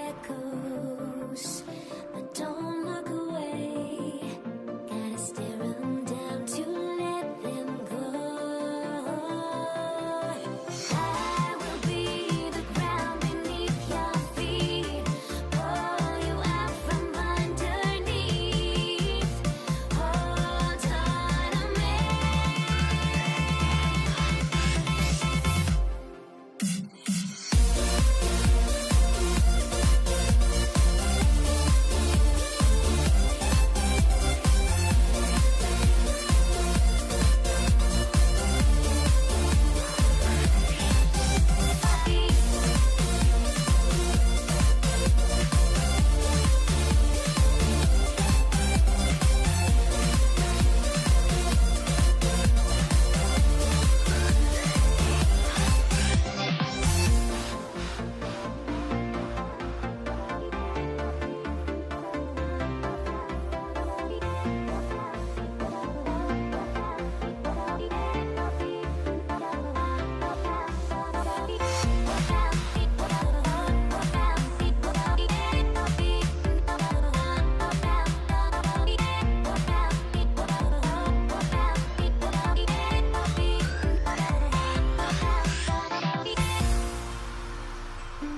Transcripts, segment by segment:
echoes, but don't look away. Gotta stare 'em down to let them go. I will be the ground beneath your feet, pull you out from underneath. Hold on to me.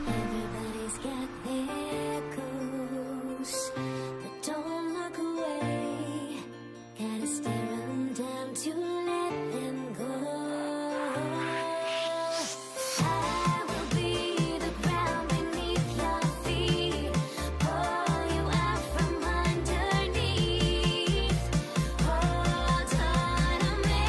Everybody's got their goals, but don't look away. Gotta stare 'em down to let them go. I will be the ground beneath your feet, pull you out from underneath. Hold on to me.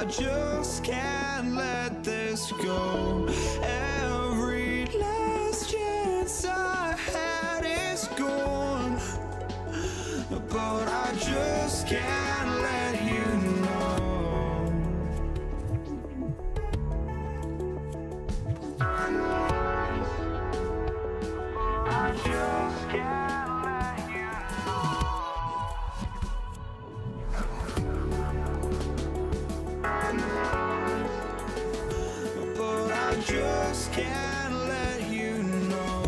just can't let this go. Every last chance I had is gone, but I just can't let you know. I just can't let you know. But I just can't let you know.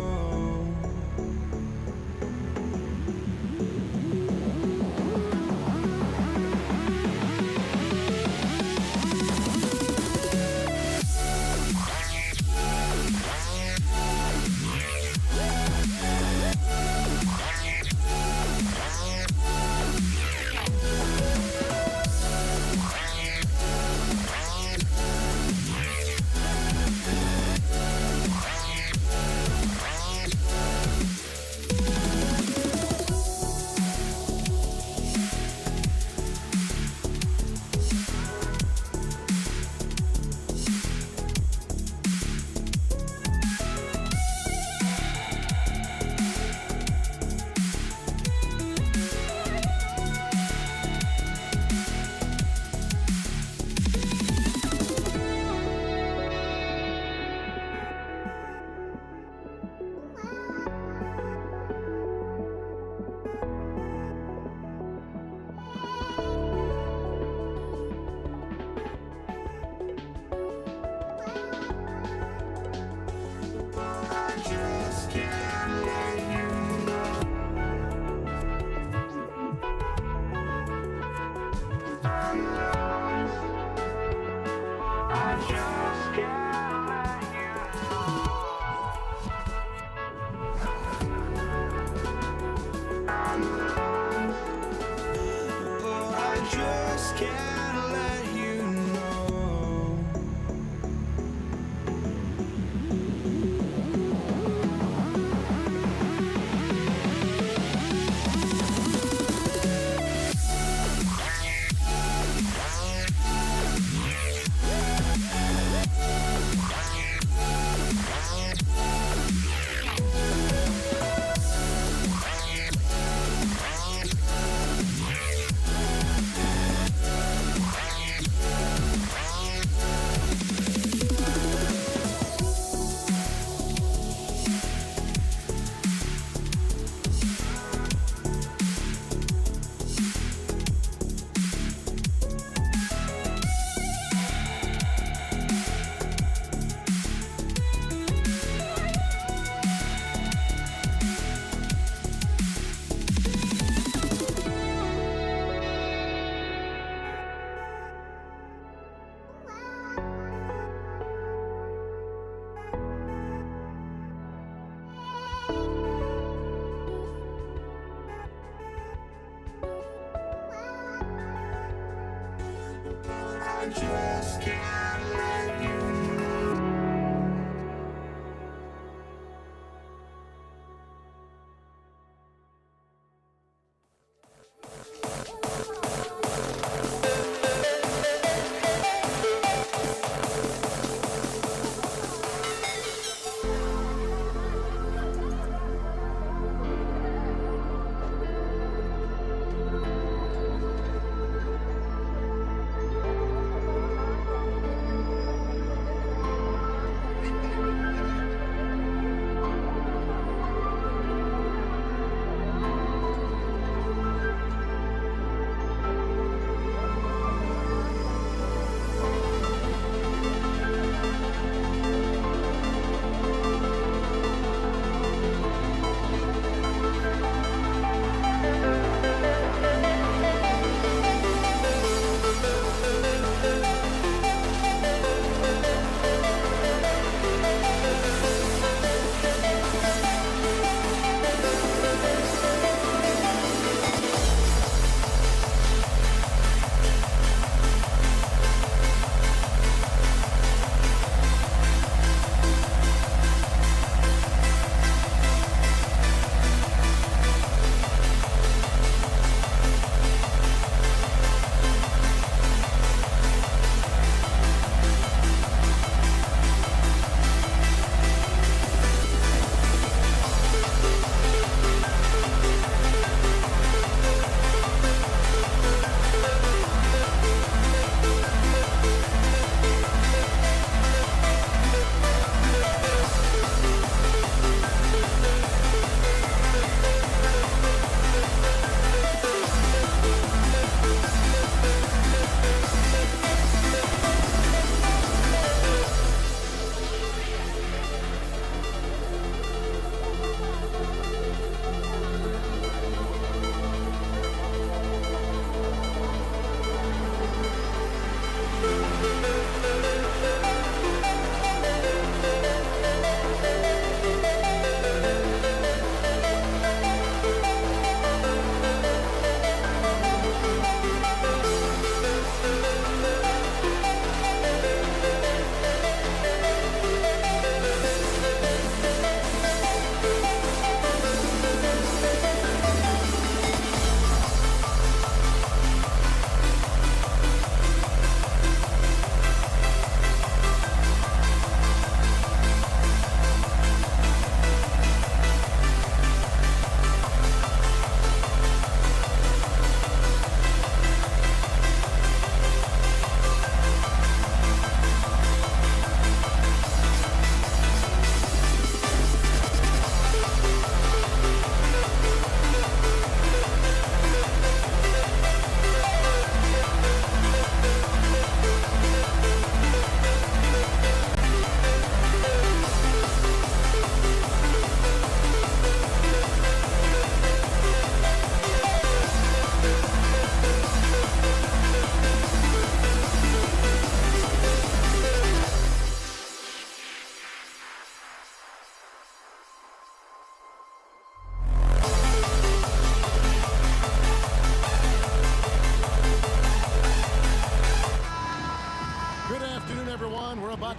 Just can't let you know.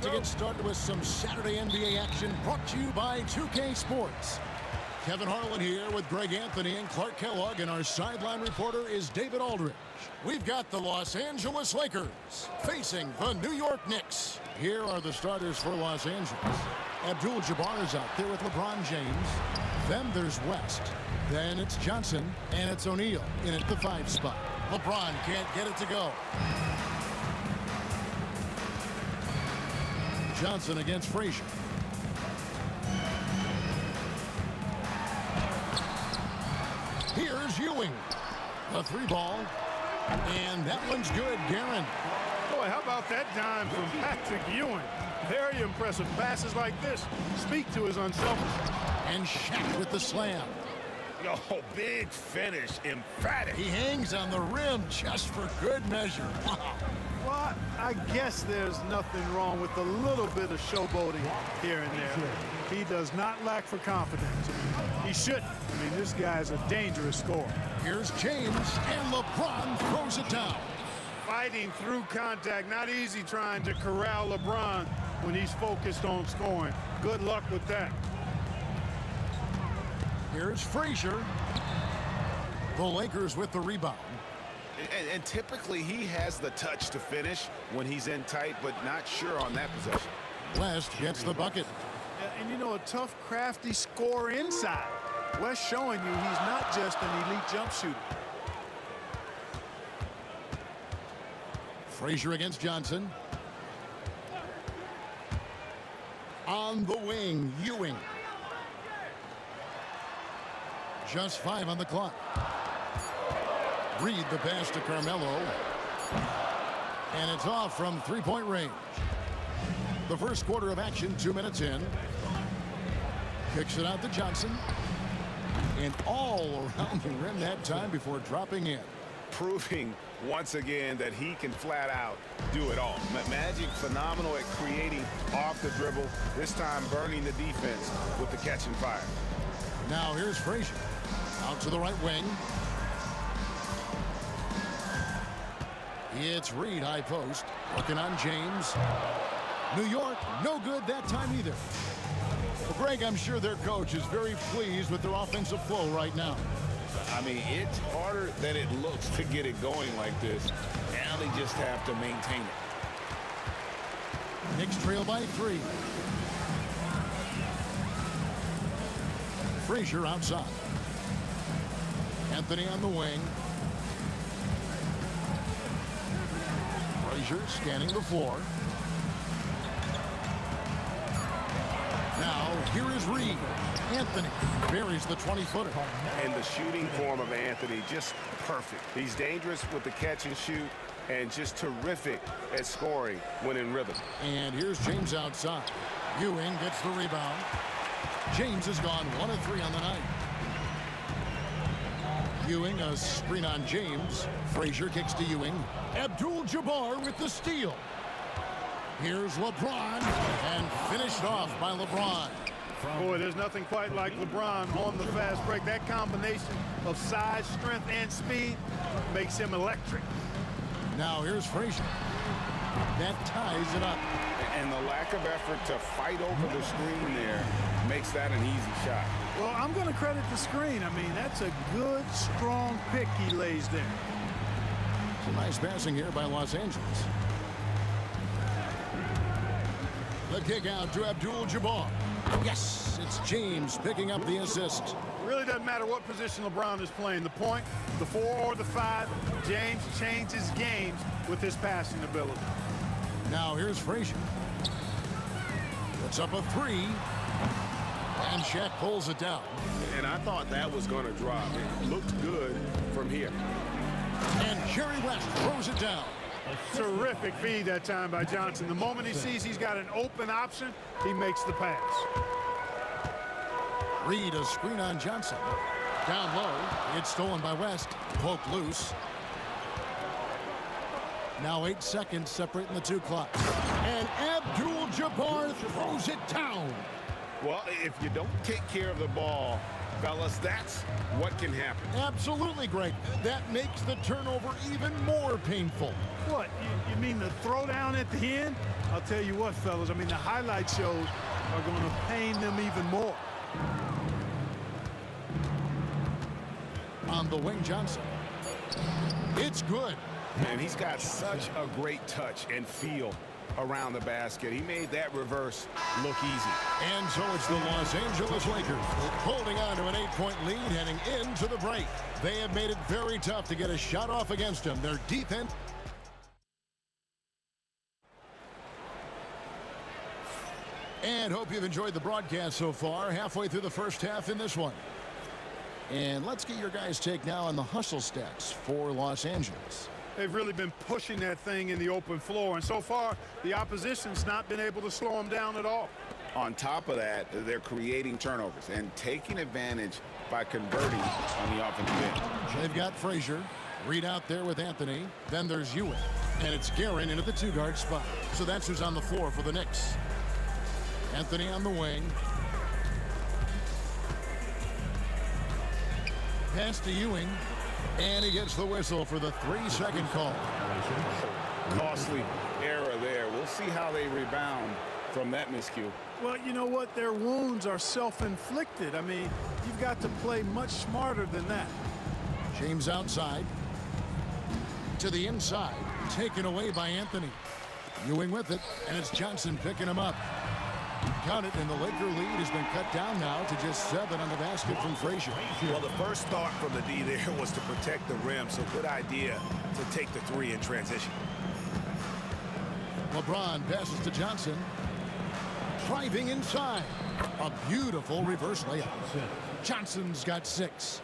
to get started with some Saturday NBA action brought to you by 2K Sports. Kevin Harlan here with Greg Anthony and Clark Kellogg, and our sideline reporter is David Aldridge. We've got the Los Angeles Lakers facing the New York Knicks. Here are the starters for Los Angeles. Abdul-Jabbar is out there with LeBron James. Then there's West. Then it's Johnson, and it's O'Neal in at the 5 spot. LeBron can't get it to go. Johnson against Frazier. Here's Ewing. A 3 ball. And that one's good, Guerin. Boy, how about that dime from Patrick Ewing? Very impressive. Passes like this speak to his unselfishness. And Shaq with the slam. Oh, big finish, emphatic. He hangs on the rim just for good measure. Wow. Well, I guess there's nothing wrong with a little bit of showboating here and there. He does not lack for confidence. He shouldn't. I mean, this guy's a dangerous scorer. Here's James, and LeBron throws it down. Fighting through contact. Not easy trying to corral LeBron when he's focused on scoring. Good luck with that. Here's Frazier. The Lakers with the rebound. And typically he has the touch to finish when he's in tight, but not sure on that possession. West gets the bucket. And you know, a tough, crafty scorer inside. West showing you he's not just an elite jump shooter. Frazier against Johnson. On the wing, Ewing. Just 5 on the clock. Reed the pass to Carmelo. And it's off from 3-point range. The first quarter of action, 2 minutes in. Kicks it out to Johnson. And all around the rim that time before dropping in. Proving once again that he can flat out do it all. Magic phenomenal at creating off the dribble. This time burning the defense with the catch and fire. Now here's Frazier. Out to the right wing. It's Reed, high post. Looking on James. New York, no good that time either. Well, Greg, I'm sure their coach is very pleased with their offensive flow right now. I mean, it's harder than it looks to get it going like this. Now they just have to maintain it. Knicks trail by 3. Frazier outside. Anthony on the wing. Frazier scanning the floor. Now, here is Reed. Anthony buries the 20-footer. And the shooting form of Anthony, just perfect. He's dangerous with the catch and shoot and just terrific at scoring when in rhythm. And here's James outside. Ewing gets the rebound. James has gone 1 of 3 on the night. Ewing, a screen on James. Frazier kicks to Ewing. Abdul-Jabbar with the steal. Here's LeBron, and finished off by LeBron. Boy, there's nothing quite like LeBron on the fast break. That combination of size, strength, and speed makes him electric. Now here's Frazier. That ties it up. And the lack of effort to fight over the screen there makes that an easy shot. Well, I'm going to credit the screen. I mean, that's a good, strong pick he lays there. Some nice passing here by Los Angeles. The kick out to Abdul-Jabbar. Yes, it's James picking up the assist. It really doesn't matter what position LeBron is playing, the point, the 4 or the 5, James changes games with his passing ability. Now here's Frazier. Puts up a 3. And Shaq pulls it down. And I thought that was going to drop. It looked good from here. And Jerry West throws it down. Terrific feed that time by Johnson. The moment he sees he's got an open option, he makes the pass. Reed, a screen on Johnson. Down low, it's stolen by West. Poked loose. Now 8 seconds separating the 2 clocks. And Abdul-Jabbar throws it down. Well, if you don't take care of the ball, fellas, that's what can happen. Absolutely, Greg. That makes the turnover even more painful. What, you mean the throwdown at the end? I'll tell you what, fellas, I mean, the highlight shows are going to pain them even more. On the wing, Johnson. It's good. And he's got such a great touch and feel around the basket. He made that reverse look easy. And so it's the Los Angeles Lakers holding on to an 8-point lead heading into the break. They have made it very tough to get a shot off against them. Their defense. And hope you've enjoyed the broadcast so far. Halfway through the first half in this one. And let's get your guys' take now on the hustle stats for Los Angeles. They've really been pushing that thing in the open floor, and so far the opposition's not been able to slow them down at all. On top of that, they're creating turnovers and taking advantage by converting on the offensive end. They've got Frazier, Reed out there with Anthony. Then there's Ewing, and it's Guerin in at the 2-guard spot. So that's who's on the floor for the Knicks. Anthony on the wing. Pass to Ewing, and he gets the whistle for the 3-second call. Costly error there. We'll see how they rebound from that miscue. Well, you know what? Their wounds are self-inflicted. I mean, you've got to play much smarter than that. James outside. To the inside. Taken away by Anthony. Ewing with it, and it's Johnson picking him up. Count it, and the Laker lead has been cut down now to just 7 on the basket from Frazier. Well, the first thought from the D there was to protect the rim, so good idea to take the 3 in transition. LeBron passes to Johnson. Driving inside. A beautiful reverse layup. Johnson's got 6.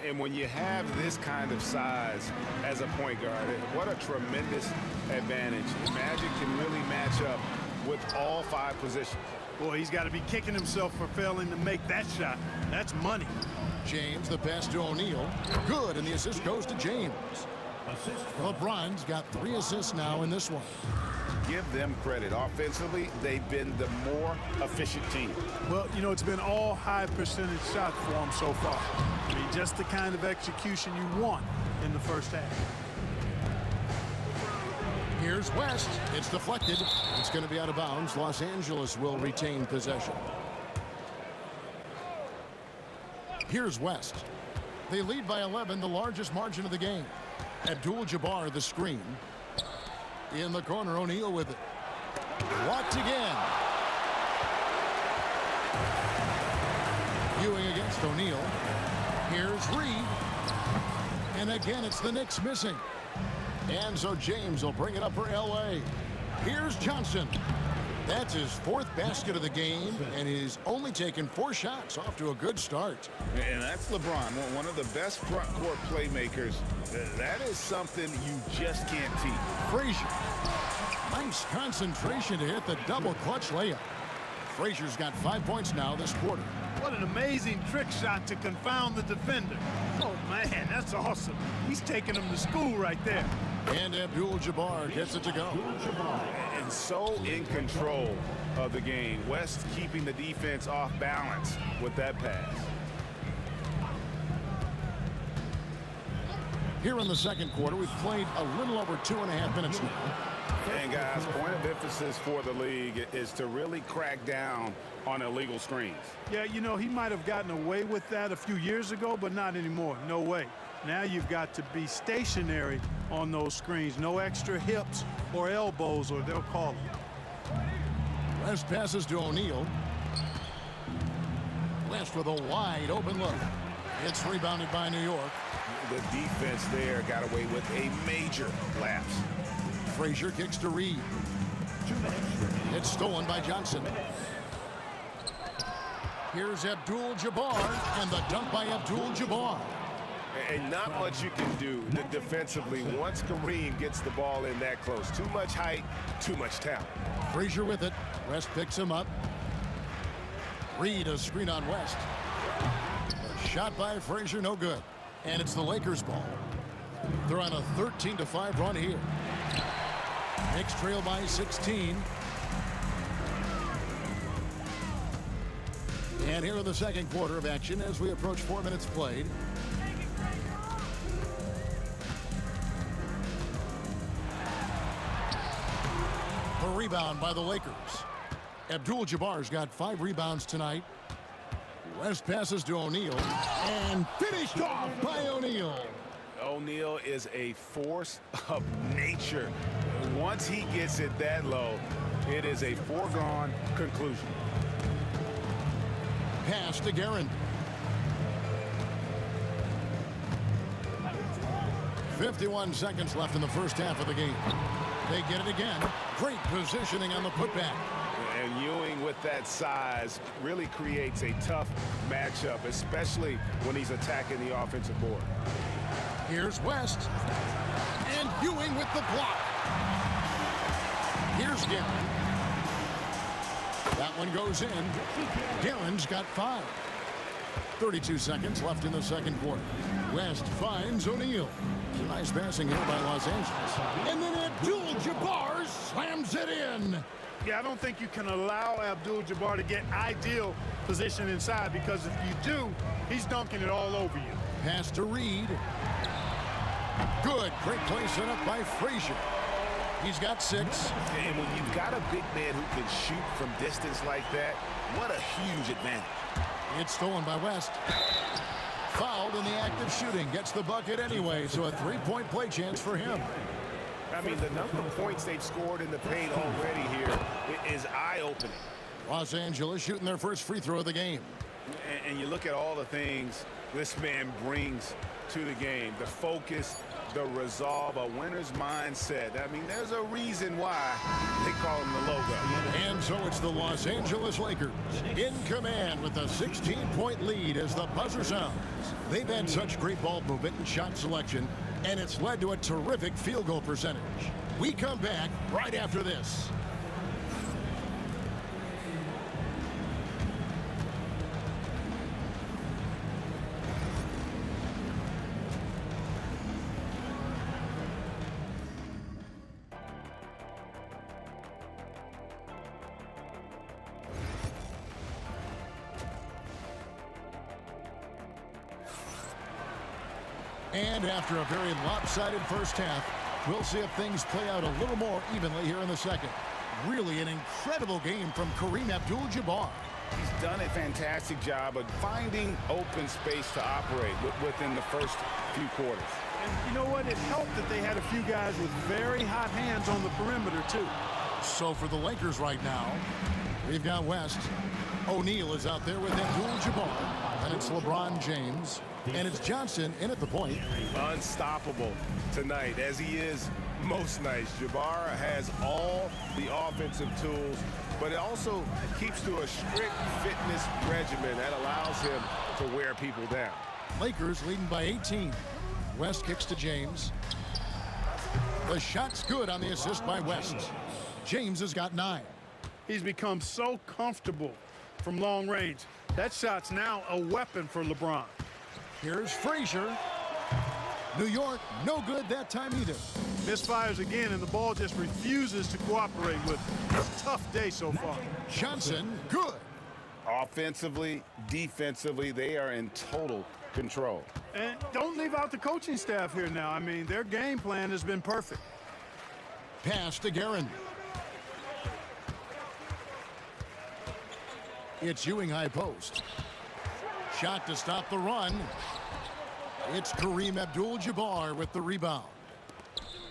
And when you have this kind of size as a point guard, what a tremendous advantage. Magic can really match up with all 5 positions. Boy, he's got to be kicking himself for failing to make that shot. That's money. James, the pass to O'Neal. Good, and the assist goes to James. LeBron's got 3 assists now in this one. Give them credit. Offensively, they've been the more efficient team. Well, you know, it's been all high percentage shots for them so far. I mean, just the kind of execution you want in the first half. Here's West. It's deflected. It's going to be out of bounds. Los Angeles will retain possession. Here's West. They lead by 11, the largest margin of the game. Abdul-Jabbar the screen. In the corner, O'Neal with it. Blocked again. Ewing against O'Neal. Here's Reed. And again, it's the Knicks missing. And so James will bring it up for L.A. Here's Johnson. That's his 4th basket of the game, and he's only taken 4 shots. Off to a good start. And that's LeBron, one of the best front court playmakers. That is something you just can't teach. Frazier. Nice concentration to hit the double clutch layup. Frazier's got 5 points now this quarter. What an amazing trick shot to confound the defender. Oh, man, that's awesome. He's taking him to school right there. And Abdul-Jabbar gets it to go. And so in control of the game. West keeping the defense off balance with that pass. Here in the second quarter, we've played a little over 2.5 minutes now. And guys, point of emphasis for the league is to really crack down on illegal screens. Yeah, you know, he might have gotten away with that a few years ago, but not anymore. No way. Now you've got to be stationary on those screens. No extra hips or elbows, or they'll call them. West passes to O'Neal. West with a wide open look. It's rebounded by New York. The defense there got away with a major lapse. Frazier kicks to Reed. It's stolen by Johnson. Here's Abdul-Jabbar, and the dunk by Abdul-Jabbar. And not much you can do defensively once Kareem gets the ball in that close. Too much height, too much talent. Frazier with it. West picks him up. Reed a screen on West. A shot by Frazier, no good. And it's the Lakers' ball. They're on a 13-5 run here. Knicks trail by 16. And here in the second quarter of action as we approach 4 minutes played. A rebound by the Lakers. Abdul-Jabbar's got 5 rebounds tonight. West passes to O'Neal and finished off by O'Neal. O'Neal is a force of nature. Once he gets it that low, it is a foregone conclusion. Pass to Guerin. 51 seconds left in the first half of the game. They get it again. Great positioning on the putback. And Ewing with that size really creates a tough matchup, especially when he's attacking the offensive board. Here's West. And Ewing with the block. Here's Guerin. That one goes in. Guerin's got 5. 32 seconds left in the second quarter. West finds O'Neal. Nice passing here by Los Angeles. And then Abdul-Jabbar slams it in. Yeah, I don't think you can allow Abdul-Jabbar to get ideal position inside, because if you do, he's dunking it all over you. Pass to Reed. Good. Great play set up by Frazier. He's got 6. And when you've got a big man who can shoot from distance like that, what a huge advantage. It's stolen by West. Fouled in the act of shooting. Gets the bucket anyway, so a 3-point play chance for him. I mean, the number of points they've scored in the paint already here is eye-opening. Los Angeles shooting their first free throw of the game. And you look at all the things this man brings to the game. The focus, the resolve, a winner's mindset. I mean, there's a reason why they call him the logo. And so it's the Los Angeles Lakers in command with a 16-point lead as the buzzer sounds. They've had such great ball movement and shot selection, and it's led to a terrific field goal percentage. We come back right after this. And after a very lopsided first half, we'll see if things play out a little more evenly here in the second. Really an incredible game from Kareem Abdul-Jabbar. He's done a fantastic job of finding open space to operate within the first few quarters. And you know what? It helped that they had a few guys with very hot hands on the perimeter, too. So for the Lakers right now, we've got West. O'Neal is out there with Abdul-Jabbar. And it's LeBron James. And it's Johnson in at the point. Unstoppable tonight, as he is most nights. Jabbar has all the offensive tools, but it also keeps to a strict fitness regimen that allows him to wear people down. Lakers leading by 18. West kicks to James. The shot's good on the assist by West. James has got 9. He's become so comfortable from long range. That shot's now a weapon for LeBron. Here's Frazier. New York, no good that time either. Misfires again, and the ball just refuses to cooperate with him. It's a tough day so far. Johnson, good. Offensively, defensively, they are in total control. And don't leave out the coaching staff here now. I mean, their game plan has been perfect. Pass to Guerin. It's Ewing high post. Shot to stop the run. It's Kareem Abdul-Jabbar with the rebound.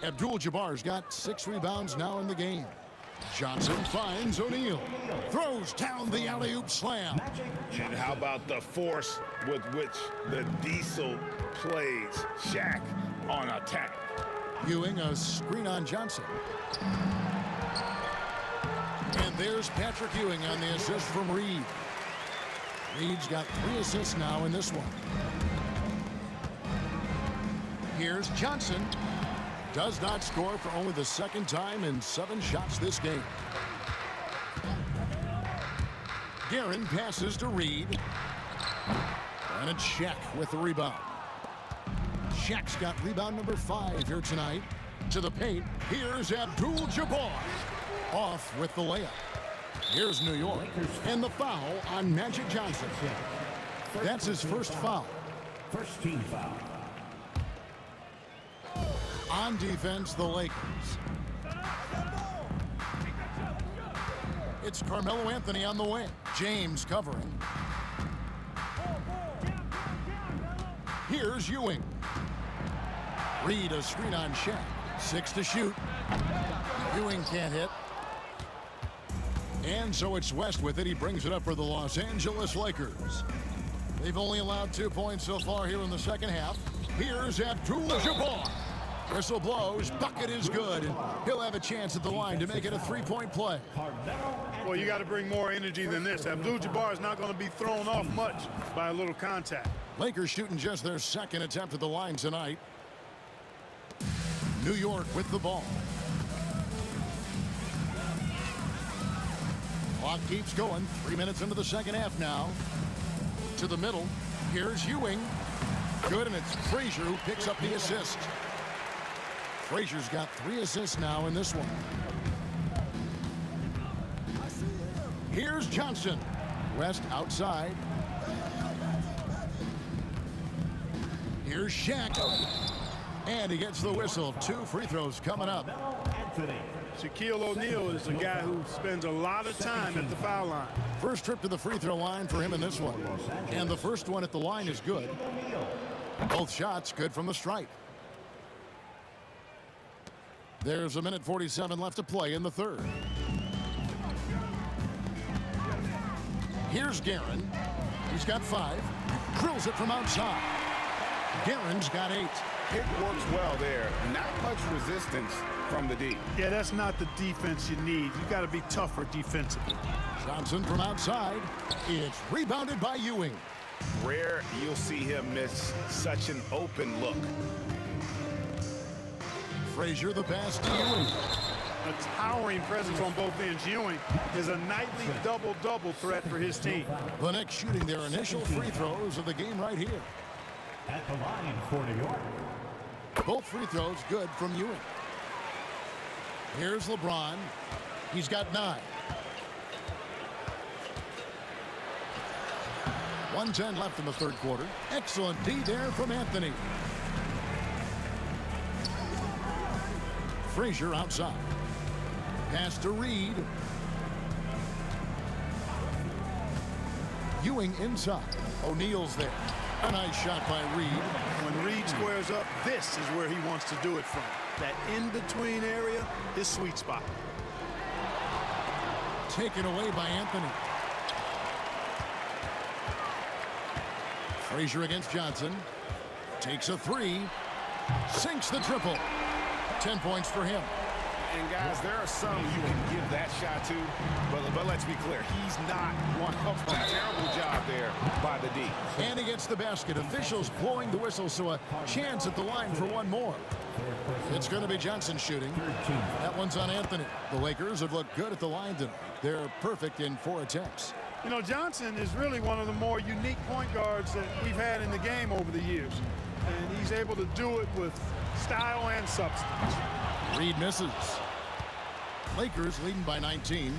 Abdul-Jabbar's got 6 rebounds now in the game. Johnson finds O'Neal. Throws down the alley-oop slam. And how about the force with which the Diesel plays Shaq on attack? Ewing, a screen on Johnson. And there's Patrick Ewing on the assist from Reed. Reed's got 3 assists now in this one. Here's Johnson. Does not score for only the second time in 7 shots this game. Guerin passes to Reed. And it's Shaq with the rebound. Shaq's got rebound number 5 here tonight. To the paint, here's Abdul-Jabbar. Off with the layup. Here's New York, and the foul on Magic Johnson. That's his first foul. First team foul. On defense, the Lakers. It's Carmelo Anthony on the wing. James covering. Here's Ewing. Reed a screen on Shaq. 6 to shoot. Ewing can't hit. And so it's West with it. He brings it up for the Los Angeles Lakers. They've only allowed 2 points so far here in the second half. Here's Abdul-Jabbar. Whistle blows. Bucket is good. And he'll have a chance at the line to make it a 3-point play. Well, you got to bring more energy than this. Abdul-Jabbar is not going to be thrown off much by a little contact. Lakers shooting just their second attempt at the line tonight. New York with the ball. Clock keeps going. 3 minutes into the second half now. To the middle. Here's Ewing. Good, and it's Frazier who picks up the assist. Frazier's got 3 assists now in this one. Here's Johnson. West outside. Here's Shaq. And he gets the whistle. 2 free throws coming up. Shaquille O'Neal is a guy who spends a lot of time at the foul line. First trip to the free throw line for him in this one. And the first one at the line is good. Both shots good from the stripe. There's 1:47 left to play in the third. Here's Guerin. He's got 5. Drills it from outside. Guerin's got 8. It works well there. Not much resistance from the D. Yeah, that's not the defense you need. You got to be tougher defensively. Johnson from outside. It's rebounded by Ewing. Rare you'll see him miss such an open look. Frazier the pass to Ewing. A towering presence on both ends. Ewing is a nightly double-double threat for his team. The Knicks shooting their initial free throws of the game right here. At the line for New York. Both free throws good from Ewing. Here's LeBron. He's got 9. 1:10 left in the third quarter. Excellent D there from Anthony. Frazier outside. Pass to Reed. Ewing inside. O'Neal's there. A nice shot by Reed. When Reed squares up, this is where he wants to do it from. That in-between area, his sweet spot. Taken away by Anthony. Frazier against Johnson. Takes a 3. Sinks the triple. 10 points for him. And guys, there are some you can give that shot to, but let's be clear, he's not one of them. Terrible job there by the D. And he gets the basket. Officials blowing the whistle, so a chance at the line for one more. It's going to be Johnson shooting. That one's on Anthony. The Lakers have looked good at the line tonight. They're perfect in 4 attempts. You know, Johnson is really one of the more unique point guards that we've had in the game over the years. And he's able to do it with style and substance. Reed misses. Lakers leading by 19.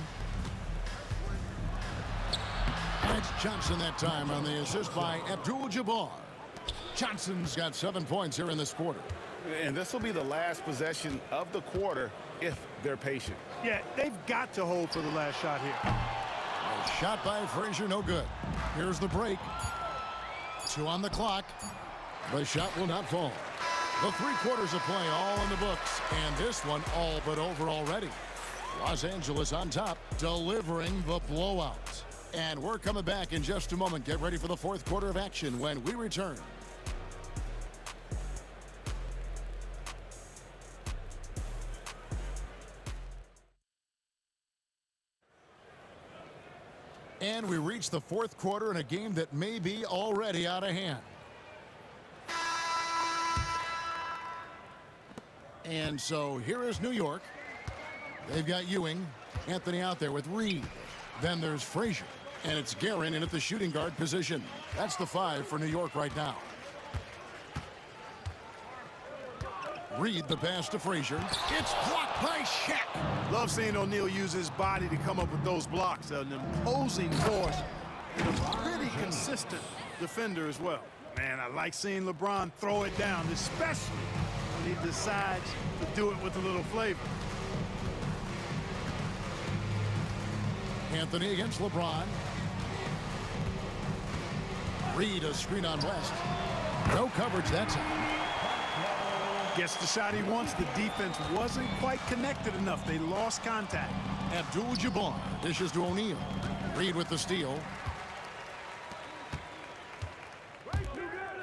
And it's Johnson that time on the assist by Abdul-Jabbar. Johnson's got 7 points here in this quarter. And this will be the last possession of the quarter if they're patient. Yeah, they've got to hold for the last shot here. A shot by Frazier, no good. Here's the break. 2 on the clock. The shot will not fall. The 3 quarters of play all in the books, and this one all but over already. Los Angeles on top, delivering the blowout. And we're coming back in just a moment. Get ready for the 4th quarter of action when we return. And we reach the 4th quarter in a game that may be already out of hand. And so here is New York. They've got Ewing, Anthony out there with Reed. Then there's Frazier, and it's Guerin in at the shooting guard position. That's the 5 for New York right now. Reed the pass to Frazier. It's blocked by Shaq. Love seeing O'Neal use his body to come up with those blocks. An imposing force and a pretty consistent defender as well. Man, I like seeing LeBron throw it down, especially when he decides to do it with a little flavor. Anthony against LeBron. Reed a screen on West. No coverage that time. Gets the shot he wants. The defense wasn't quite connected enough. They lost contact. Abdul-Jabbar dishes to O'Neal. Reed with the steal.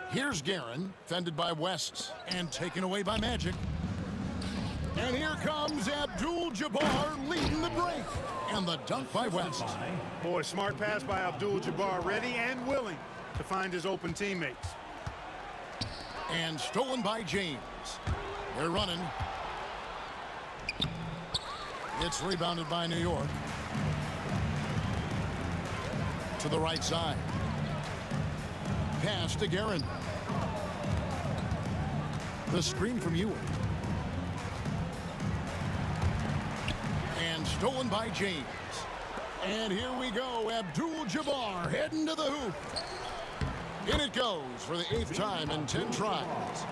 Here's Guerin, fended by West and taken away by Magic. And here comes Abdul-Jabbar leading the break. And the dunk by West. Boy, smart pass by Abdul-Jabbar, ready and willing to find his open teammates. And stolen by James. They're running. It's rebounded by New York. To the right side. Pass to Guerin. The screen from Ewing. And stolen by James. And here we go. Abdul-Jabbar heading to the hoop. In it goes for the 8th time in 10 tries.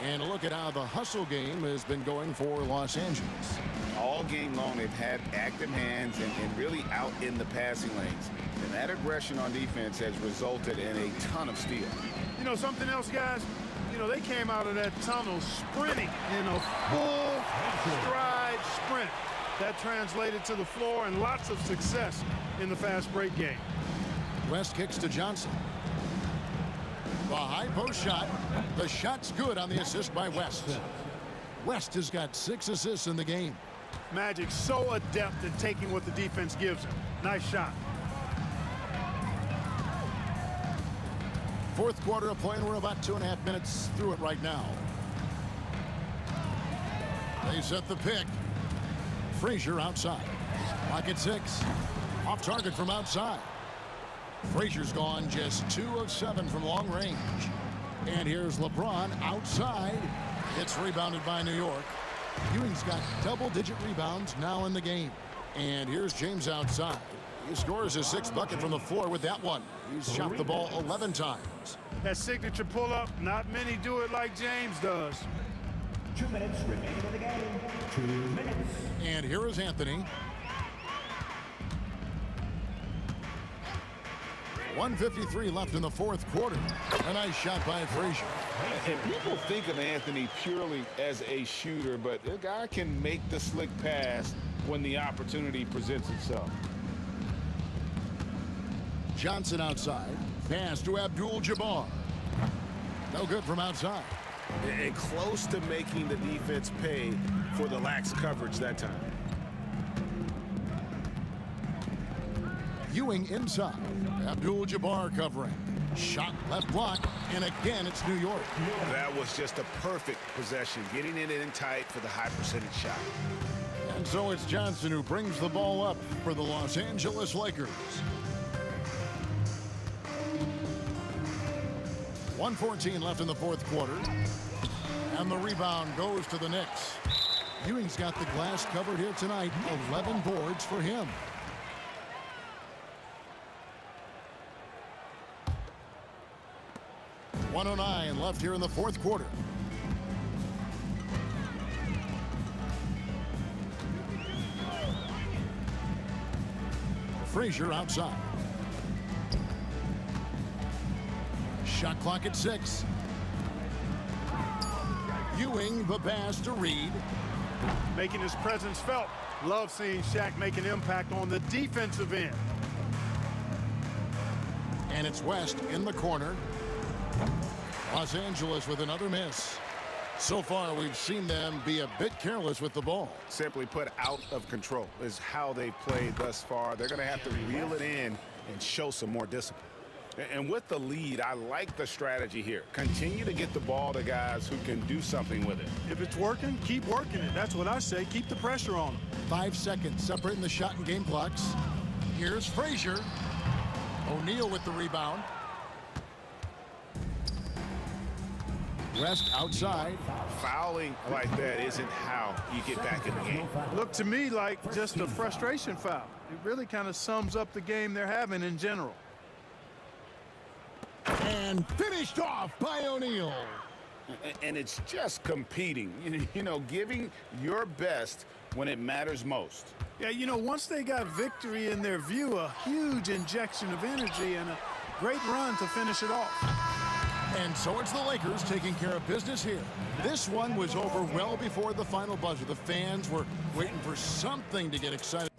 And look at how the hustle game has been going for Los Angeles. All game long, they've had active hands and really out in the passing lanes. And that aggression on defense has resulted in a ton of steals. You know something else, guys? You know, they came out of that tunnel sprinting in a full stride sprint. That translated to the floor and lots of success in the fast break game. West kicks to Johnson. The high post shot. The shot's good on the assist by West. West has got 6 assists in the game. Magic so adept at taking what the defense gives him. Nice shot. Fourth quarter of play, and we're about 2.5 minutes through it right now. They set the pick. Frazier outside. Clock at 6. Off target from outside. Frazier's gone just 2 of 7 from long range. And here's LeBron outside. It's rebounded by New York. Ewing's got double-digit rebounds now in the game. And here's James outside. He scores his 6th bucket from the floor with that one. He's shot the ball 11 times. That signature pull-up, not many do it like James does. 2 minutes remaining in the game. 2 minutes. And here is Anthony. 1:53 left in the fourth quarter. A nice shot by Frazier. And people think of Anthony purely as a shooter, but the guy can make the slick pass when the opportunity presents itself. Johnson outside. Pass to Abdul-Jabbar. No good from outside. And close to making the defense pay for the lax coverage that time. Ewing inside. Abdul-Jabbar covering. Shot left block, and again it's New York. That was just a perfect possession, getting it in tight for the high percentage shot. And so it's Johnson who brings the ball up for the Los Angeles Lakers. 1:14 left in the fourth quarter. And the rebound goes to the Knicks. Ewing's got the glass covered here tonight. 11 boards for him. .109 left here in the fourth quarter. Frazier outside. Shot clock at 6. Ewing, the pass to Reed. Making his presence felt. Love seeing Shaq make an impact on the defensive end. And it's West in the corner. Los Angeles with another miss. So far, we've seen them be a bit careless with the ball. Simply put, out of control is how they've played thus far. They're going to have to reel it in and show some more discipline. And with the lead, I like the strategy here. Continue to get the ball to guys who can do something with it. If it's working, keep working it. That's what I say. Keep the pressure on them. 5 seconds separating the shot and game clocks. Here's Frazier. O'Neal with the rebound. Rest outside. Fouling like that isn't how you get back in the game. Looked to me like just a frustration foul. It really kind of sums up the game they're having in general. And finished off by O'Neal. And it's just competing, you know, giving your best when it matters most. Yeah, you know, once they got victory in their view, a huge injection of energy and a great run to finish it off. And so it's the Lakers taking care of business here. This one was over well before the final buzzer. The fans were waiting for something to get excited.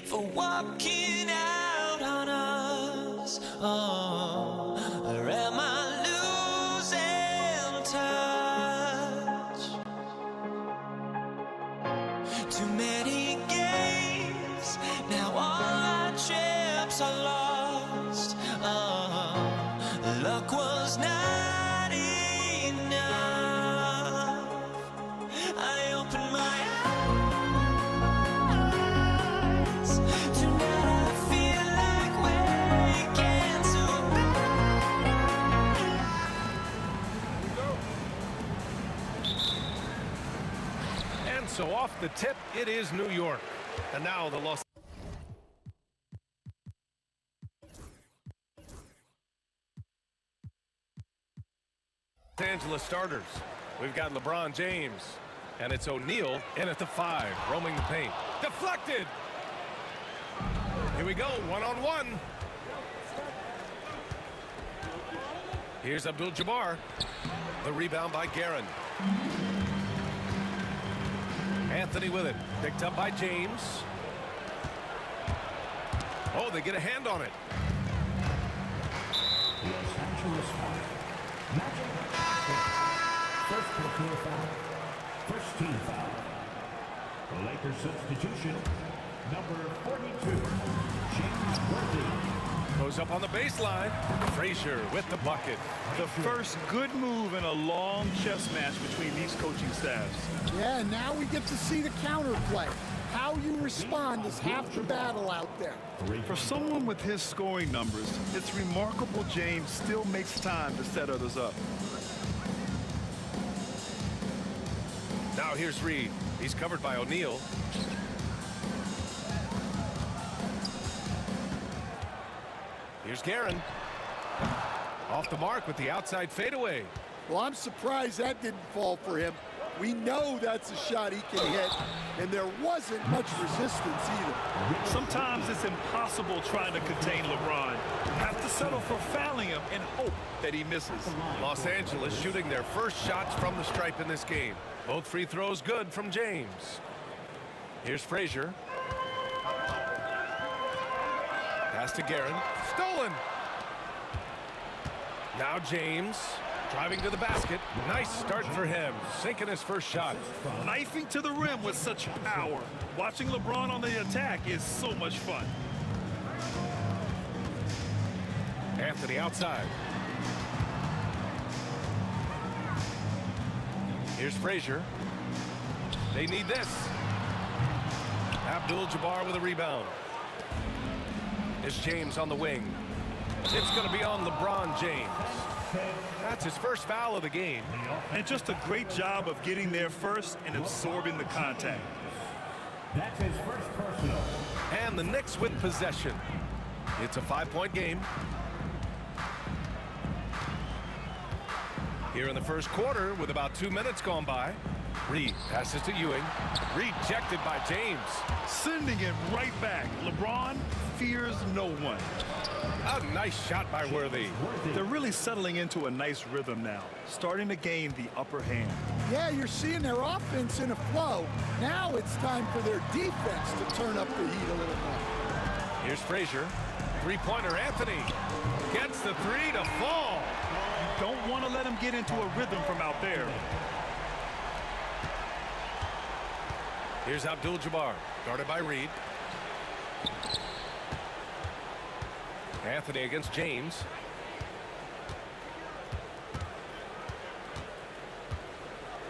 for walking out on us. Oh, or am I losing touch? Too many games, now all our chips are lost. Oh, luck was not enough. I opened my eyes. Tonight I feel like waking to. And so off the tip, it is New York. And now the Los Angeles starters. We've got LeBron James, and it's O'Neal in at the 5, roaming the paint. Deflected! Here we go, one-on-one. Here's Abdul-Jabbar. The rebound by Guerin. Anthony with it, picked up by James. Oh, they get a hand on it. First team foul. The Lakers substitution, number 42, James Worthy. Goes up on the baseline. Frazier with the bucket. The first good move in a long chess match between these coaching staffs. Yeah, now we get to see the counterplay. How you respond is half the battle out there. For someone with his scoring numbers, it's remarkable James still makes time to set others up. Now here's Reed. He's covered by O'Neal. Here's Guerin. Off the mark with the outside fadeaway. Well, I'm surprised that didn't fall for him. We know that's a shot he can hit, and there wasn't much resistance either. Sometimes it's impossible trying to contain LeBron. You have to settle for fouling him and hope that he misses. Los Angeles shooting their first shots from the stripe in this game. Both free throws good from James. Here's Frazier. Pass to Guerin. Stolen. Now James driving to the basket. Nice start for him. Sinking his first shot. Knifing to the rim with such power. Watching LeBron on the attack is so much fun. Anthony outside. Here's Frazier. They need this. Abdul-Jabbar with a rebound. It's James on the wing. It's going to be on LeBron James. That's his first foul of the game. And just a great job of getting there first and absorbing the contact. That's his first personal. And the Knicks with possession. It's a 5-point game. Here in the first quarter with about 2 minutes gone by. Reed passes to Ewing. Rejected by James. Sending it right back. LeBron fears no one. A nice shot by Worthy. They're really settling into a nice rhythm now, starting to gain the upper hand. Yeah, you're seeing their offense in a flow. Now it's time for their defense to turn up the heat a little more. Here's Frazier. Three-pointer Anthony. Gets the three to fall. You don't want to let him get into a rhythm from out there. Here's Abdul-Jabbar, guarded by Reed. Anthony against James.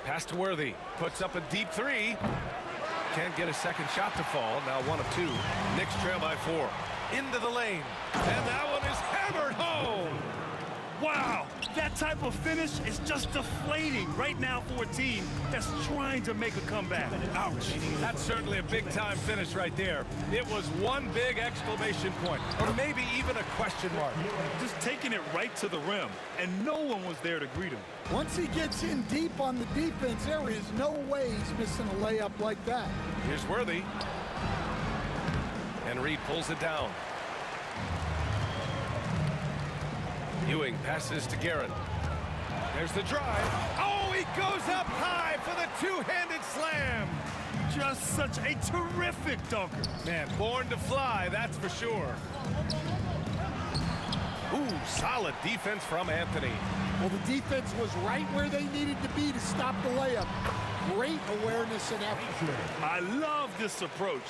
Pass to Worthy. Puts up a deep three. Can't get a second shot to fall. Now 1 of 2. Knicks trail by 4. Into the lane. And that one is hammered home. Wow, that type of finish is just deflating right now for a team that's trying to make a comeback. Ouch. That's certainly a big-time finish right there. It was one big exclamation point, or maybe even a question mark. Just taking it right to the rim, and no one was there to greet him. Once he gets in deep on the defense, there is no way he's missing a layup like that. Here's Worthy. And Reed pulls it down. Ewing passes to Guerin. There's the drive. Oh, he goes up high for the two-handed slam. Just such a terrific dunker. Man, born to fly, that's for sure. Ooh, solid defense from Anthony. Well, the defense was right where they needed to be to stop the layup. Great awareness and effort. I love this approach.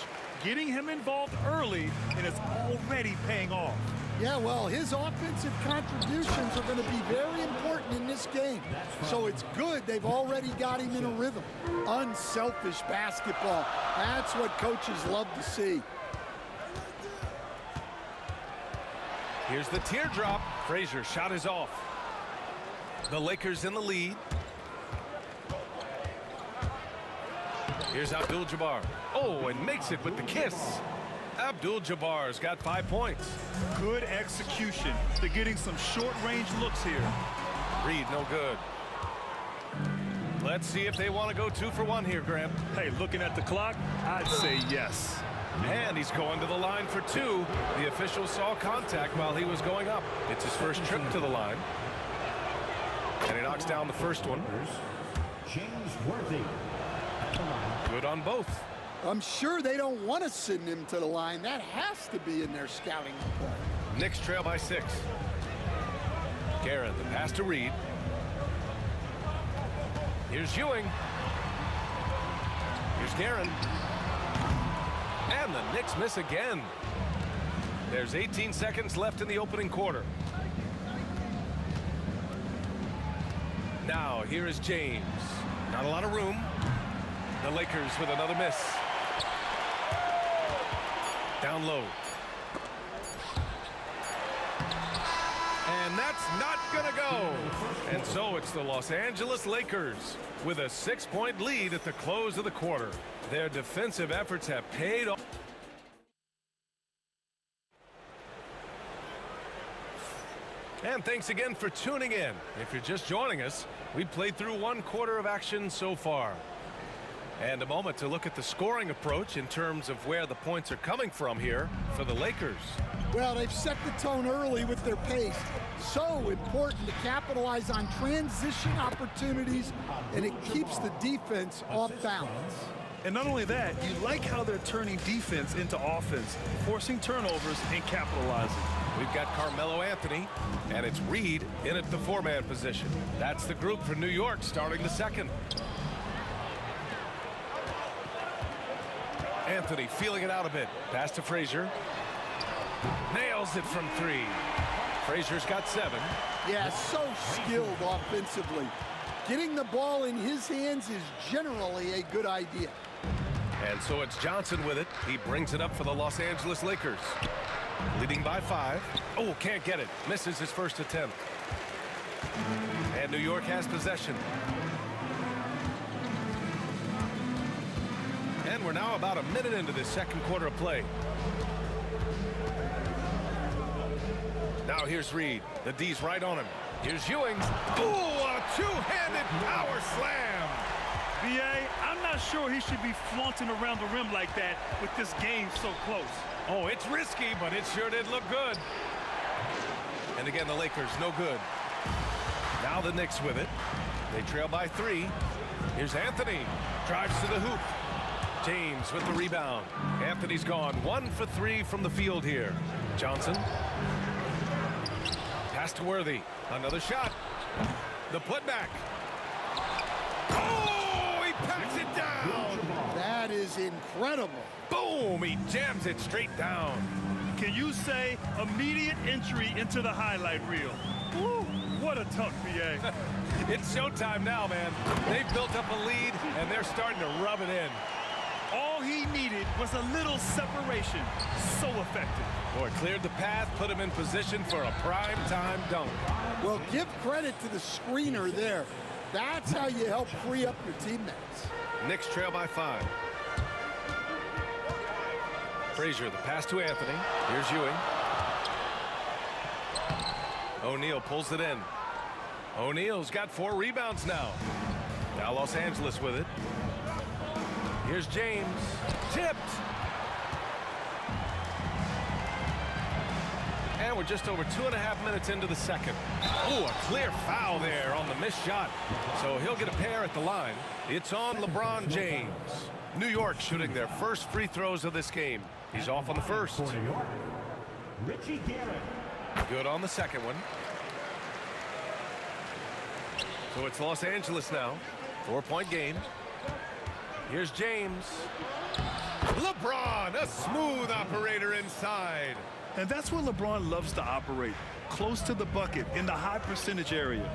Getting him involved early, and it's already paying off. Yeah, well, his offensive contributions are going to be very important in this game. So it's good they've already got him in a rhythm. Unselfish basketball. That's what coaches love to see. Here's the teardrop. Frazier shot is off. The Lakers in the lead. Here's Abdul-Jabbar. Oh, and makes it with the kiss. Abdul-Jabbar's got 5 points. Good execution. They're getting some short-range looks here. Reed, no good. Let's see if they want to go 2 for 1 here, Graham. Hey, looking at the clock, I'd say yes. And he's going to the line for 2. The official saw contact while he was going up. It's his first trip to the line. And he knocks down the first one. James Worthy. Good on both. I'm sure they don't want to send him to the line. That has to be in their scouting report. Knicks trail by 6. Garrett, the pass to Reed. Here's Ewing. Here's Guerin. And the Knicks miss again. There's 18 seconds left in the opening quarter. Now, here is James. Not a lot of room. The Lakers with another miss. Down low. And that's not gonna go. And so it's the Los Angeles Lakers with a 6-point lead at the close of the quarter. Their defensive efforts have paid off. And thanks again for tuning in. If you're just joining us, we've played through 1 quarter of action so far. And a moment to look at the scoring approach in terms of where the points are coming from here for the Lakers. Well, they've set the tone early with their pace. So important to capitalize on transition opportunities, and it keeps the defense off balance. And not only that, you like how they're turning defense into offense, forcing turnovers and capitalizing. We've got Carmelo Anthony, and it's Reed in at the 4-man position. That's the group for New York starting the second. Anthony feeling it out a bit. Pass to Frazier. Nails it from 3. Frazier's got 7. Yeah, so skilled offensively. Getting the ball in his hands is generally a good idea. And so it's Johnson with it. He brings it up for the Los Angeles Lakers. Leading by 5. Oh, can't get it. Misses his first attempt. And New York has possession. And we're now about a minute into this second quarter of play. Now here's Reed. The D's right on him. Here's Ewing. Ooh, a 2-handed power slam. B.A., I'm not sure he should be flaunting around the rim like that with this game so close. Oh, it's risky, but it sure did look good. And again, the Lakers, no good. Now the Knicks with it. They trail by 3. Here's Anthony. Drives to the hoop. James with the rebound. Anthony's gone 1 for 3 from the field here. Johnson. Pass to Worthy. Another shot. The putback. Oh, he packs it down. That is incredible. Boom, he jams it straight down. Can you say immediate entry into the highlight reel? Woo, what a tough B.A. It's showtime now, man. They've built up a lead, and they're starting to rub it in. All he needed was a little separation. So effective. Boy, cleared the path, put him in position for a prime-time dunk. Well, give credit to the screener there. That's how you help free up your teammates. Knicks trail by 5. Frazier, the pass to Anthony. Here's Ewing. O'Neal pulls it in. O'Neal's got 4 rebounds now. Now Los Angeles with it. Here's James. Tipped. And we're just over 2.5 minutes into the second. Oh, a clear foul there on the missed shot. So he'll get a pair at the line. It's on LeBron James. New York shooting their first free throws of this game. He's off on the first. For New York, Richie Garrett. Good on the second one. So it's Los Angeles now. 4-point game. Here's James. LeBron, a smooth operator inside. And that's where LeBron loves to operate. Close to the bucket in the high percentage area.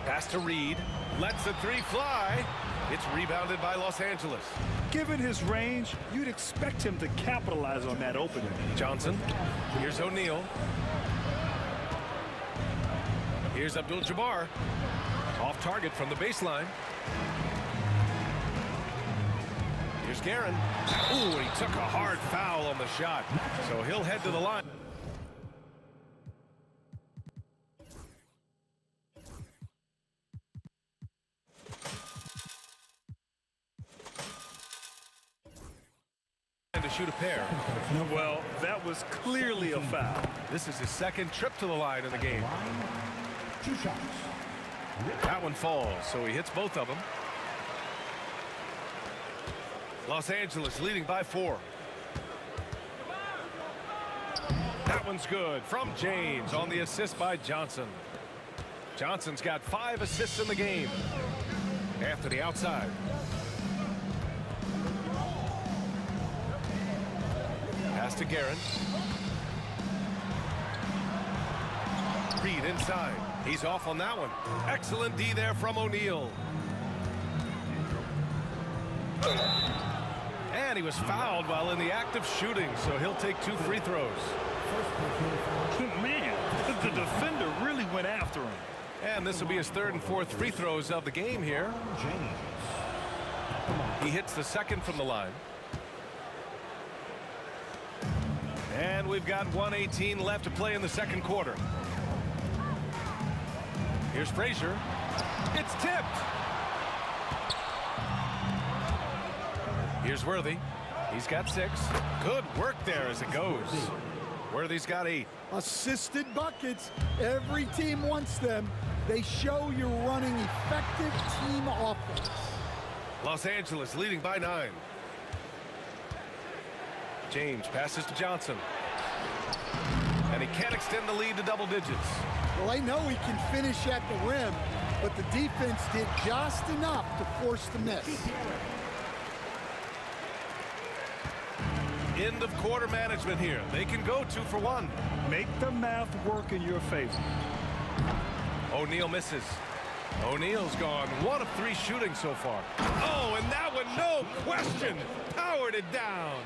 Pass to Reed. Lets the three fly. It's rebounded by Los Angeles. Given his range, you'd expect him to capitalize on that opening. Johnson. Here's O'Neal. Here's Abdul-Jabbar. Off target from the baseline. Here's Guerin. Ooh, he took a hard foul on the shot. So he'll head to the line. To shoot a pair. Well, that was clearly a foul. This is his second trip to the line in the game. 2 shots. That one falls, so he hits both of them. Los Angeles leading by 4. That one's good from James on the assist by Johnson. Johnson's got 5 assists in the game. Anthony outside. Pass to Guerin. Reed inside. He's off on that one. Excellent D there from O'Neal. And he was fouled while in the act of shooting, so he'll take 2 free throws. Man, the defender really went after him. And this will be his 3rd and 4th free throws of the game here. He hits the second from the line. And we've got 1:18 left to play in the second quarter. Here's Frazier. It's tipped. Here's Worthy. He's got 6. Good work there as it goes. Worthy's got 8. Assisted buckets. Every team wants them. They show you're running effective team offense. Los Angeles leading by 9. James passes to Johnson. And he can't extend the lead to double digits. Well, I know he can finish at the rim, but the defense did just enough to force the miss. End of quarter management here. They can go 2 for 1. Make the math work in your favor. O'Neal misses. O'Neal's gone 1 of 3 shooting so far. Oh, and that one, no question, powered it down.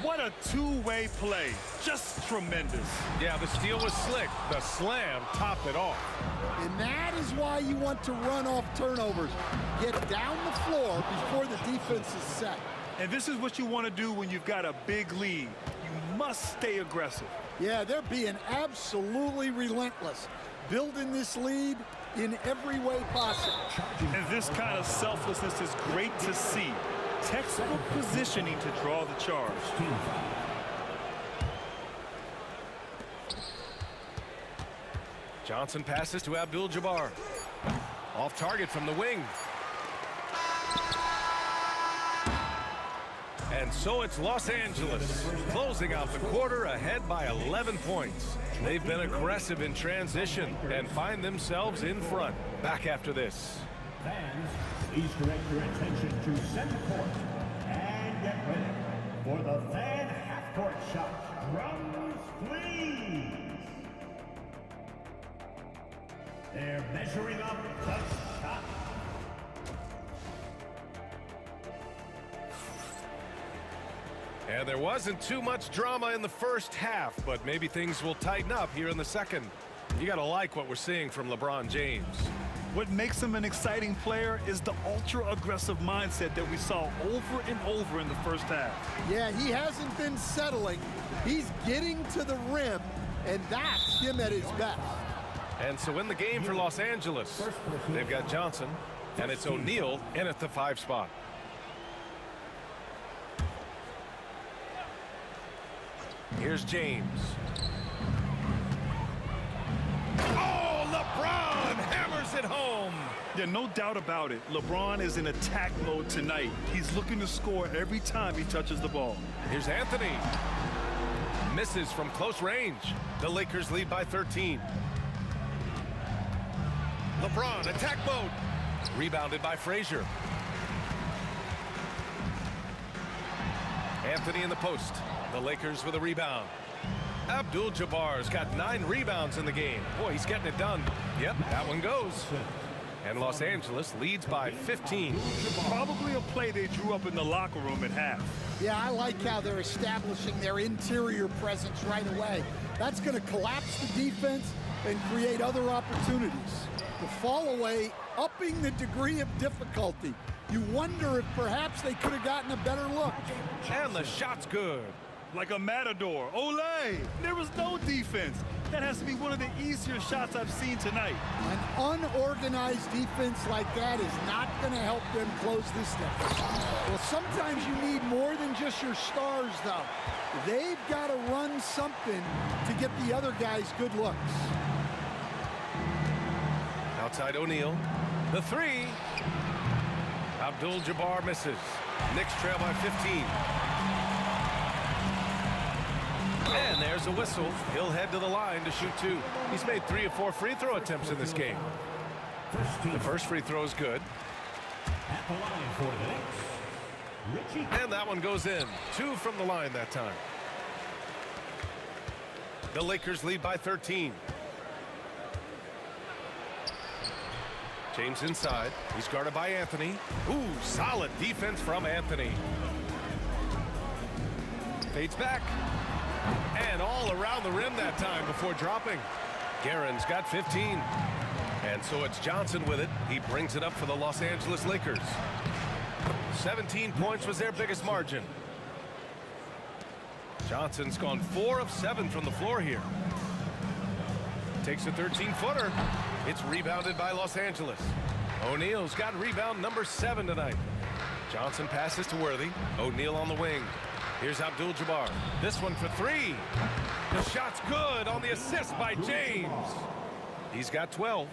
What a two-way play. Just tremendous. Yeah, the steal was slick. The slam topped it off. And that is why you want to run off turnovers. Get down the floor before the defense is set. And this is what you want to do when you've got a big lead. You must stay aggressive. Yeah, they're being absolutely relentless. Building this lead in every way possible. And this kind of selflessness is great to see. Textbook positioning to draw the charge. Johnson passes to Abdul-Jabbar. Off target from the wing. And so it's Los Angeles closing out the quarter ahead by 11 points. They've been aggressive in transition and find themselves in front. Back after this. Fans, please direct your attention to center court and get ready for the fan half-court shot. Drums, please. They're measuring up the shot. And there wasn't too much drama in the first half, but maybe things will tighten up here in the second. You got to like what we're seeing from LeBron James. What makes him an exciting player is the ultra-aggressive mindset that we saw over and over in the first half. Yeah, he hasn't been settling. He's getting to the rim, and that's him at his best. And so in the game for Los Angeles, they've got Johnson, and it's O'Neal in at the 5 spot. Here's James. Oh, LeBron hammers it home. Yeah, no doubt about it. LeBron is in attack mode tonight. He's looking to score every time he touches the ball. Here's Anthony. Misses from close range. The Lakers lead by 13. LeBron, attack mode. Rebounded by Frazier. Anthony in the post. The Lakers with a rebound. Abdul-Jabbar's got 9 rebounds in the game. Boy, he's getting it done. Yep, that one goes. And Los Angeles leads by 15. Probably a play they drew up in the locker room at half. Yeah, I like how they're establishing their interior presence right away. That's going to collapse the defense and create other opportunities. The fall away, upping the degree of difficulty. You wonder if perhaps they could have gotten a better look. And the shot's good. Like a matador. Olay! There was no defense. That has to be one of the easier shots I've seen tonight. An unorganized defense like that is not going to help them close this deficit. Well, sometimes you need more than just your stars, though. They've got to run something to get the other guys good looks. Outside O'Neal. The 3. Abdul-Jabbar misses. Knicks trail by 15. And there's a whistle. He'll head to the line to shoot 2. He's made 3 of 4 free throw attempts in this game. The first free throw is good. At the line for the Knicks, Richie. And that one goes in. 2 from the line that time. The Lakers lead by 13. James inside. He's guarded by Anthony. Ooh, solid defense from Anthony. Fades back. And all around the rim that time before dropping. Guerin's got 15. And so it's Johnson with it. He brings it up for the Los Angeles Lakers. 17 points was their biggest margin. Johnson's gone 4 of 7 from the floor here. Takes a 13-footer. It's rebounded by Los Angeles. O'Neal's got rebound number 7 tonight. Johnson passes to Worthy. O'Neal on the wing. Here's Abdul-Jabbar. This one for 3. The shot's good on the assist by James. He's got 12.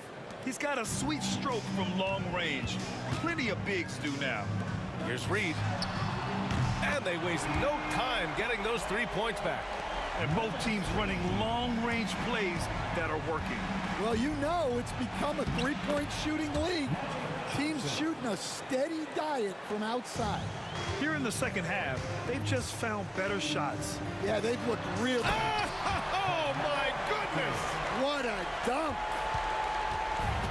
He's got a sweet stroke from long range. Plenty of bigs do now. Here's Reed. And they waste no time getting those 3 points back. And both teams running long-range plays that are working. Well, you know it's become a three-point shooting league. Teams shooting a steady diet from outside. Here in the second half, they've just found better shots. Yeah, they've looked real. Oh, my goodness! What a dunk!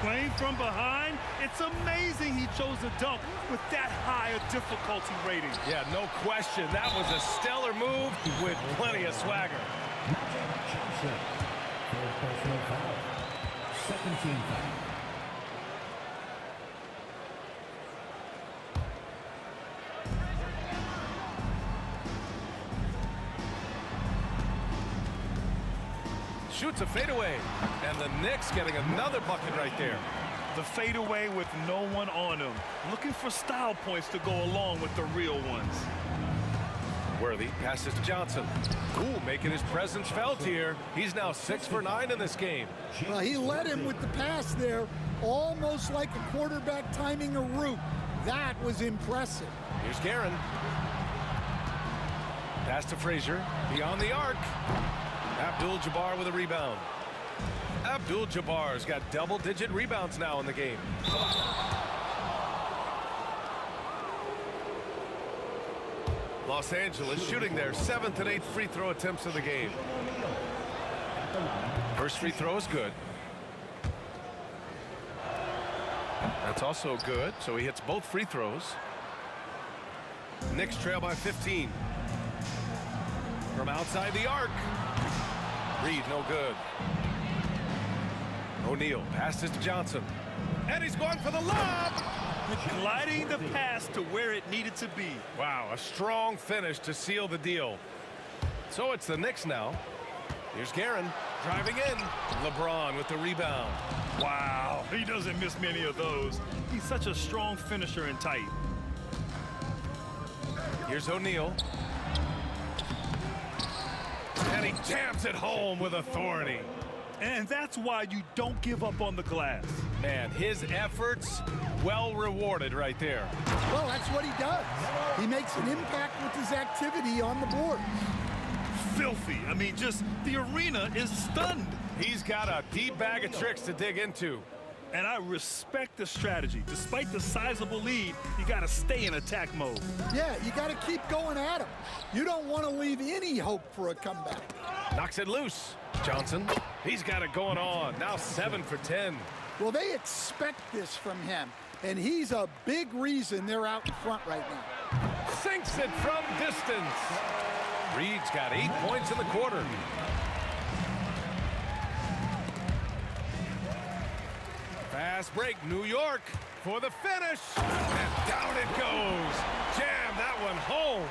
Playing from behind, it's amazing he chose a dunk with that high a difficulty rating. Yeah, no question. That was a stellar move with plenty of swagger. Johnson, third personal foul. Second team foul. Shoots a fadeaway, and the Knicks getting another bucket right there. The fadeaway with no one on him. Looking for style points to go along with the real ones. Worthy passes to Johnson. Ooh, making his presence felt here. He's now 6 for 9 in this game. Well, he led him with the pass there, almost like a quarterback timing a route. That was impressive. Here's Guerin. Pass to Frazier. Beyond the arc. Abdul-Jabbar with a rebound. Abdul-Jabbar's got double-digit rebounds now in the game. Los Angeles shooting their 7th and 8th free throw attempts of the game. First free throw is good. That's also good, so he hits both free throws. Knicks trail by 15. From outside the arc. Reed, no good. O'Neal passes to Johnson. And he's going for the lob! Gliding the pass to where it needed to be. Wow, a strong finish to seal the deal. So it's the Knicks now. Here's Guerin driving in. LeBron with the rebound. Wow, he doesn't miss many of those. He's such a strong finisher and tight. Here's O'Neal. And he jams it home with authority. And that's why you don't give up on the glass. Man, his efforts well rewarded right there. Well, that's what he does. He makes an impact with his activity on the board. Filthy. I mean, just the arena is stunned. He's got a deep bag of tricks to dig into. And I respect the strategy. Despite the sizable lead, you got to stay in attack mode. Yeah, you got to keep going at him. You don't want to leave any hope for a comeback. Knocks it loose. Johnson, he's got it going on. Now 7 for 10. Well, they expect this from him, and he's a big reason they're out in front right now. Sinks it from distance. Reed's got 8 points in the quarter. Fast break, New York for the finish. And down it goes. Jam that one home.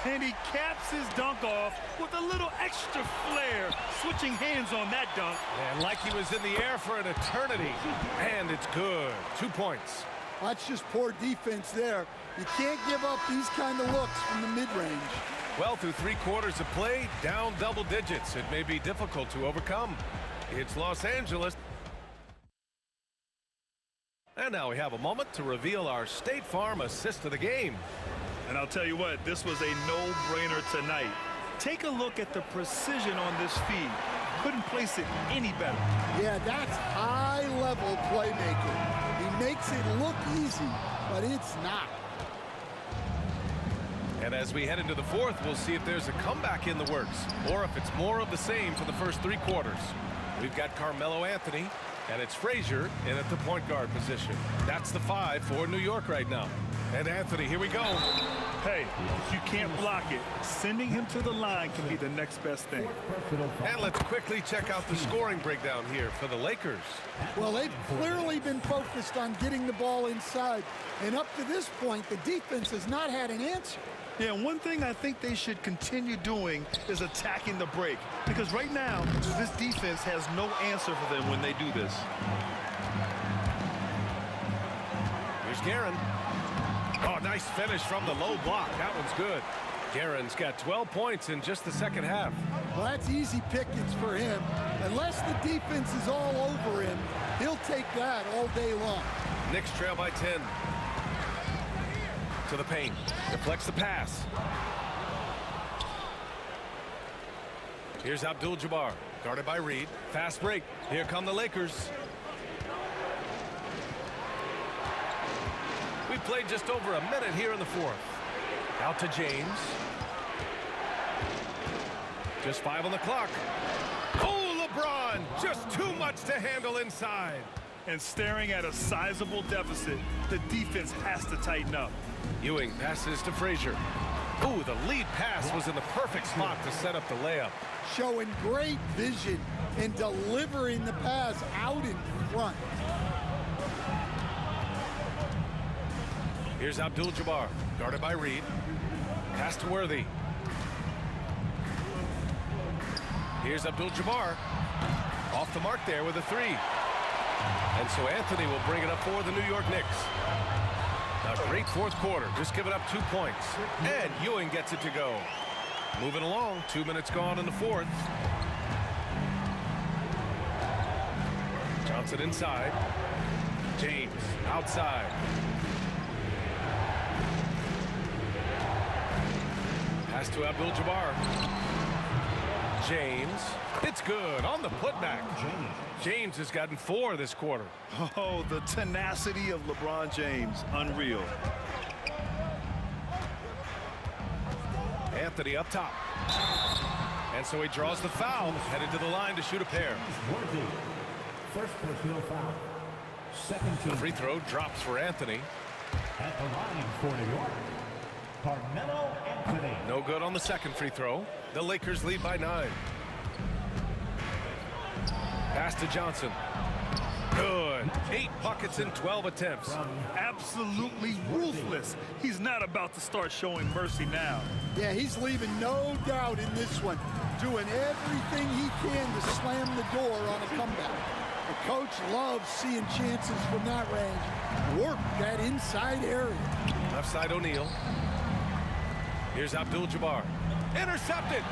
And he caps his dunk off with a little extra flair, switching hands on that dunk. And like he was in the air for an eternity. And it's good. 2 points. That's just poor defense there. You can't give up these kind of looks from the mid-range. Well, through 3 quarters of play, down double digits. It may be difficult to overcome. It's Los Angeles. And now we have a moment to reveal our State Farm assist of the game. And I'll tell you what, this was a no-brainer tonight. Take a look at the precision on this feed. Couldn't place it any better. Yeah, that's high-level playmaking. He makes it look easy, but it's not. And as we head into the fourth, we'll see if there's a comeback in the works, or if it's more of the same for the first 3 quarters. We've got Carmelo Anthony, and it's Frazier in at the point guard position. That's the 5 for New York right now. And Anthony, here we go. Hey, you can't block it. Sending him to the line can be the next best thing. And let's quickly check out the scoring breakdown here for the Lakers. Well, they've clearly been focused on getting the ball inside. And up to this point, the defense has not had an answer. Yeah, and one thing I think they should continue doing is attacking the break. Because right now, this defense has no answer for them when they do this. Here's Guerin. Oh, nice finish from the low block. That one's good. Guerin's got 12 points in just the second half. Well, that's easy pickings for him. Unless the defense is all over him, he'll take that all day long. Knicks trail by 10. To the paint. Deflects the pass. Here's Abdul-Jabbar. Guarded by Reed. Fast break. Here come the Lakers. We played just over a minute here in the fourth. Out to James. Just 5 on the clock. Oh, LeBron! Just too much to handle inside. And staring at a sizable deficit, the defense has to tighten up. Ewing passes to Frazier. Ooh, the lead pass was in the perfect spot to set up the layup. Showing great vision and delivering the pass out in front. Here's Abdul-Jabbar, guarded by Reed. Pass to Worthy. Here's Abdul-Jabbar. Off the mark there with a 3. And so Anthony will bring it up for the New York Knicks. A great fourth quarter, just giving up 2 points. And Ewing gets it to go. Moving along, 2 minutes gone in the fourth. Johnson inside. James outside. Pass to Abdul-Jabbar. James. It's good on the putback. James has gotten 4 this quarter. Oh, the tenacity of LeBron James. Unreal. Anthony up top. And so he draws the foul, headed to the line to shoot a pair. First personal foul. Second team. The free throw drops for Anthony. At the line for New York, Carmelo Anthony. No good on the second free throw. The Lakers lead by 9. Pass to Johnson. Good. 8 buckets in 12 attempts. Absolutely ruthless. He's not about to start showing mercy now. Yeah, he's leaving no doubt in this one. Doing everything he can to slam the door on a comeback. The coach loves seeing chances from that range. Work that inside area. Left side O'Neal. Here's Abdul-Jabbar. Intercepted.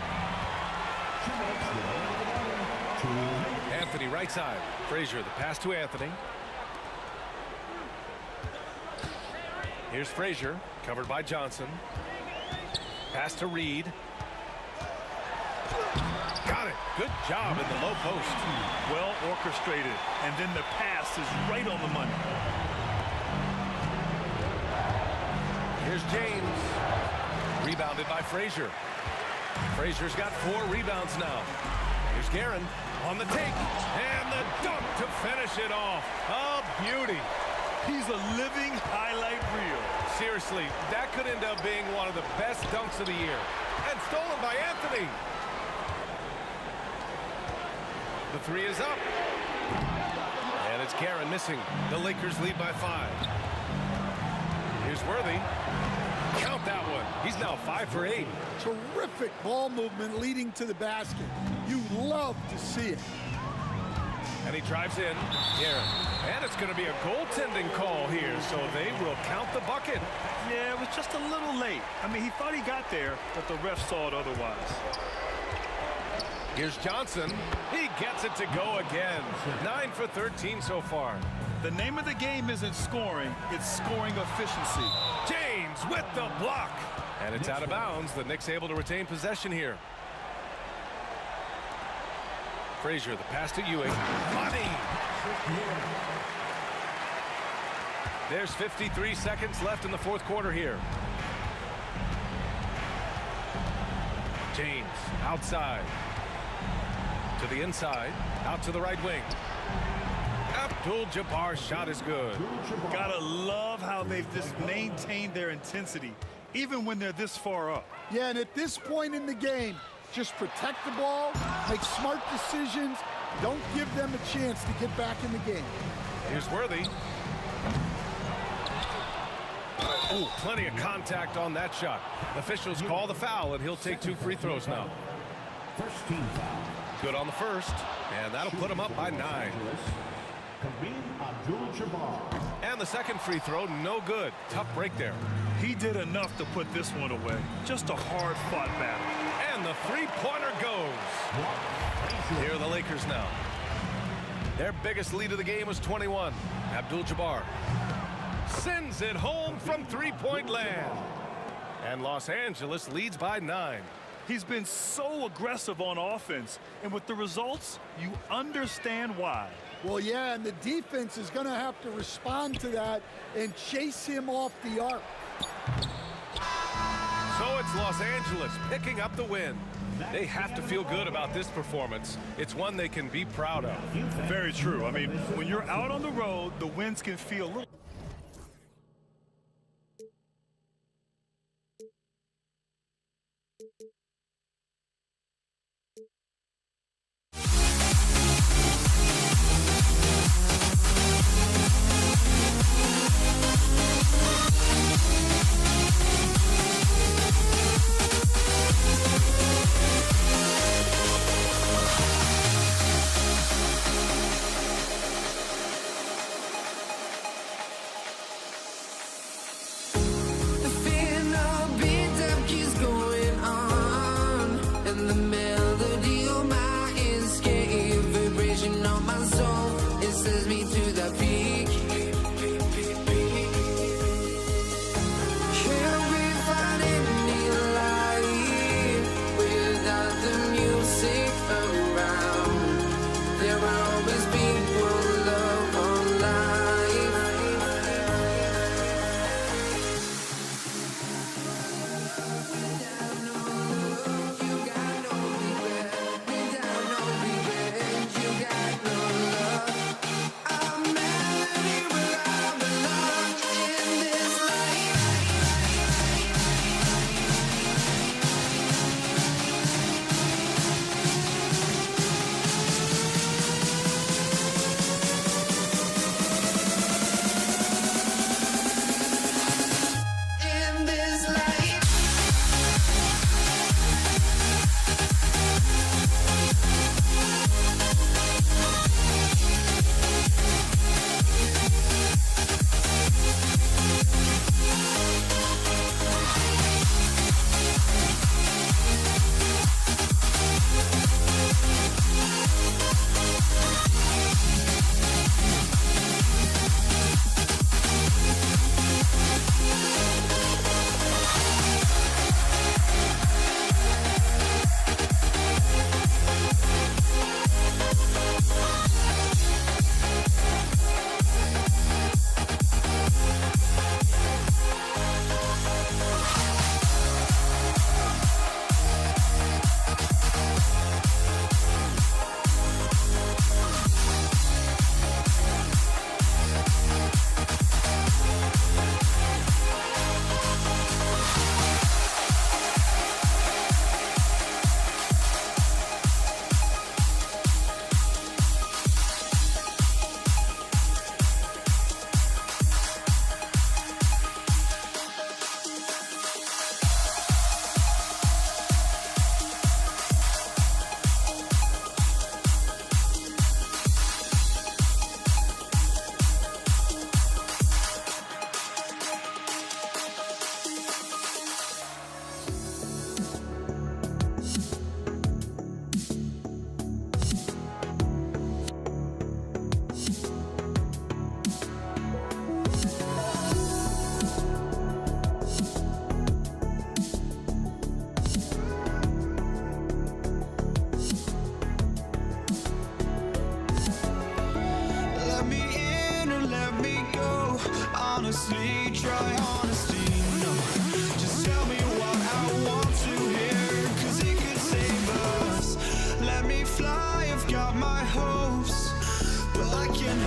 Anthony right side. Frazier, the pass to Anthony. Here's Frazier, covered by Johnson. Pass to Reed. Got it. Good job in the low post. Well orchestrated, and then the pass is right on the money. Here's James. Rebounded by Frazier. Frazier's got 4 rebounds now. Here's Guerin on the take. And the dunk to finish it off. A beauty. He's a living highlight reel. Seriously, that could end up being one of the best dunks of the year. And stolen by Anthony. The 3 is up. And it's Guerin missing. The Lakers lead by 5. Here's Worthy. Count that one. He's now 5 for 8. Terrific ball movement leading to the basket. You love to see it. And he drives in. Guerin. And it's going to be a goaltending call here, so they will count the bucket. Yeah, it was just a little late. I mean, he thought he got there, but the ref saw it otherwise. Here's Johnson. He gets it to go again. 9 for 13 so far. The name of the game isn't scoring, it's scoring efficiency. James with the block. And it's out of bounds. The Knicks able to retain possession here. Frazier, the pass to Ewing. Money. There's 53 seconds left in the 4th quarter here. James outside. To the inside. Out to the right wing. Abdul-Jabbar's shot is good. Gotta love how they've just maintained their intensity, even when they're this far up. Yeah, and at this point in the game, just protect the ball, make smart decisions, don't give them a chance to get back in the game. Here's Worthy. Oh, plenty of contact on that shot. Officials call the foul, and he'll take 2 free throws now. First team foul. Good on the first, and that'll put him up by 9. And the second free throw, no good. Tough break there. He did enough to put this one away. Just a hard-fought battle. And the three-pointer goes. Here are the Lakers now. Their biggest lead of the game was 21. Abdul-Jabbar sends it home from three-point land. And Los Angeles leads by 9. He's been so aggressive on offense, and with the results, you understand why. Well, yeah, and the defense is going to have to respond to that and chase him off the arc. So it's Los Angeles picking up the win. They have to feel good about this performance. It's one they can be proud of. Very true. I mean, when you're out on the road, the wins can feel a little...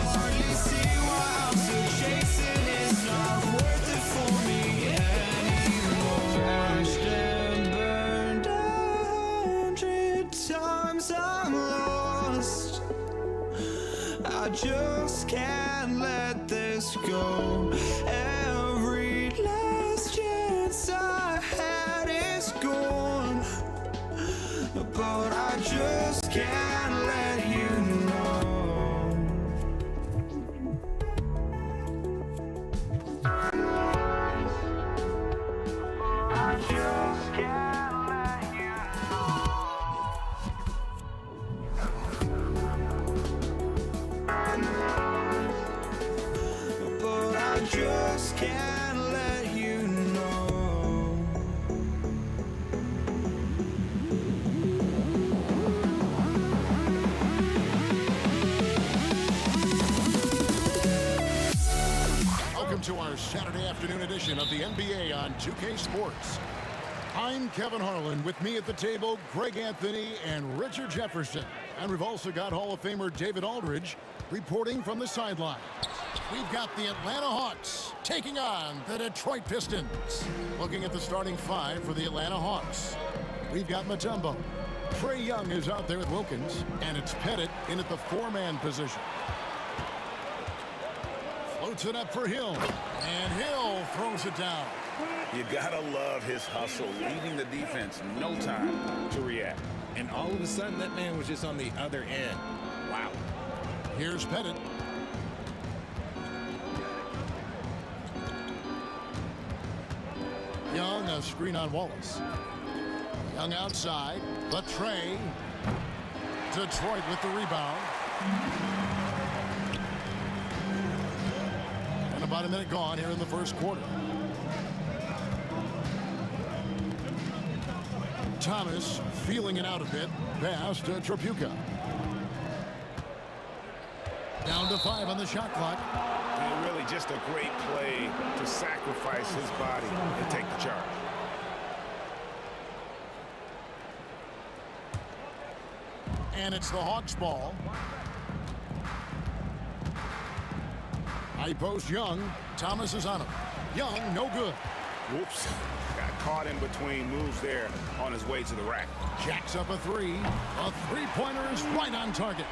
hardly see why I'm still chasing. It's not worth it for me anymore. Crashed and burned 100 times I'm lost. I just can't let this go. Every last chance I had is gone, but I just can't let you know. I just can't let you know. But I just can't let you know. Welcome to our Saturday afternoon edition of the NBA on 2K Sports. I'm Kevin Harlan. With me at the table, Greg Anthony and Richard Jefferson. And we've also got Hall of Famer David Aldridge reporting from the sideline. We've got the Atlanta Hawks taking on the Detroit Pistons. Looking at the starting five for the Atlanta Hawks. We've got Mutombo. Trae Young is out there with Wilkins, and it's Pettit in at the four-man position. Floats it up for Hill, and Hill throws it down. You gotta love his hustle, leaving the defense no time to react. And all of a sudden, that man was just on the other end. Wow. Here's Pettit. Young, a screen on Wallace. Young outside, but Trae. Detroit with the rebound. And about a minute gone here in the first quarter. Thomas feeling it out a bit. Pass to Trapuka. Down to 5 on the shot clock. And really just a great play to sacrifice his body and take the charge. And it's the Hawks ball. High post Young. Thomas is on him. Young, no good. Whoops. Got caught in between moves there on his way to the rack. Jacks up a three. A three-pointer is right on target.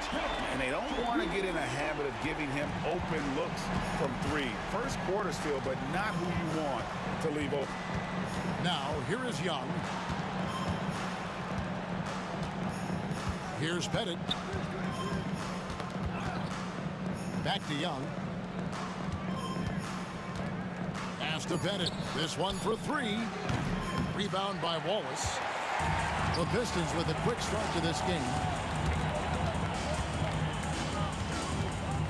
And they don't want to get in a habit of giving him open looks from three. First quarter still, but not who you want to leave open. Now, here is Young. Here's Pettit. Back to Young. Pass to Pettit. This one for three. Rebound by Wallace. The Pistons with a quick start to this game.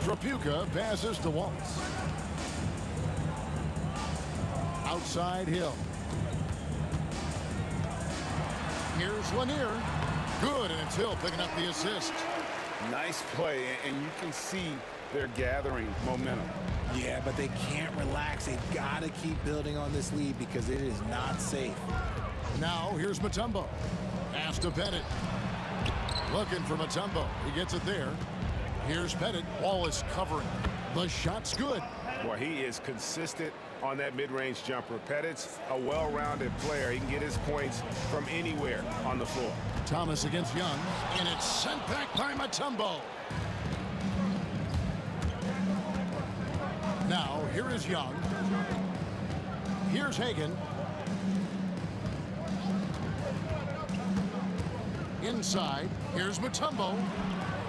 Trapuka passes to Wallace. Outside Hill. Here's Lanier. Good, and it's Hill picking up the assist. Nice play, and you can see they're gathering momentum. Yeah, but they can't relax. They've got to keep building on this lead because it is not safe. Now, here's Mutombo. Pass to Pettit. Looking for Mutombo. He gets it there. Here's Pettit. Wallace covering. The shot's good. Well, he is consistent on that mid-range jumper. Pettit's a well-rounded player. He can get his points from anywhere on the floor. Thomas against Young, and it's sent back by Mutombo. Now, here is Young. Here's Hagan. Inside, here's Mutombo.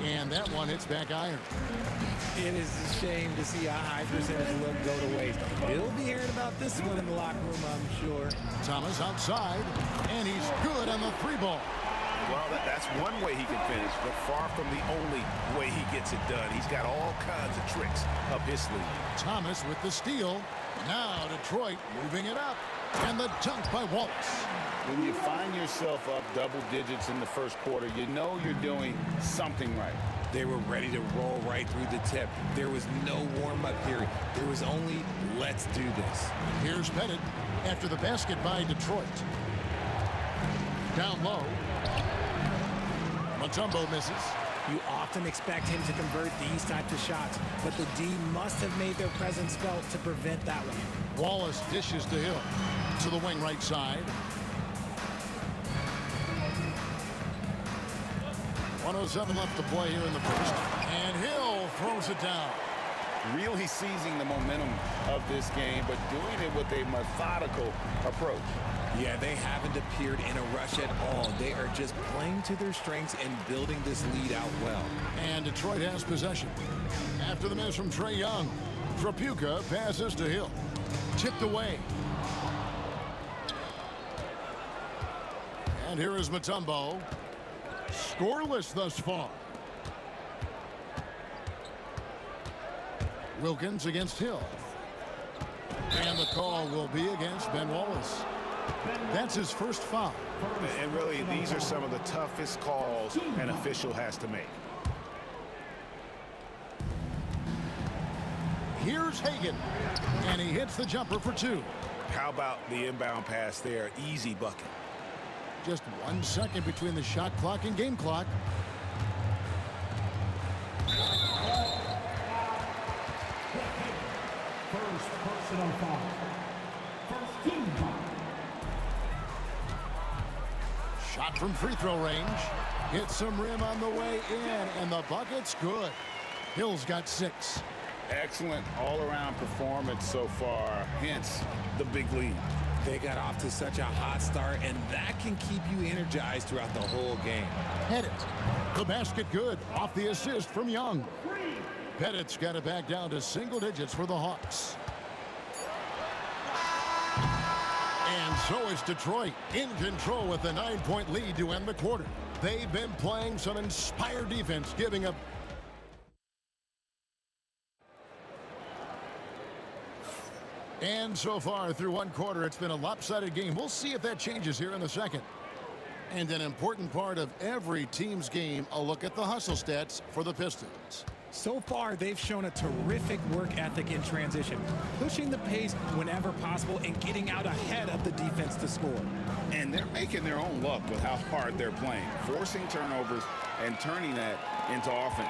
And that one hits back iron. It is a shame to see a high percentage look go to waste. He'll be hearing about this one in the locker room, I'm sure. Thomas outside, and he's good on the three ball. Well, that's one way he can finish, but far from the only way he gets it done. He's got all kinds of tricks up his sleeve. Thomas with the steal. Now Detroit moving it up. And the dunk by Wallace. When you find yourself up double digits in the first quarter, you know you're doing something right. They were ready to roll right through the tip. There was no warm-up period. There was only, let's do this. Here's Pettit after the basket by Detroit. Down low. Mutombo misses. You often expect him to convert these types of shots, but the D must have made their presence felt to prevent that one. Wallace dishes to Hill. To the wing right side. 1:07 left to play here in the first. And Hill throws it down. Really seizing the momentum of this game, but doing it with a methodical approach. Yeah, they haven't appeared in a rush at all. They are just playing to their strengths and building this lead out well. And Detroit has possession. After the miss from Trae Young, Trapuka passes to Hill. Tipped away. And here is Mutombo. Scoreless thus far. Wilkins against Hill. And the call will be against Ben Wallace. That's his first foul. And really, these are some of the toughest calls an official has to make. Here's Hagan. And he hits the jumper for two. How about the inbound pass there? Easy bucket. Just 1 second between the shot clock and game clock. First personal foul. First team foul. Shot from free throw range. Hits some rim on the way in, and the bucket's good. Hill's got 6. Excellent all-around performance so far, hence the big lead. They got off to such a hot start, and that can keep you energized throughout the whole game. Pettit. The basket good off the assist from Young. Pettit's got it back down to single digits for the Hawks. And so is Detroit in control with a 9-point lead to end the quarter. They've been playing some inspired defense, giving up. And so far through one quarter, it's been a lopsided game. We'll see if that changes here in the second. And an important part of every team's game, a look at the hustle stats for the Pistons. So far, they've shown a terrific work ethic in transition, pushing the pace whenever possible and getting out ahead of the defense to score. And they're making their own luck with how hard they're playing, forcing turnovers and turning that into offense.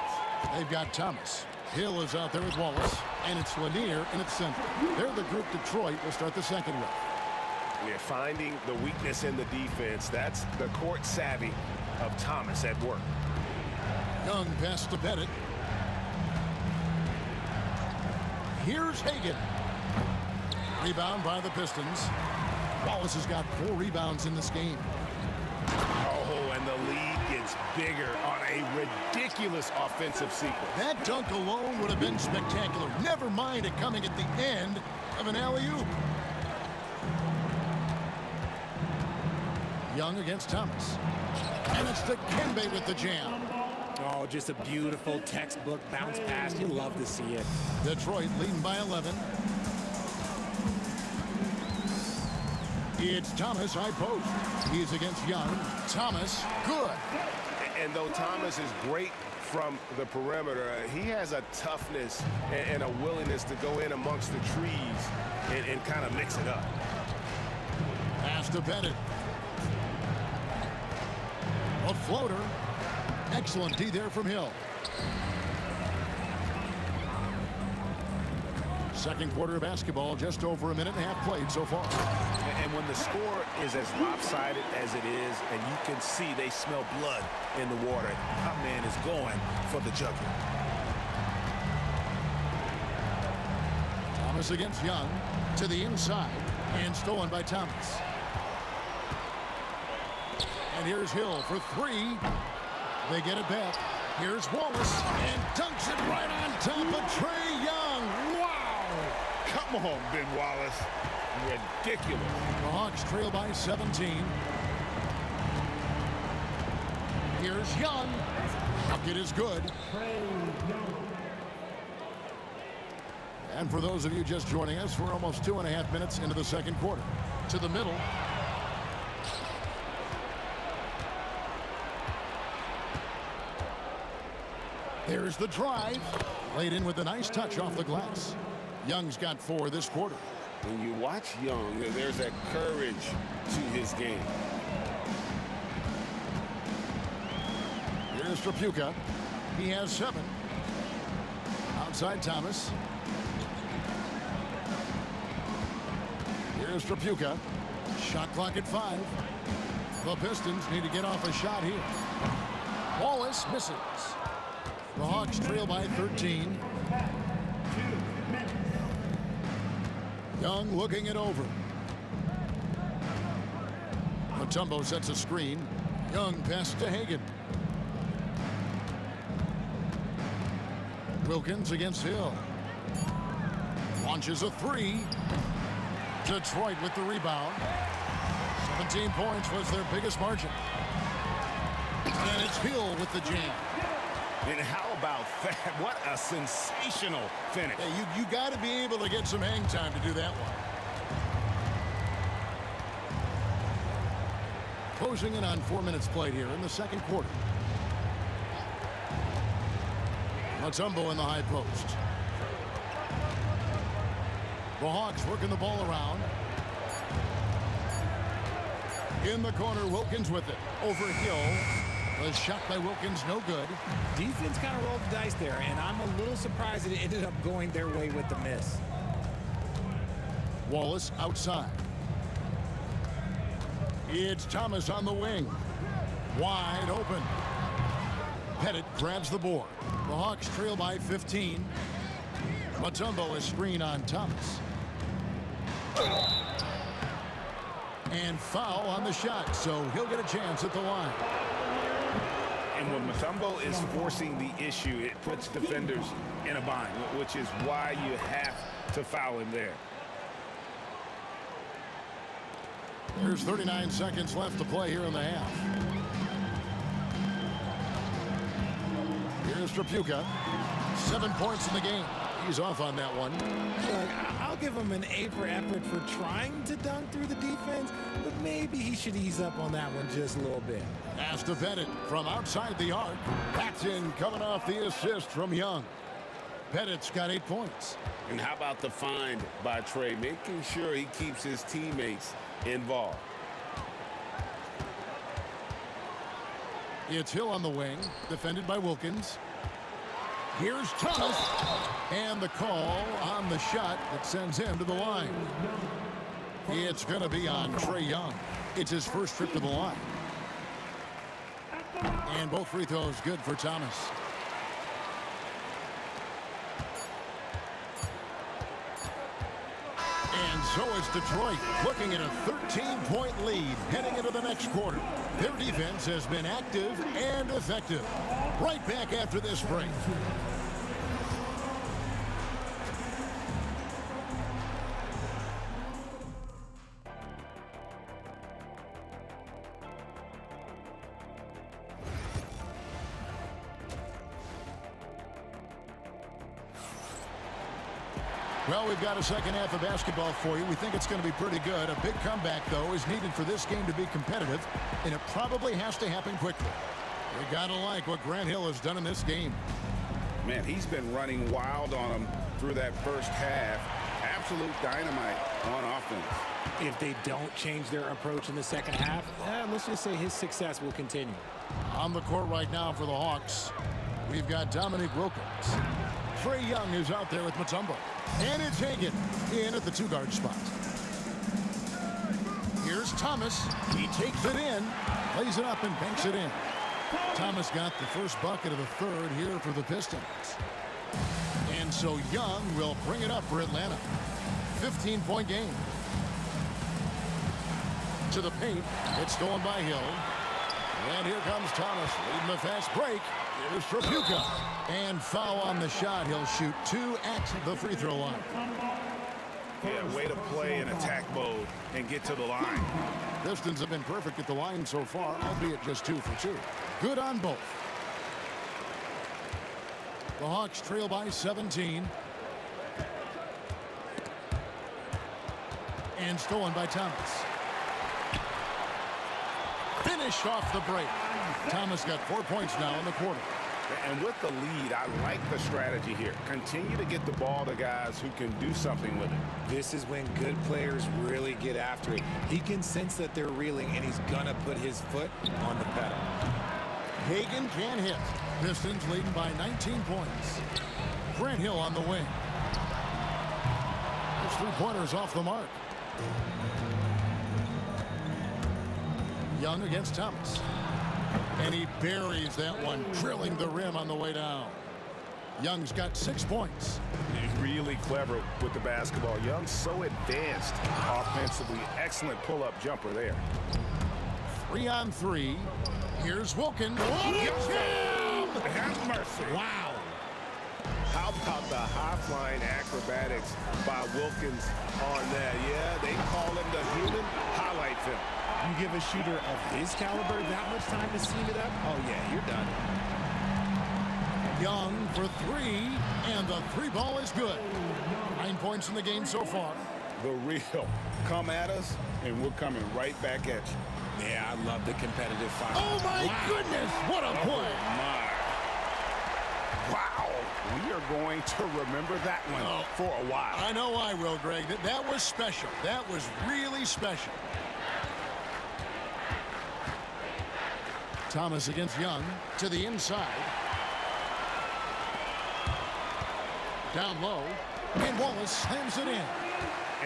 They've got Thomas. Hill is out there with Wallace, and it's Lanier in its center. They're the group Detroit will start the second with. We're finding the weakness in the defense. That's the court savvy of Thomas at work. Young pass to Pettit. Here's Hagan. Rebound by the Pistons. Wallace has got 4 rebounds in this game. Oh, and the lead gets bigger on a ridiculous offensive sequence. That dunk alone would have been spectacular. Never mind it coming at the end of an alley-oop. Young against Thomas. And it's Dikembe with the jam. Oh, just a beautiful textbook bounce pass. You love to see it. Detroit leading by 11. It's Thomas, high post. He's against Young. Thomas, good. And though Thomas is great from the perimeter, he has a toughness and a willingness to go in amongst the trees and kind of mix it up. Pass to Pettit. A floater. Excellent D there from Hill. Second quarter of basketball, just over a minute and a half played so far. And when the score is as lopsided as it is, and you can see they smell blood in the water, our man is going for the jugular. Thomas against Young to the inside and stolen by Thomas. And here's Hill for 3. They get it back. Here's Wallace and dunks it right on top of Trae Young. Wow! Come on, Ben Wallace. Ridiculous. The Hawks trail by 17. Here's Young. Bucket is good. And for those of you just joining us, we're almost 2.5 minutes into the second quarter. To the middle. There's the drive. Laid in with a nice touch off the glass. Young's got 4 this quarter. When you watch Young, there's that courage to his game. Here's Trapuka. He has 7. Outside Thomas. Here's Trapuka. Shot clock at 5. The Pistons need to get off a shot here. Wallace misses. The Hawks trail by 13. Young looking it over. Mutombo sets a screen. Young passes to Hagan. Wilkins against Hill. Launches a 3. Detroit with the rebound. 17 points was their biggest margin. And it's Hill with the jam. And how about that? What a sensational finish. Hey, you got to be able to get some hang time to do that one. Closing in on 4 minutes played here in the second quarter. Mutombo in the high post. The Hawks working the ball around. In the corner, Wilkins with it. Over Hill. The shot by Wilkins, no good. Defense kind of rolled the dice there, and I'm a little surprised that it ended up going their way with the miss. Wallace outside. It's Thomas on the wing. Wide open. Pettit grabs the board. The Hawks trail by 15. Mutombo is screen on Thomas. And foul on the shot, so he'll get a chance at the line. And when Mutombo is forcing the issue, it puts defenders in a bind, which is why you have to foul him there. There's 39 seconds left to play here in the half. Here's Trapuka. 7 points in the game. He's off on that one. Look, I'll give him an A for effort for trying to dunk through the defense, but maybe he should ease up on that one just a little bit. Pass to Pettit from outside the arc. That's in, coming off the assist from Young. Pettit's got 8 points. And how about the find by Trey, making sure he keeps his teammates involved. It's Hill on the wing, defended by Wilkins. Here's Thomas, and the call on the shot that sends him to the line. It's going to be on Trey Young. It's his first trip to the line. And both free throws good for Thomas. And so is Detroit, looking at a 13-point lead heading into the next quarter. Their defense has been active and effective. Right back after this break. Well, we've got a second half of basketball for you. We think it's going to be pretty good. A big comeback, though, is needed for this game to be competitive, and it probably has to happen quickly. You got to like what Grant Hill has done in this game. Man, he's been running wild on them through that first half. Absolute dynamite on offense. If they don't change their approach in the second half, let's just say his success will continue. On the court right now for the Hawks, we've got Dominique Wilkins. Trey Young is out there with Mutombo. And it's Hagan in at the 2-guard spot. Here's Thomas. He takes it in, lays it up and banks it in. Thomas got the first bucket of the third here for the Pistons. And so Young will bring it up for Atlanta. 15-point game. To the paint. It's stolen by Hill. And here comes Thomas leading the fast break. Here's Trapuka. And foul on the shot. He'll shoot 2 at the free throw line. Yeah, way to play in attack mode and get to the line. Pistons have been perfect at the line so far, albeit just 2 for 2. Good on both. The Hawks trail by 17. And stolen by Thomas. Finish off the break. Thomas got 4 points now in the quarter. And with the lead, I like the strategy here. Continue to get the ball to guys who can do something with it. This is when good players really get after it. He can sense that they're reeling, and he's going to put his foot on the pedal. Hagan can hit. Pistons leading by 19 points. Grant Hill on the wing. His three-pointers off the mark. Young against Thomas. And he buries that one, drilling the rim on the way down. Young's got 6 points. He's really clever with the basketball. Young's so advanced offensively. Excellent pull-up jumper there. 3 on 3. Here's Wilkins. Have mercy. Wow. How about the high-flying acrobatics by Wilkins on that? Yeah, they call him the human highlight film. You give a shooter of his caliber that much time to seam it up, oh yeah, you're done. Young for 3, and the 3 ball is good. 9 points in the game so far. The real. Come at us, and we're coming right back at you. Yeah, I love the competitive fight. Oh my goodness, what a play. My. Wow. We are going to remember that one for a while. I know I will, Greg. That was special. That was really special. Thomas against Young to the inside. Down low, and Wallace slams it in.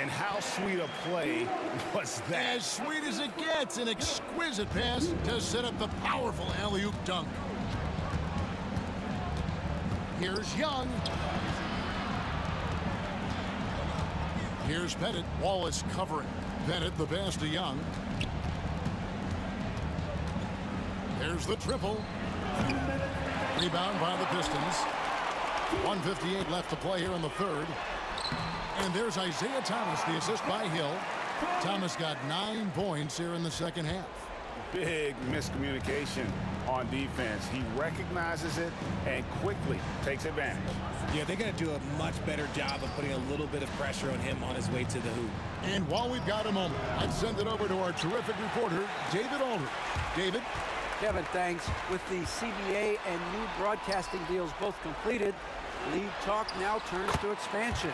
And how sweet a play was that? As sweet as it gets, an exquisite pass to set up the powerful alley-oop dunk. Here's Young. Here's Pettit. Wallace covering. Pettit the pass to Young. There's the triple. Rebound by the Pistons. 1:58 left to play here in the third. And there's Isaiah Thomas, the assist by Hill. Thomas got 9 points here in the second half. Big miscommunication on defense. He recognizes it and quickly takes advantage. Yeah, they're going to do a much better job of putting a little bit of pressure on him on his way to the hoop. And while we've got a moment, I'd send it over to our terrific reporter, David Aldridge. David? Kevin, thanks. With the CBA and new broadcasting deals both completed, league talk now turns to expansion.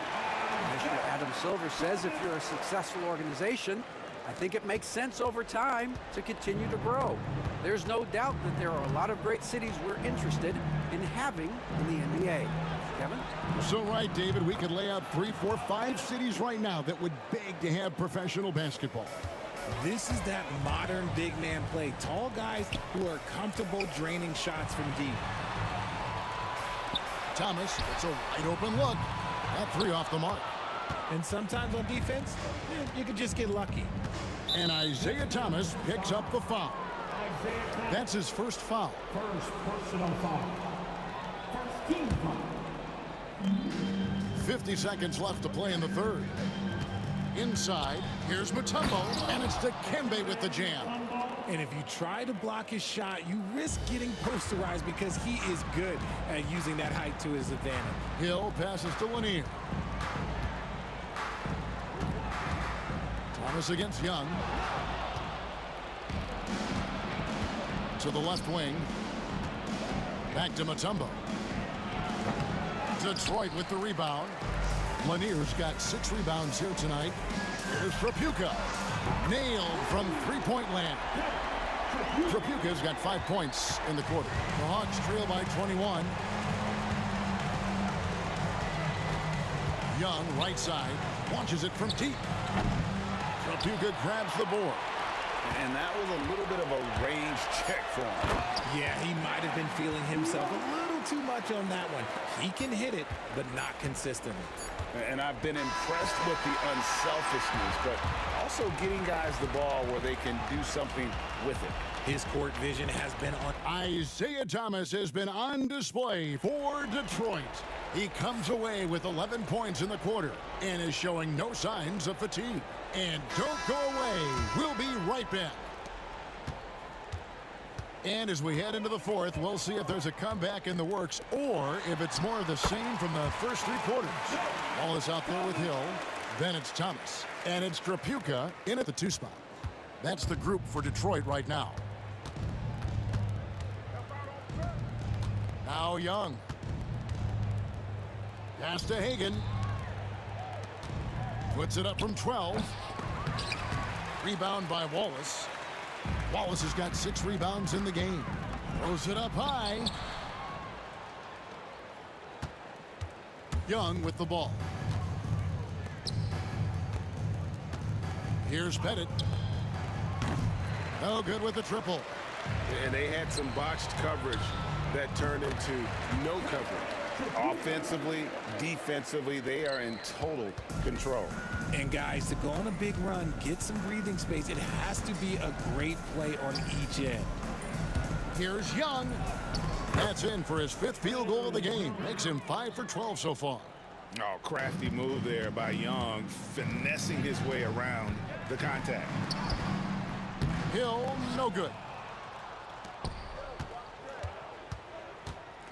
Commissioner Adam Silver says if you're a successful organization, I think it makes sense over time to continue to grow. There's no doubt that there are a lot of great cities we're interested in having in the NBA. Kevin? So right, David, we could lay out 3, 4, 5 cities right now that would beg to have professional basketball. This is that modern big man play. Tall guys who are comfortable draining shots from deep. Thomas, it's a wide open look. That 3 off the mark. And sometimes on defense, you can just get lucky. And Isaiah Thomas picks up the foul. That's his first foul. First personal foul. First team foul. 50 seconds left to play in the third. Inside, here's Mutombo, and it's Dikembe with the jam. And if you try to block his shot, you risk getting posterized because he is good at using that height to his advantage. Hill passes to Lanier. Thomas against Young. To the left wing. Back to Mutombo. Detroit with the rebound. Lanier's got 6 rebounds here tonight. Here's Trapuka. Nailed from three-point land. Trapuka's got 5 points in the quarter. The Hawks trail by 21. Young, right side, launches it from deep. Trapuka grabs the board. And that was a little bit of a range check for him. Yeah, he might have been feeling himself a little too much on that one. He can hit it, but not consistently. And I've been impressed with the unselfishness, but also getting guys the ball where they can do something with it. His court vision has been on. Isaiah Thomas has been on display for Detroit. He comes away with 11 points in the quarter and is showing no signs of fatigue. And don't go away. We'll be right back. And as we head into the fourth, we'll see if there's a comeback in the works or if it's more of the same from the first 3 quarters. Wallace out there with Hill. Then it's Thomas. And it's Trapuka in at the 2 spot. That's the group for Detroit right now. Now Young. Pass to Hagan. Puts it up from 12. Rebound by Wallace. Wallace has got 6 rebounds in the game. Throws it up high. Young with the ball. Here's Pettit. No good with the triple. And they had some botched coverage that turned into no coverage. Offensively, defensively, they are in total control. And guys, to go on a big run, get some breathing space, it has to be a great play on each end. Here's Young. That's in for his 5th field goal of the game. Makes him 5 for 12 so far. Oh, crafty move there by Young, finessing his way around the contact. Hill, no good.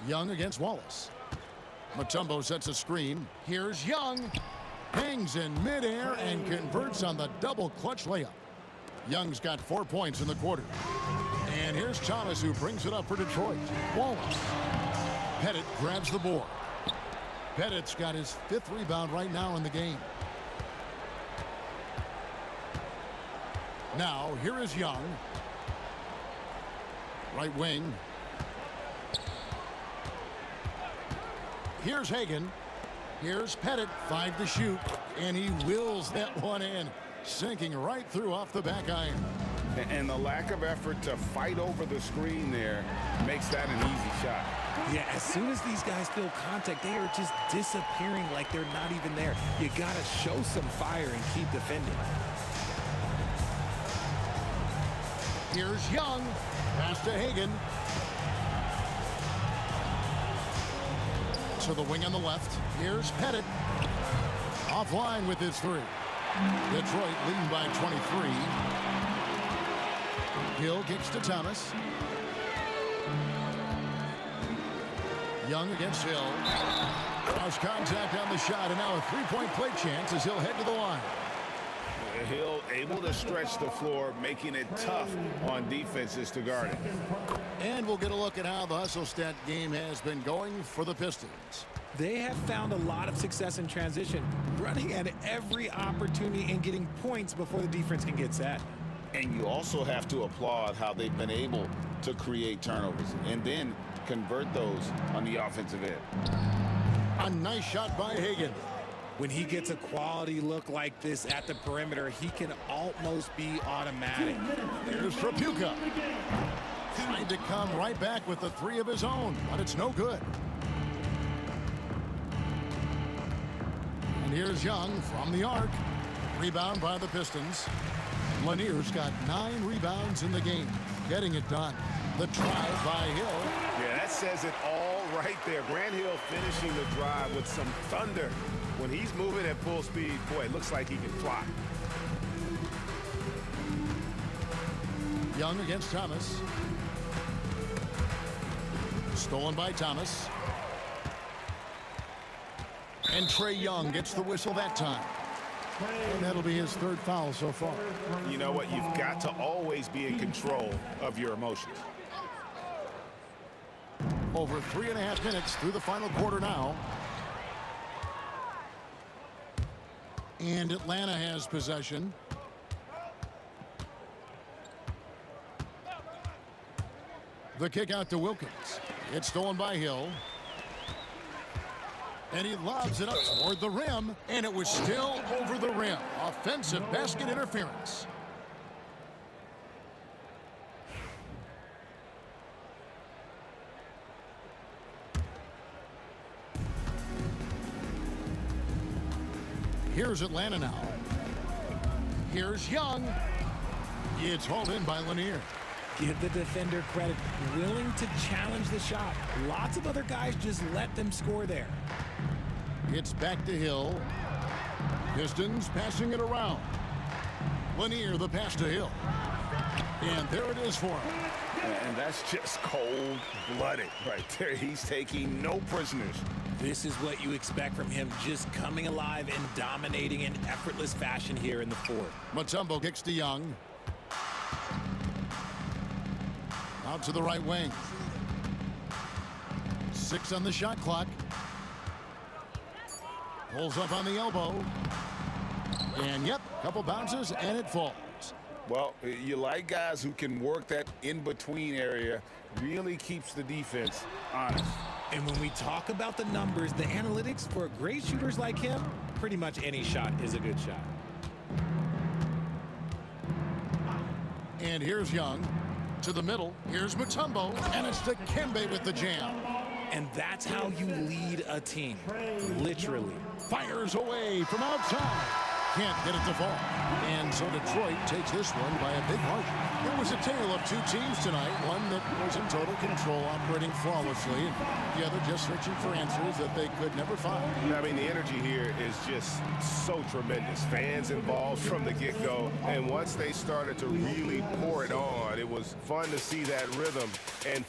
Young against Wallace. Mutombo sets a screen. Here's Young. Hangs in midair and converts on the double clutch layup. Young's got 4 points in the quarter. And here's Thomas, who brings it up for Detroit. Wallace. Pettit grabs the board. Pettit's got his 5th rebound right now in the game. Now, here is Young. Right wing. Here's Hagan. Here's Pettit, 5 to shoot. And he wills that one in, sinking right through off the back iron. And the lack of effort to fight over the screen there makes that an easy shot. Yeah, as soon as these guys feel contact, they are just disappearing like they're not even there. You got to show some fire and keep defending. Here's Young. Pass to Hagan. To the wing on the left. Here's Pettit. Offline with his 3. Detroit leading by 23. Hill kicks to Thomas. Young against Hill. Cross contact on the shot, and now a 3-point play chance as he'll head to the line. Hill able to stretch the floor, making it tough on defenses to guard it. And we'll get a look at how the hustle stat game has been going for the Pistons. They have found a lot of success in transition, running at every opportunity and getting points before the defense can get set. And you also have to applaud how they've been able to create turnovers and then convert those on the offensive end. A nice shot by Hagan. When he gets a quality look like this at the perimeter, he can almost be automatic. Here's Trapuka. Trying to come right back with the 3 of his own, but it's no good. And here's Young from the arc. Rebound by the Pistons. Lanier's got 9 rebounds in the game, getting it done. The drive by Hill. Yeah, that says it all right there. Grant Hill finishing the drive with some thunder. When he's moving at full speed, boy, it looks like he can fly. Young against Thomas. Stolen by Thomas. And Trae Young gets the whistle that time. And that'll be his 3rd foul so far. You know what? You've got to always be in control of your emotions. Over 3.5 minutes through the final quarter now. And Atlanta has possession. The kick out to Wilkins. It's stolen by Hill. And he lobs it up toward the rim, and it was still over the rim. Offensive basket interference. Here's Atlanta now. Here's Young. It's hauled in by Lanier. Give the defender credit, willing to challenge the shot. Lots of other guys just let them score there. It's back to Hill. Pistons passing it around. Lanier, the pass to Hill. And there it is for him. And that's just cold-blooded right there. He's taking no prisoners. This is what you expect from him, just coming alive and dominating in effortless fashion here in the 4th. Mutombo kicks to Young. Out to the right wing. 6 on the shot clock. Pulls up on the elbow. And yep, couple bounces and it falls. Well, you like guys who can work that in-between area, really keeps the defense honest. And when we talk about the numbers, the analytics for great shooters like him, pretty much any shot is a good shot. And here's Young. To the middle, here's Mutombo, and it's Dikembe with the jam. And that's how you lead a team, literally. Fires away from outside. Can't get it to fall. And so Detroit takes this one by a big margin. It was a tale of two teams tonight, one that was in total control, operating flawlessly, and the other just searching for answers that they could never find. I mean, the energy here is just so tremendous. Fans involved from the get-go, and once they started to really pour it on, it was fun to see that rhythm and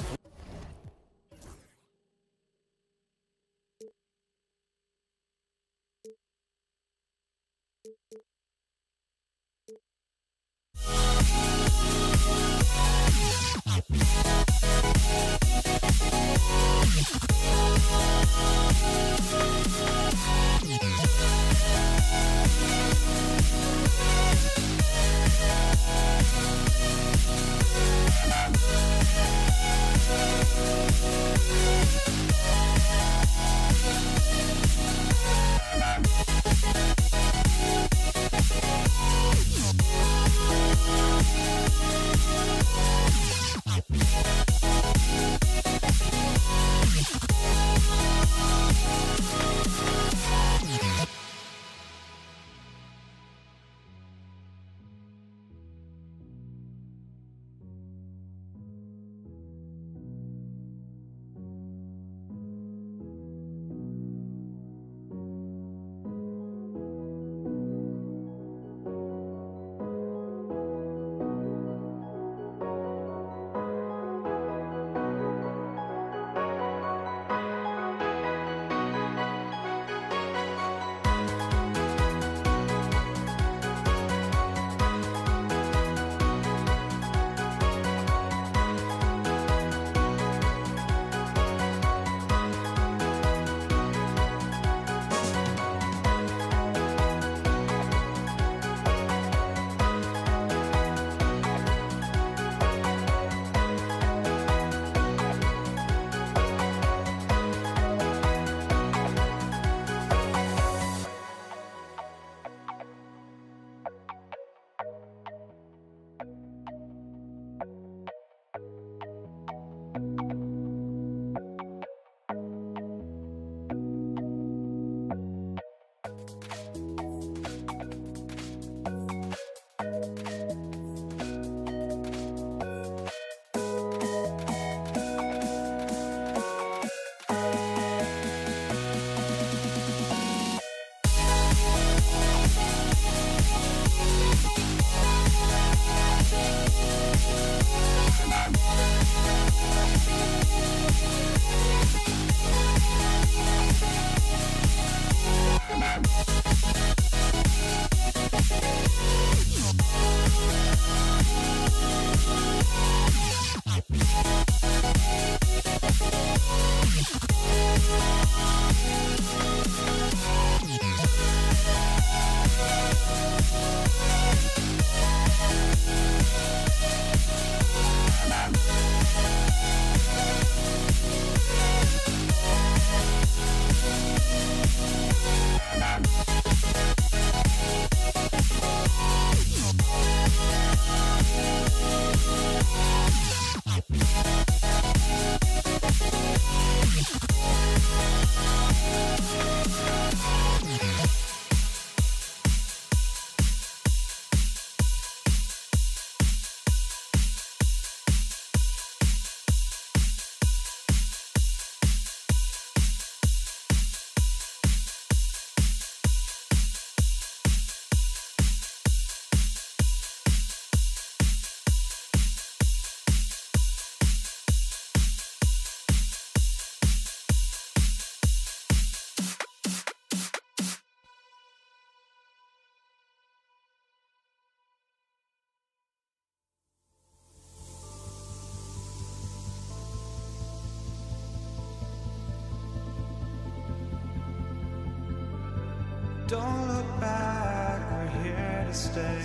Don't look back, we're here to stay.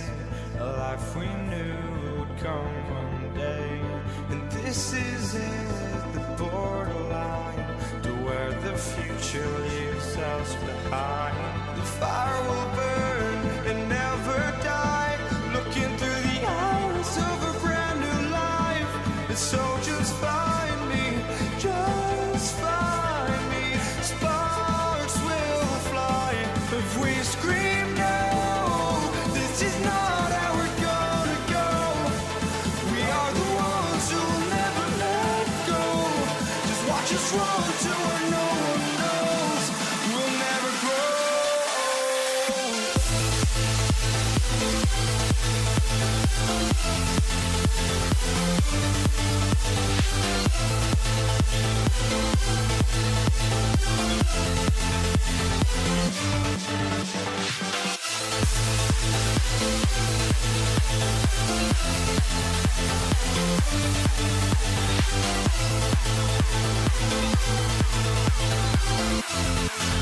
a life we knew would come one day. And this is it, the borderline to where the future leaves us behind. The fire will burn and never die, looking through the eyes of a brand new life. And so just find me, just find me. Sparks will fly if we scream no. This is not how we're gonna go. We are the ones who will never let go. Just watch us run to where no one knows. We'll never grow.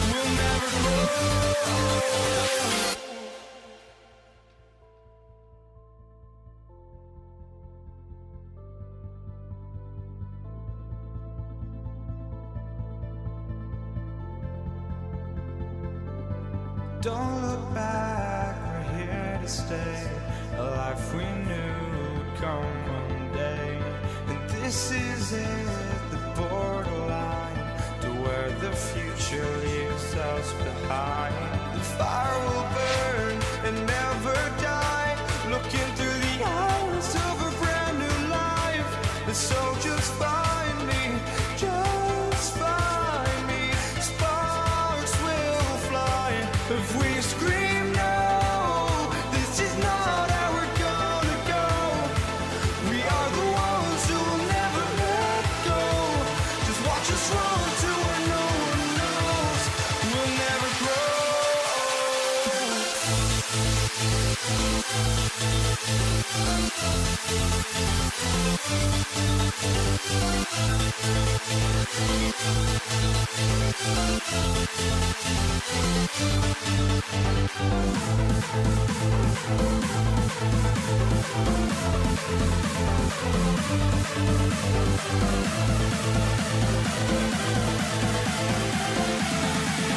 We'll never grow. Don't look back, we're here to stay. A life we knew would come one day. And this is it, the borderline to where the future leaves us behind. The fire will burn and never die, looking through the eyes of a brand new life. And so just find me, just find me. Sparks will fly if we scream no. This is not how we're gonna go. We are the ones who will never let go. Just watch us run to where no one knows. We'll never grow.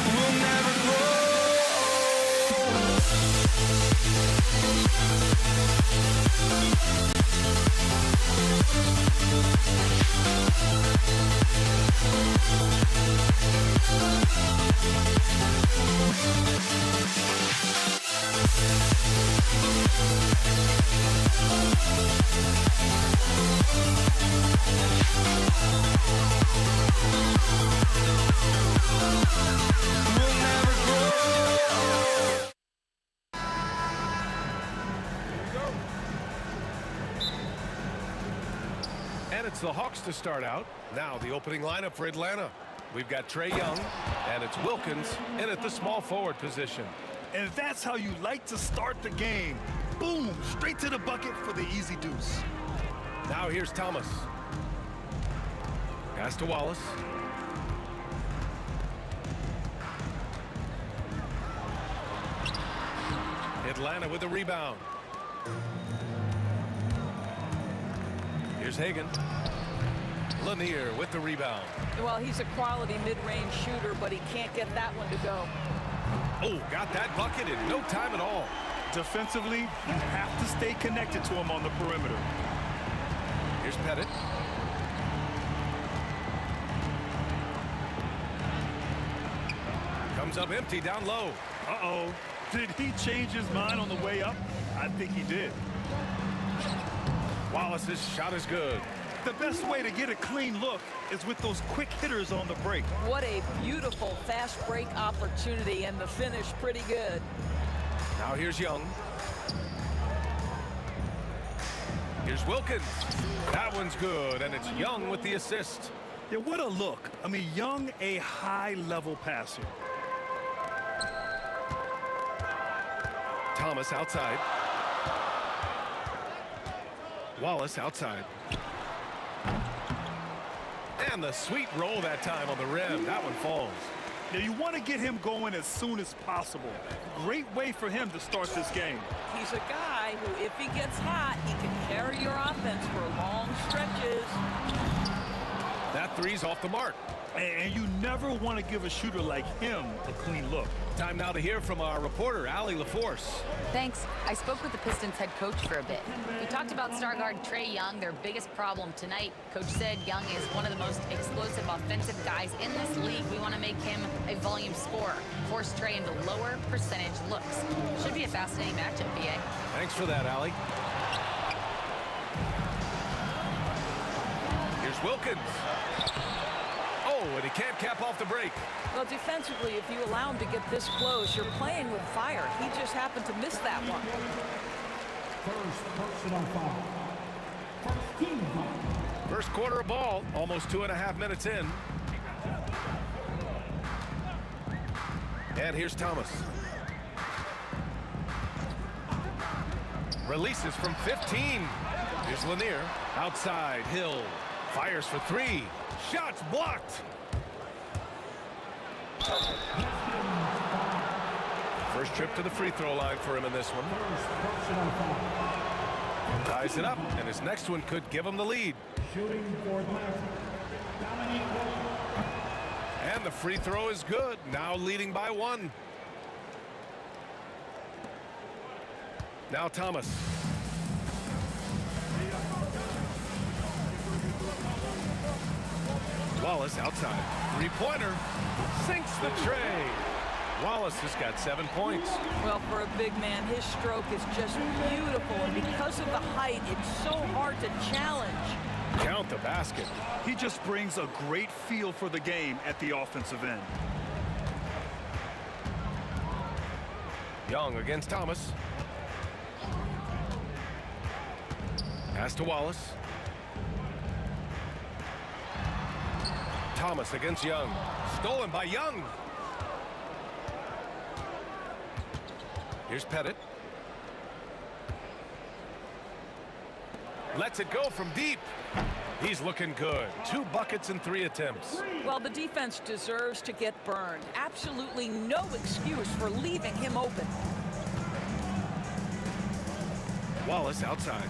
We'll never grow. We'll never grow. And it's the Hawks to start out. Now the opening lineup for Atlanta. We've got Trae Young, and it's Wilkins in at the small forward position. And that's how you like to start the game. Boom, straight to the bucket for the easy deuce. Now here's Thomas. Pass to Wallace. Atlanta with the rebound. Here's Hagan. Lanier with the rebound. Well, he's a quality mid-range shooter, but he can't get that one to go. Oh, got that bucket in no time at all. Defensively, you have to stay connected to him on the perimeter. Here's Pettit. Comes up empty down low. Uh-oh. Did he change his mind on the way up? I think he did. Wallace's shot is good. The best way to get a clean look is with those quick hitters on the break. What a beautiful fast break opportunity, and the finish pretty good. Now here's Young. Here's Wilkins. That one's good, and it's Young with the assist. Yeah, what a look. I mean, Young, a high-level passer. Thomas outside. Wallace outside. And the sweet roll that time on the rim. That one falls. Now, you want to get him going as soon as possible. Great way for him to start this game. He's a guy who, if he gets hot, he can carry your offense for long stretches. That three's off the mark. And you never want to give a shooter like him a clean look. Time now to hear from our reporter, Allie LaForce. Thanks. I spoke with the Pistons head coach for a bit. We talked about star guard Trae Young, their biggest problem tonight. Coach said Young is one of the most explosive offensive guys in this league. We want to make him a volume scorer, force Trae into lower percentage looks. Should be a fascinating matchup, BA. Thanks for that, Allie. Here's Wilkins. Oh, and he can't cap off the break. Well, defensively, if you allow him to get this close, you're playing with fire. He just happened to miss that one. First personal foul. First team foul. First quarter of ball, almost 2.5 minutes in. And here's Thomas. Releases from 15. Here's Lanier. Outside, Hill. Fires for three. Shots blocked. First trip to the free throw line for him in this one. Ties it up, and his next one could give him the lead. Shooting for And the free throw is good. Now leading by one. Now Thomas. Wallace outside. Three-pointer. Sinks the tray. Wallace has got 7 points. Well, for a big man, his stroke is just beautiful. And because of the height, it's so hard to challenge. Count the basket. He just brings a great feel for the game at the offensive end. Young against Thomas. Pass to Wallace. Thomas against Young. Stolen by Young. Here's Pettit. Lets it go from deep. He's looking good. 2 buckets in 3 attempts. Well, the defense deserves to get burned. Absolutely no excuse for leaving him open. Wallace outside.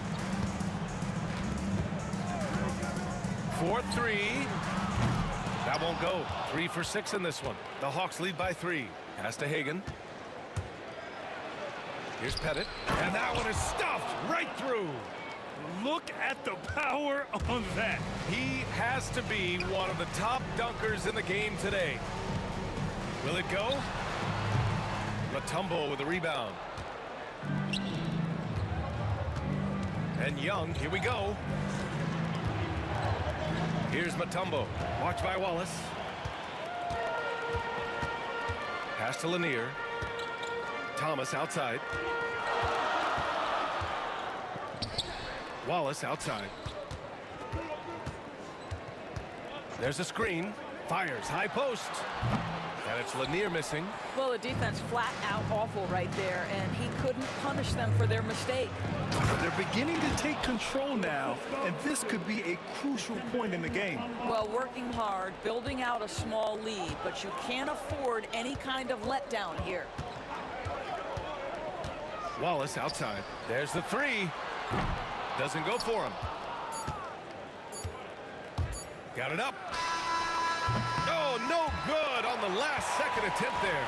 4-3. That won't go. 3 for 6 in this one. The Hawks lead by 3. Pass to Hagan. Here's Pettit. And that one is stuffed right through. Look at the power on that. He has to be one of the top dunkers in the game today. Will it go? Mutombo with the rebound. And Young, here we go. Here's Mutombo. Watched by Wallace. Pass to Lanier. Thomas outside. Wallace outside. There's a screen. Fires. High post. And it's Lanier missing. Well, the defense flat out awful right there, and he couldn't punish them for their mistake. They're beginning to take control now, and this could be a crucial point in the game. Well, working hard, building out a small lead, but you can't afford any kind of letdown here. Wallace outside. There's the three. Doesn't go for him. Got it up. Oh, no good on the last second attempt there.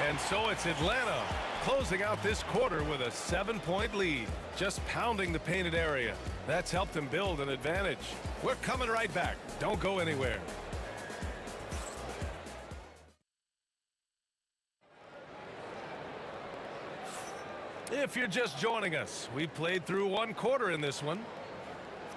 And so it's Atlanta closing out this quarter with a 7-point lead. Just pounding the painted area. That's helped them build an advantage. We're coming right back. Don't go anywhere. If you're just joining us, we played through 1 quarter in this one.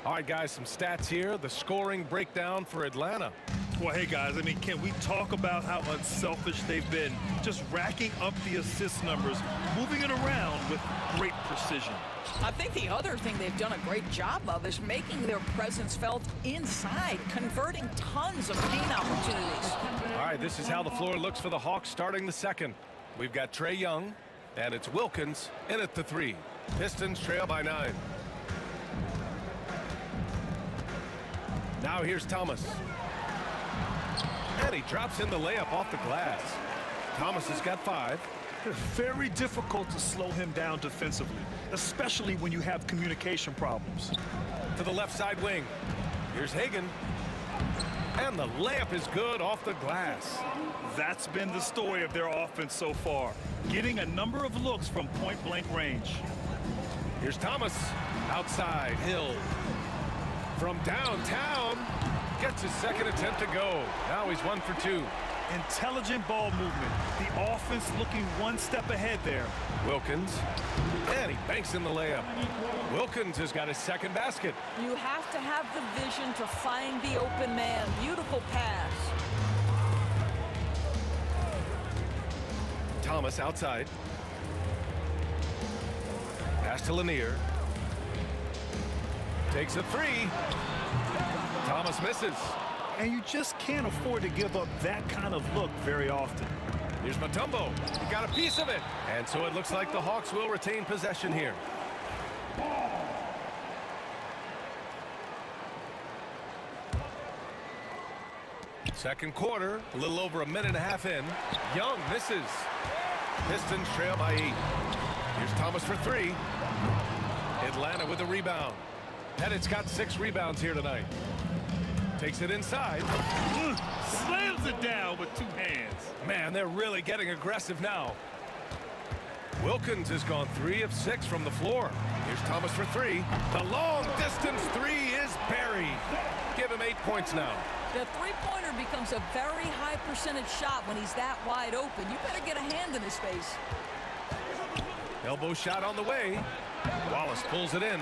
All right, guys, some stats here. The scoring breakdown for Atlanta. Well, hey, guys, I mean, can we talk about how unselfish they've been? Just racking up the assist numbers, moving it around with great precision. I think the other thing they've done a great job of is making their presence felt inside, converting tons of paint opportunities. All right, this is how the floor looks for the Hawks starting the second. We've got Trae Young, and it's Wilkins in at the 3. Pistons trail by 9. Now here's Thomas. And he drops in the layup off the glass. Thomas has got 5. Very difficult to slow him down defensively, especially when you have communication problems. To the left side wing. Here's Hagan. And the layup is good off the glass. That's been the story of their offense so far, getting a number of looks from point-blank range. Here's Thomas. Outside, Hill. From downtown, gets his second attempt to go. Now he's 1 for 2. Intelligent ball movement. The offense looking one step ahead there. Wilkins. And he banks in the layup. Wilkins has got his second basket. You have to have the vision to find the open man. Beautiful pass. Thomas outside. Pass to Lanier. Takes a 3. Thomas misses. And you just can't afford to give up that kind of look very often. Here's Mutombo. He got a piece of it. And so it looks like the Hawks will retain possession here. Second quarter, a little over a minute and a half in. Young misses. Pistons trail by 8. Here's Thomas for 3. Atlanta with a rebound. Pettit's got 6 rebounds here tonight. Takes it inside. Slams it down with 2 hands. Man, they're really getting aggressive now. Wilkins has gone 3 of 6 from the floor. Here's Thomas for 3. The long distance 3 is buried. Give him 8 points now. The three-pointer becomes a very high percentage shot when he's that wide open. You better get a hand in his face. Elbow shot on the way. Wallace pulls it in.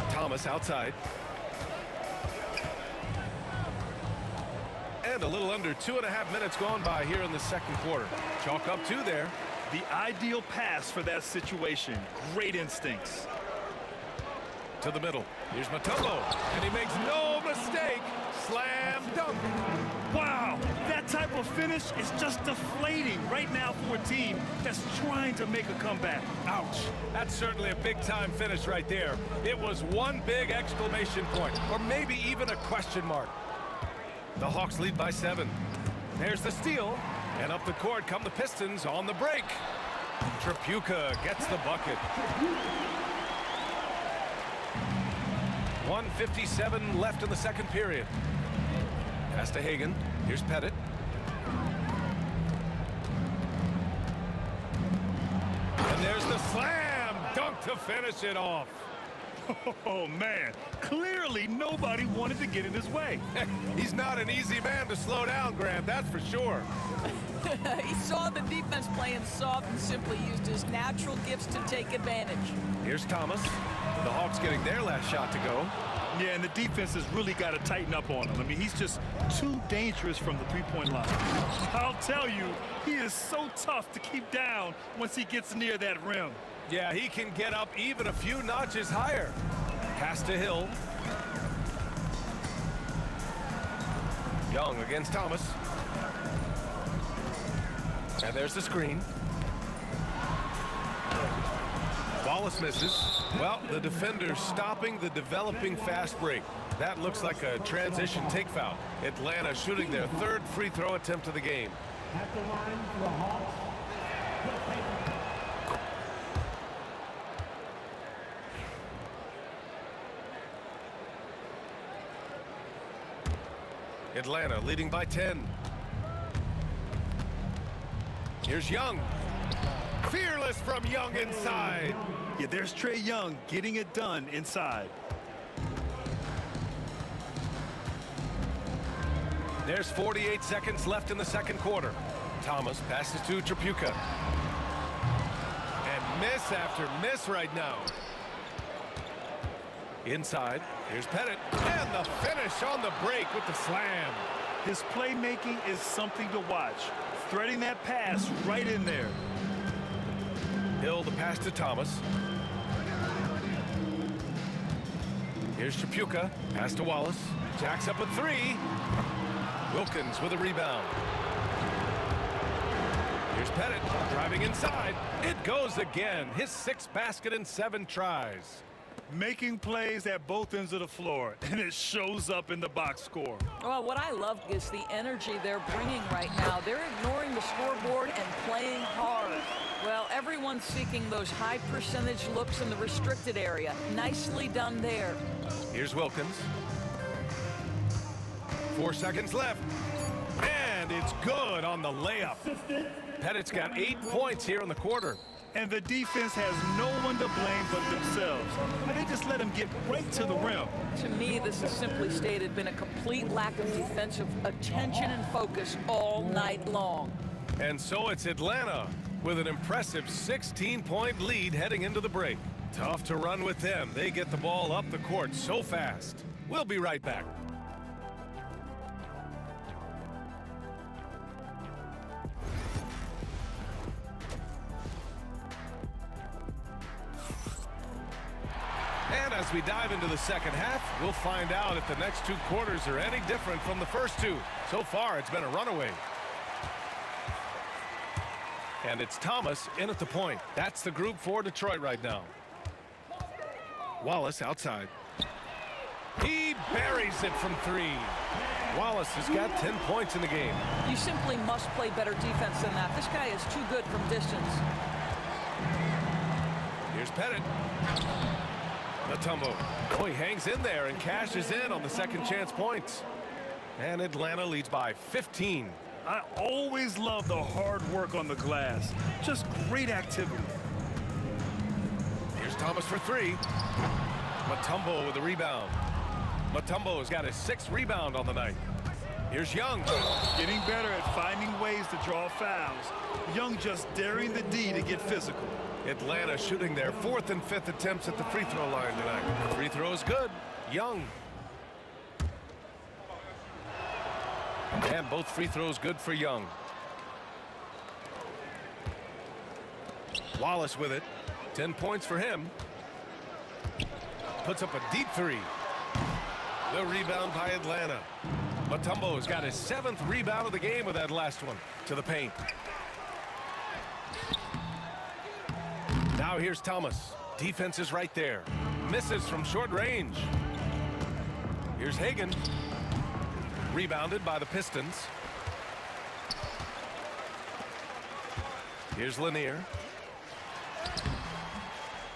Thomas outside. And a little under 2.5 minutes gone by here in the second quarter. Chalk up 2 there. The ideal pass for that situation. Great instincts. To the middle. Here's Mutombo. And he makes no mistake. Slam dunk. Wow, that type of finish is just deflating right now for a team that's trying to make a comeback. Ouch. That's certainly a big-time finish right there. It was one big exclamation point, or maybe even a question mark. The Hawks lead by 7. There's the steal, and up the court come the Pistons on the break. Tripucka gets the bucket. 1:57 left in the second period. Pass to Hagan. Here's Pettit. And there's the slam dunk to finish it off. Oh, man. Clearly, nobody wanted to get in his way. He's not an easy man to slow down, Grant, that's for sure. He saw the defense playing soft and simply used his natural gifts to take advantage. Here's Thomas. The Hawks getting their last shot to go. Yeah, and the defense has really got to tighten up on him. I mean, he's just too dangerous from the three-point line. I'll tell you, he is so tough to keep down once he gets near that rim. Yeah, he can get up even a few notches higher. Pass to Hill. Young against Thomas. And there's the screen. Wallace misses. Well, the defender's stopping the developing fast break. That looks like a transition take foul. Atlanta shooting their 3rd free throw attempt of the game. At the line for the Hawks. Atlanta leading by 10. Here's Young. Fearless from Young inside. Yeah, there's Trae Young getting it done inside. There's 48 seconds left in the second quarter. Thomas passes to Tripucka. And miss after miss right now. Inside, here's Pettit. And the finish on the break with the slam. His playmaking is something to watch. Threading that pass right in there. Hill the pass to Thomas. Here's Tripucka. Pass to Wallace. Jacks up a 3. Wilkins with a rebound. Here's Pettit driving inside. It goes again. His 6th basket in 7 tries. Making plays at both ends of the floor, and it shows up in the box score. Well, what I love is the energy they're bringing right now. They're ignoring the scoreboard and playing hard. Well, everyone's seeking those high percentage looks in the restricted area. Nicely done there. Here's Wilkins. 4 seconds left. And it's good on the layup. Pettit's got 8 points here in the quarter. And the defense has no one to blame but themselves. They just let him get right to the rim. To me, this is simply stated been a complete lack of defensive attention and focus all night long. And so it's Atlanta with an impressive 16-point lead heading into the break. Tough to run with them. They get the ball up the court so fast. We'll be right back. And as we dive into the second half, we'll find out if the next 2 quarters are any different from the first 2. So far, it's been a runaway. And it's Thomas in at the point. That's the group for Detroit right now. Wallace outside. He buries it from 3. Wallace has got 10 points in the game. You simply must play better defense than that. This guy is too good from distance. Here's Pettit. Mutombo. Oh, he hangs in there and cashes in on the second chance points. And Atlanta leads by 15. I always love the hard work on the glass. Just great activity. Here's Thomas for 3. Mutombo with the rebound. Mutombo's got his 6th rebound on the night. Here's Young. Getting better at finding ways to draw fouls. Young just daring the D to get physical. Atlanta shooting their 4th and 5th attempts at the free throw line tonight. Free throw is good. Young. And both free throws good for Young. Wallace with it. 10 points for him. Puts up a deep 3. The rebound by Atlanta. Mutombo's got his 7th rebound of the game with that last one to the paint. Now here's Thomas. Defense is right there. Misses from short range. Here's Hagan. Rebounded by the Pistons. Here's Lanier.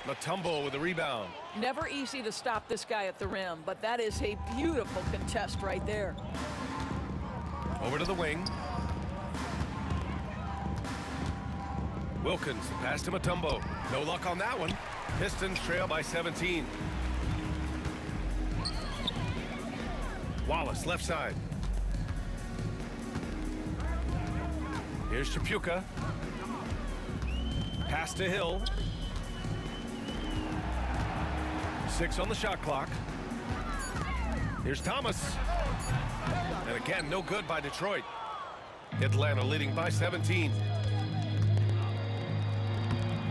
Mutombo with the rebound. Never easy to stop this guy at the rim, but that is a beautiful contest right there. Over to the wing. Wilkins, the pass to Mutombo. No luck on that one. Pistons trail by 17. Wallace, left side. Here's Chapuka. Pass to Hill. 6 on the shot clock. Here's Thomas. And again, no good by Detroit. Atlanta leading by 17.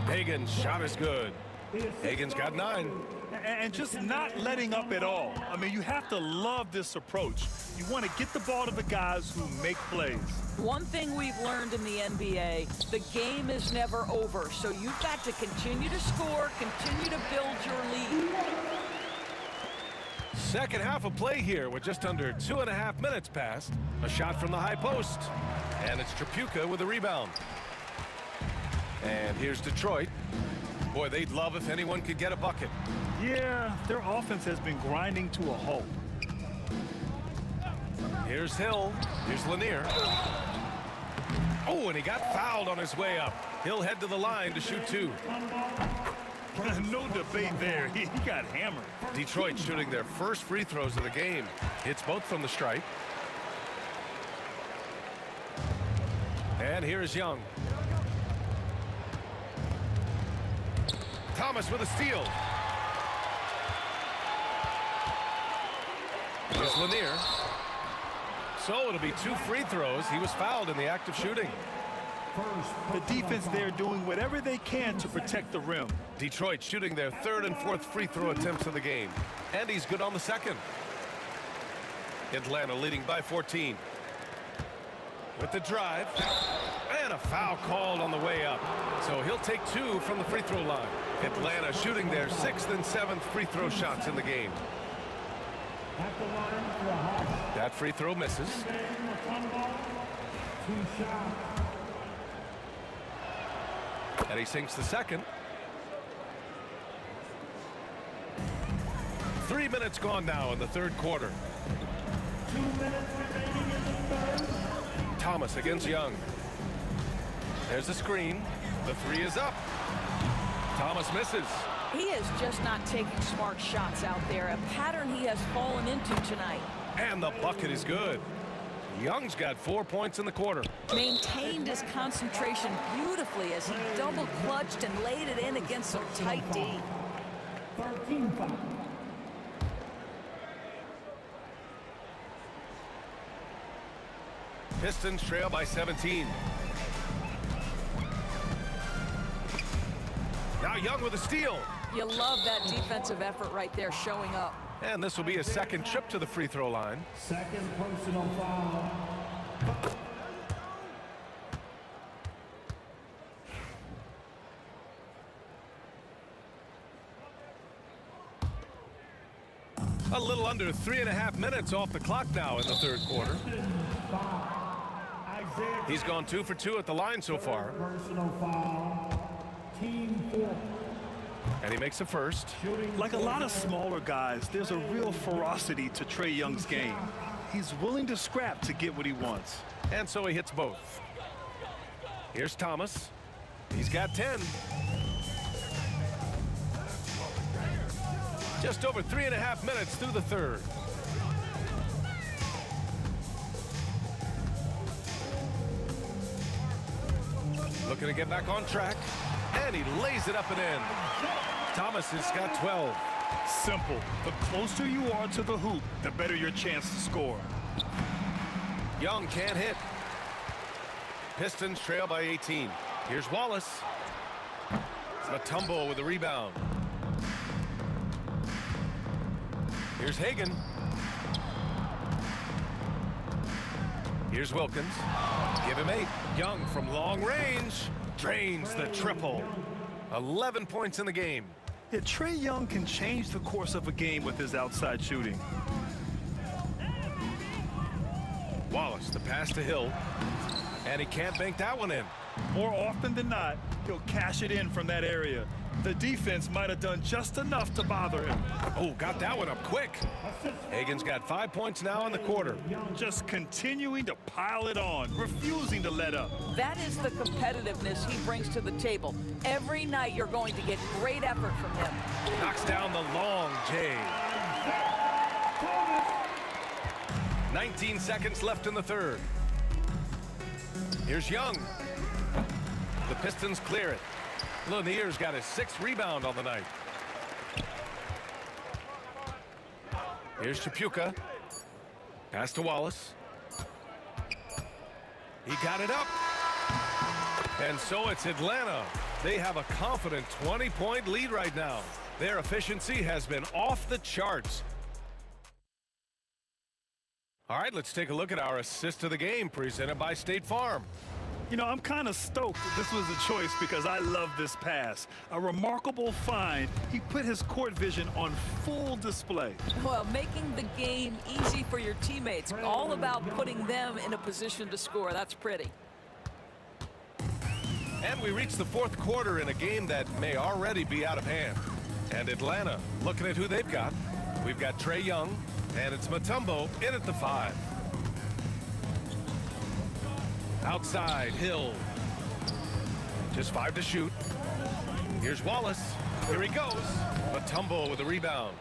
Hagan's shot is good. Hagan's got 9. And just not letting up at all. I mean, you have to love this approach. You want to get the ball to the guys who make plays. One thing we've learned in the NBA, the game is never over. So you've got to continue to score, continue to build your lead. Second half of play here with just under 2.5 minutes passed. A shot from the high post. And it's Chapuka with the rebound. And here's Detroit. Boy, they'd love if anyone could get a bucket. Yeah, their offense has been grinding to a halt. Here's Hill. Here's Lanier. Oh, and he got fouled on his way up. He'll head to the line to shoot 2. No debate there. He got hammered. Detroit shooting their first free throws of the game. Hits both from the stripe. And here's Young. Thomas with a steal. Here's Lanier. So it'll be 2 free throws. He was fouled in the act of shooting. The defense there doing whatever they can to protect the rim. Detroit shooting their 3rd and 4th free throw attempts of the game. And he's good on the 2nd. Atlanta leading by 14. With the drive. And a foul called on the way up. So he'll take 2 from the free throw line. Atlanta shooting their 6th and 7th free throw shots in the game. That free throw misses. And he sinks the second. 3 minutes gone now in the third quarter. 2 minutes remaining in the third. Thomas against Young. There's the screen. The 3 is up. Thomas misses. He is just not taking smart shots out there, a pattern he has fallen into tonight. And the bucket is good. Young's got 4 points in the quarter. Maintained his concentration beautifully as he double clutched and laid it in against some tight D. 13 fouls. Pistons trail by 17. Now Young with a steal. You love that defensive effort right there showing up. And this will be a second trip to the free throw line. Second personal foul. A little under 3.5 minutes off the clock now in the third quarter. He's gone 2 for 2 at the line so far. Personal foul. Team 4. And he makes the first. Like a lot of smaller guys, there's a real ferocity to Trae Young's game. He's willing to scrap to get what he wants. And so he hits both. Here's Thomas. He's got 10. Just over 3.5 minutes through the third. Looking to get back on track. And he lays it up and in. Thomas has got 12. Simple. The closer you are to the hoop, the better your chance to score. Young can't hit. Pistons trail by 18. Here's Wallace. Mutombo with a rebound. Here's Hagan. Here's Wilkins. Give him 8. Young from long range drains the triple. 11 points in the game. Yeah, Trae Young can change the course of a game with his outside shooting. Wallace, the pass to Hill. And he can't bank that one in. More often than not, he'll cash it in from that area. The defense might have done just enough to bother him. Oh, got that one up quick. Hagan's got 5 points now in the quarter. Just continuing to pile it on, refusing to let up. That is the competitiveness he brings to the table. Every night you're going to get great effort from him. Knocks down the long J. 19 seconds left in the third. Here's Young. The Pistons clear it. Lanier's got his 6th rebound on the night. Here's Chapuka. Pass to Wallace. He got it up. And so it's Atlanta. They have a confident 20-point lead right now. Their efficiency has been off the charts. All right, let's take a look at our assist of the game presented by State Farm. You know, I'm kind of stoked that this was a choice because I love this pass. A remarkable find. He put his court vision on full display. Well, making the game easy for your teammates. All about putting them in a position to score. That's pretty. And we reach the fourth quarter in a game that may already be out of hand. And Atlanta, looking at who they've got. We've got Trae Young, and it's Mutombo in at the 5. Outside, Hill. Just 5 to shoot. Here's Wallace. Here he goes. Mutombo with a rebound.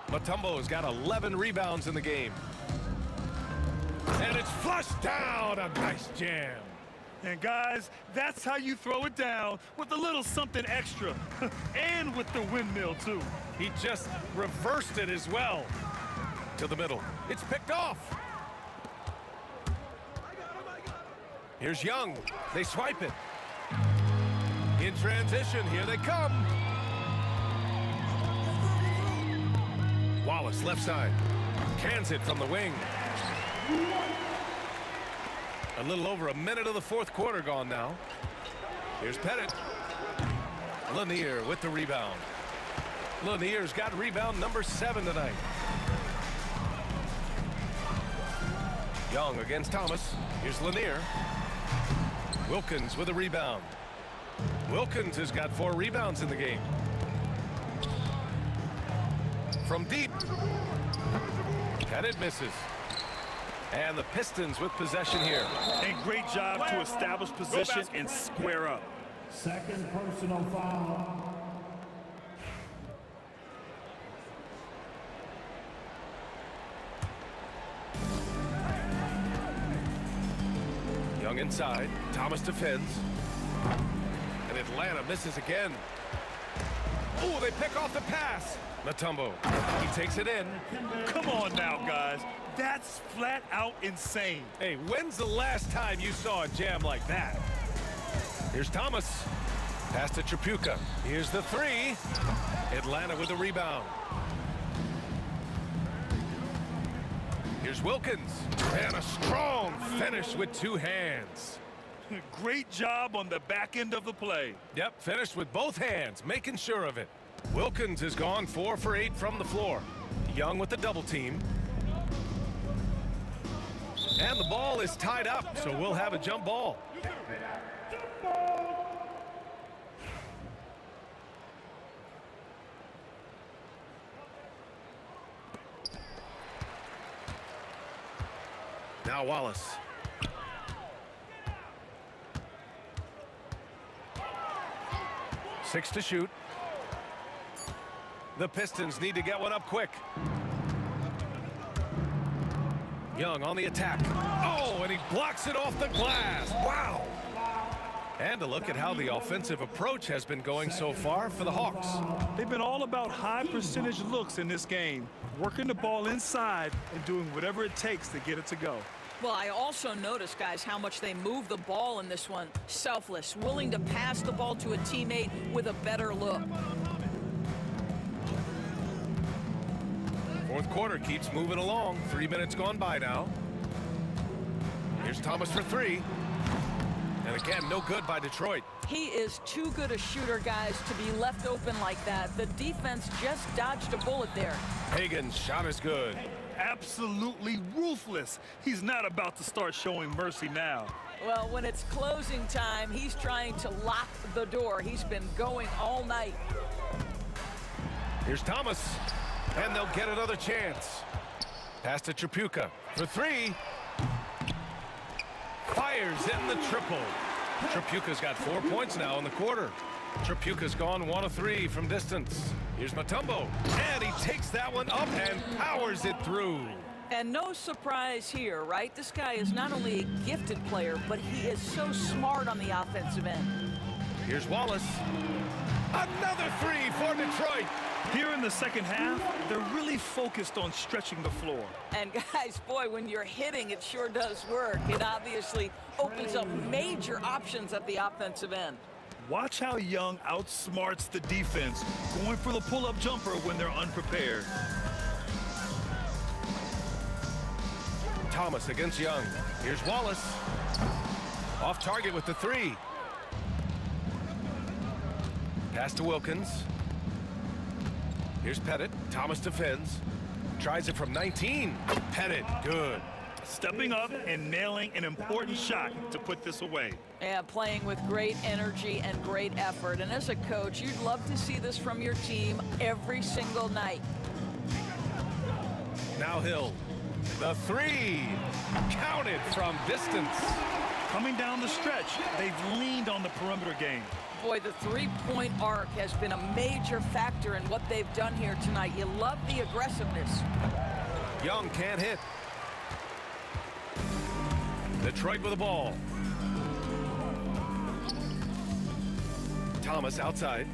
Mutombo's got 11 rebounds in the game. And it's flushed down. A nice jam. And guys, that's how you throw it down, with a little something extra. And with the windmill, too. He just reversed it as well. To the middle. It's picked off. Here's Young. They swipe it. In transition, here they come. Wallace, left side. Cans it from the wing. A little over a minute of the fourth quarter gone now. Here's Pettit. Lanier with the rebound. Lanier's got rebound number 7 tonight. Young against Thomas. Here's Lanier. Wilkins with a rebound. Wilkins has got 4 rebounds in the game. From deep. Pettit misses. And the Pistons with possession here. And great job to establish position and square up. Second personal foul. Young inside. Thomas defends. And Atlanta misses again. Oh, they pick off the pass. Mutombo. He takes it in. Come on now, guys. That's flat out insane. Hey, when's the last time you saw a jam like that? Here's Thomas. Pass to Tripucka. Here's the 3. Atlanta with the rebound. Here's Wilkins. And a strong finish with 2 hands. Great job on the back end of the play. Yep, finished with both hands, making sure of it. Wilkins has gone 4 for 8 from the floor. Young with the double team. And the ball is tied up, so we'll have a jump ball. Now Wallace. Six to shoot. The Pistons need to get one up quick. Young on the attack. Oh, and he blocks it off the glass. Wow. And a look at how the offensive approach has been going so far for the Hawks. They've been all about high percentage looks in this game, working the ball inside and doing whatever it takes to get it to go. Well, I also noticed, guys, how much they move the ball in this one. Selfless, willing to pass the ball to a teammate with a better look. Fourth quarter keeps moving along. 3 minutes gone by now. Here's Thomas for 3. And again, no good by Detroit. He is too good a shooter, guys, to be left open like that. The defense just dodged a bullet there. Hagan's shot is good. Absolutely ruthless. He's not about to start showing mercy now. Well, when it's closing time, he's trying to lock the door. He's been going all night. Here's Thomas. And they'll get another chance. Pass to Tripucka for 3. Fires in the triple. Tripucka's got 4 points now in the quarter. Tripucka's gone 1 of 3 from distance. Here's Mutombo. And he takes that one up and powers it through. And no surprise here, right? This guy is not only a gifted player, but he is so smart on the offensive end. Here's Wallace. Another 3 for Detroit. Here in the second half, they're really focused on stretching the floor. And guys, boy, when you're hitting, it sure does work. It obviously opens up major options at the offensive end. Watch how Young outsmarts the defense, going for the pull-up jumper when they're unprepared. Thomas against Young. Here's Wallace. Off target with the 3. Pass to Wilkins. Here's Pettit. Thomas defends. Tries it from 19. Pettit, good. Stepping up and nailing an important shot to put this away. Yeah, playing with great energy and great effort. And as a coach, you'd love to see this from your team every single night. Now Hill. The 3. Counted from distance. Coming down the stretch, they've leaned on the perimeter game. Boy, the three-point arc has been a major factor in what they've done here tonight. You love the aggressiveness. Young can't hit. Detroit with the ball. Thomas outside.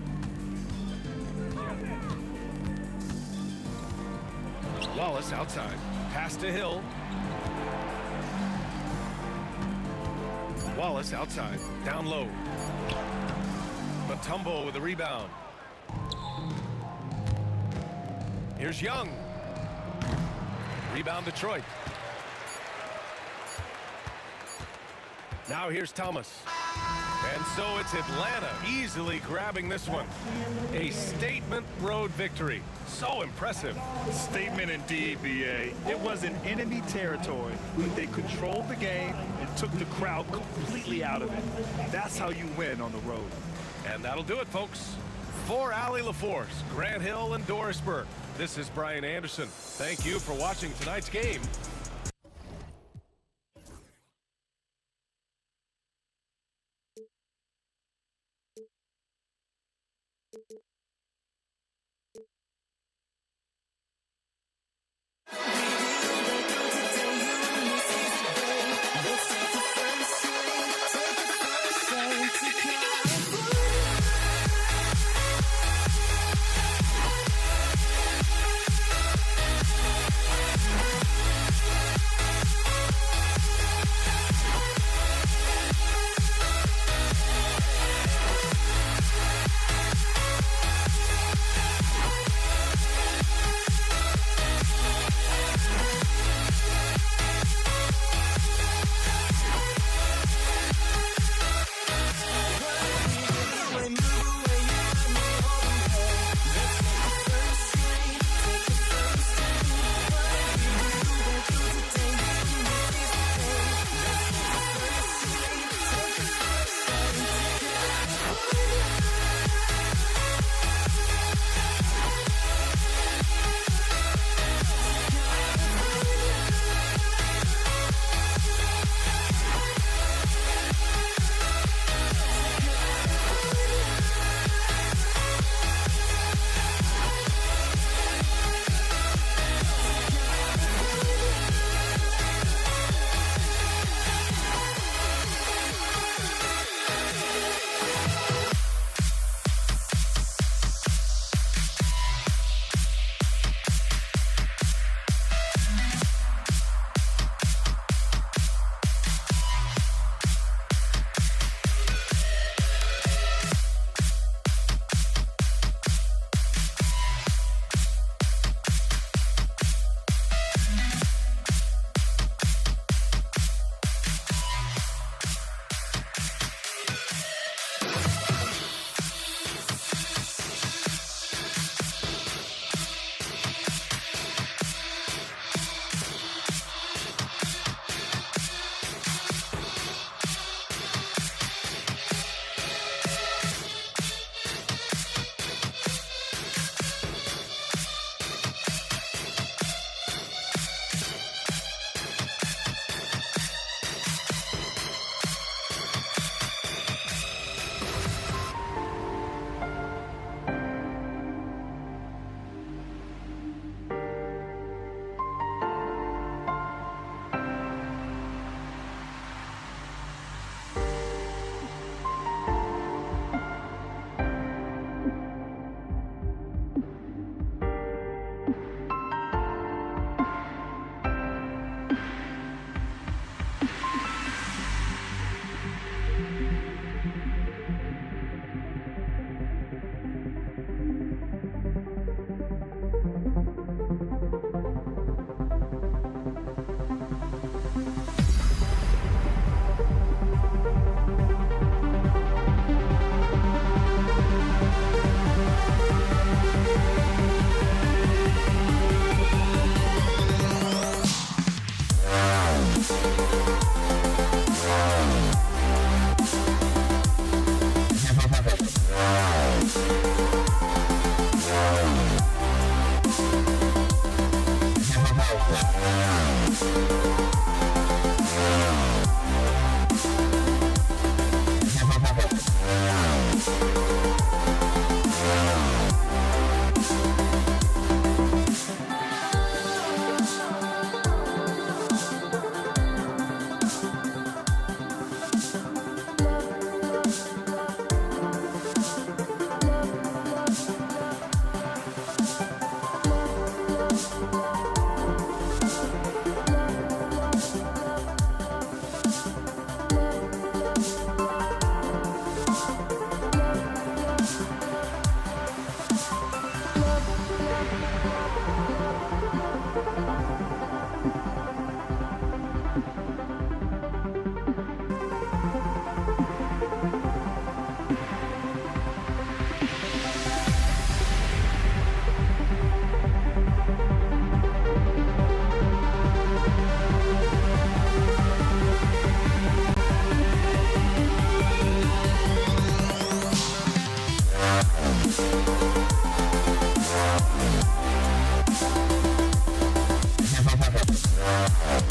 Wallace outside. Pass to Hill. Wallace outside. Down low. Mutombo with the rebound. Here's Young. Rebound Detroit. Now here's Thomas. And so it's Atlanta easily grabbing this one. A statement road victory. So impressive. Statement indeed, BA. It was in enemy territory. They controlled the game and took the crowd completely out of it. That's how you win on the road. And that'll do it, folks. For Allie LaForce, Grant Hill, and Dorisburg, this is Brian Anderson. Thank you for watching tonight's game.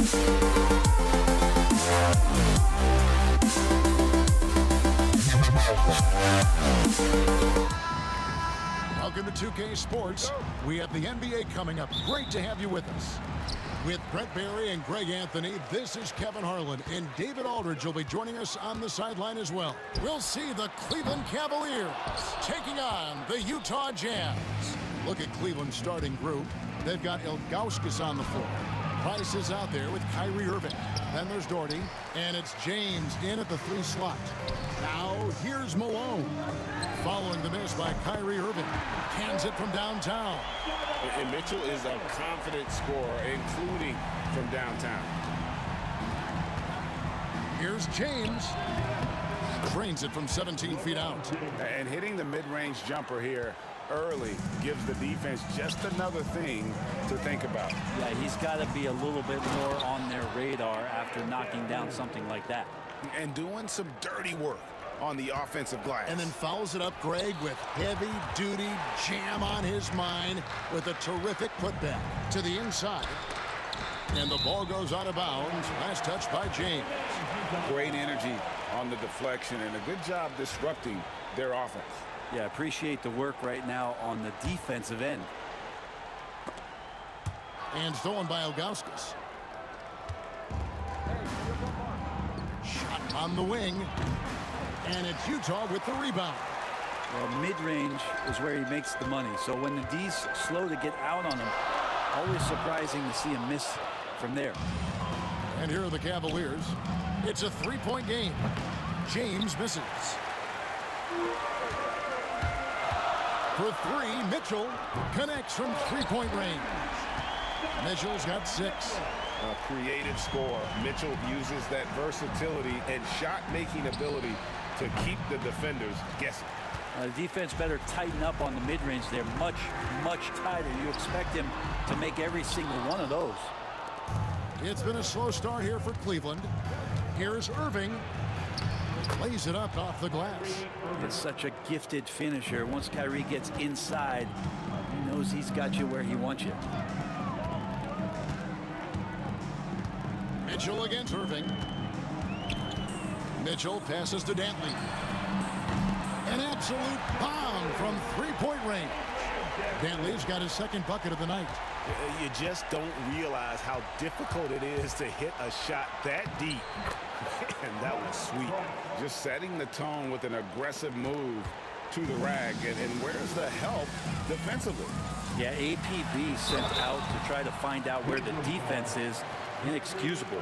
Welcome to 2K Sports. We have the NBA coming up. Great to have you with us. With Brett Barry and Greg Anthony, this is Kevin Harlan, and David Aldridge will be joining us on the sideline as well. We'll see the Cleveland Cavaliers taking on the Utah Jazz. Look at Cleveland's starting group. They've got Ilgauskas on the floor. Price is out there with Kyrie Irving. Then there's Doherty, and it's James in at the 3 slot. Now here's Malone. Following the miss by Kyrie Irving. Cans it from downtown. And Mitchell is a confident scorer, including from downtown. Here's James. Drains it from 17 feet out. And hitting the mid-range jumper here early gives the defense just another thing to think about. Yeah, he's got to be a little bit more on their radar after knocking down something like that. And doing some dirty work on the offensive glass. And then fouls it up, Greg, with heavy-duty jam on his mind with a terrific putback to the inside. And the ball goes out of bounds. Last touch by James. Great energy on the deflection and a good job disrupting their offense. Yeah, appreciate the work right now on the defensive end. And stolen by Ilgauskas. Shot on the wing. And it's Utah with the rebound. Well, mid-range is where he makes the money. So when the D's slow to get out on him, always surprising to see him miss from there. And here are the Cavaliers. It's a 3-point game. James misses. For 3, Mitchell connects from 3-point range. Mitchell's got 6. A creative score. Mitchell uses that versatility and shot-making ability to keep the defenders guessing. The defense better tighten up on the mid-range. They're much, much tighter. You expect him to make every single one of those. It's been a slow start here for Cleveland. Here's Irving. Lays it up off the glass. It's such a gifted finisher. Once Kyrie gets inside, he knows he's got you where he wants you. Mitchell against Irving. Mitchell passes to Dantley. An absolute bomb from 3-point range. Dantley's got his second bucket of the night. You just don't realize how difficult it is to hit a shot that deep. And that was sweet. Just setting the tone with an aggressive move to the rack. And where's the help defensively? Yeah, APB sent out to try to find out where the defense is. Inexcusable.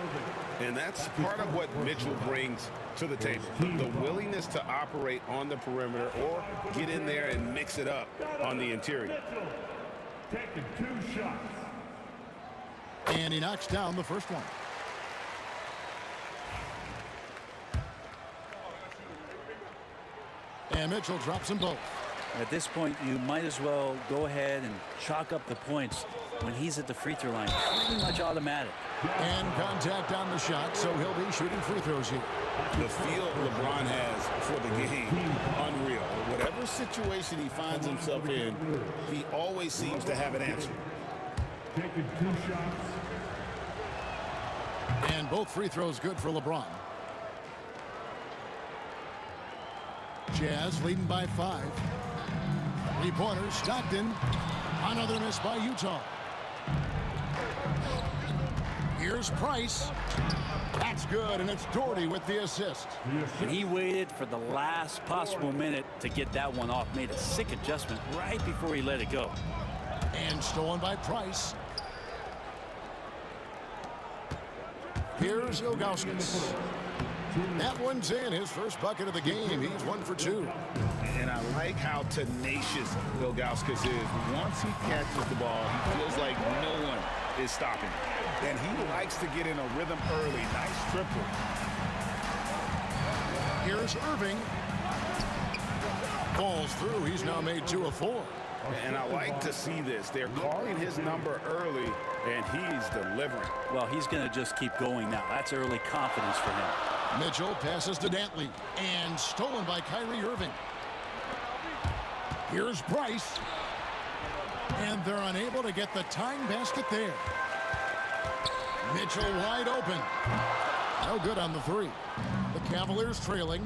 And that's part of what Mitchell brings to the table. The willingness to operate on the perimeter or get in there and mix it up on the interior. Taking 2 shots. And he knocks down the first one. And Mitchell drops them both. At this point, you might as well go ahead and chalk up the points when he's at the free throw line. Pretty much automatic. And contact on the shot, so he'll be shooting free throws here. The feel LeBron has for the game, unreal. Whatever situation he finds himself in, he always seems to have an answer. Taking 2 shots. And both free throws good for LeBron. Jazz leading by 5. 3-pointers, Stockton. Another miss by Utah. Here's Price. That's good, and it's Doherty with the assist. And he waited for the last possible minute to get that one off. Made a sick adjustment right before he let it go. And stolen by Price. Here's Ilgauskas. That one's in, his first bucket of the game. He's 1 for 2. And I like how tenacious Ilgauskas is. Once he catches the ball, he feels like no one is stopping him. And he likes to get in a rhythm early. Nice triple. Here's Irving. Falls through. He's now made 2 of 4. And I like to see this. They're calling his number early, and he's delivering. Well, he's going to just keep going now. That's early confidence for him. Mitchell passes to Dantley. And stolen by Kyrie Irving. Here's Price. And they're unable to get the tying basket there. Mitchell wide open. No good on the three. The Cavaliers trailing.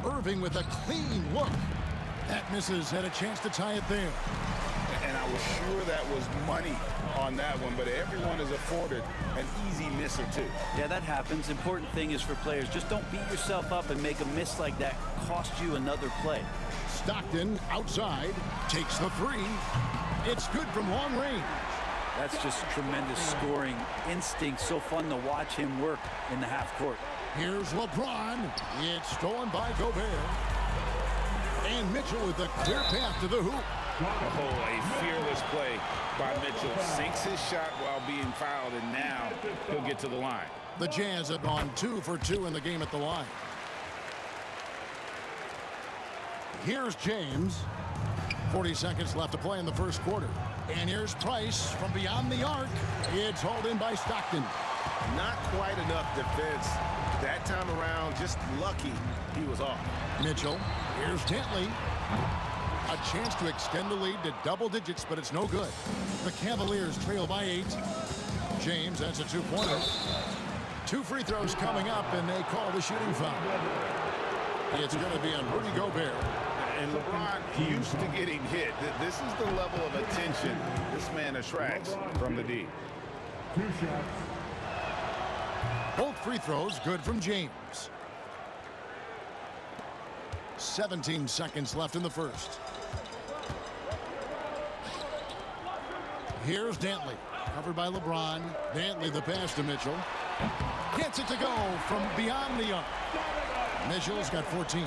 Irving with a clean look. That misses. Had a chance to tie it there. And I was sure that was money on that one, but everyone is afforded an easy miss or two. Yeah, that happens. Important thing is for players, just don't beat yourself up and make a miss like that cost you another play. Stockton outside, takes the three. It's good from long range. That's just tremendous scoring instinct. So fun to watch him work in the half court. Here's LeBron. It's stolen by Gobert. And Mitchell with a clear path to the hoop. Oh, a fearless play by Mitchell. Sinks his shot while being fouled, and now he'll get to the line. The Jazz have gone 2 for 2 in the game at the line. Here's James. 40 seconds left to play in the first quarter. And here's Price from beyond the arc. It's hauled in by Stockton. Not quite enough defense that time around. Just lucky he was off. Mitchell. Here's Dantley. A chance to extend the lead to double digits, but it's no good. The Cavaliers trail by 8. James, that's a two-pointer. 2 free throws coming up, and they call the shooting foul. It's going to be on Rudy Gobert. And LeBron used to getting hit. This is the level of attention this man attracts from the D. Both free throws good from James. 17 seconds left in the first. Here's Dantley, covered by LeBron. Dantley the pass to Mitchell. Gets it to go from beyond the arc. Mitchell's got 14.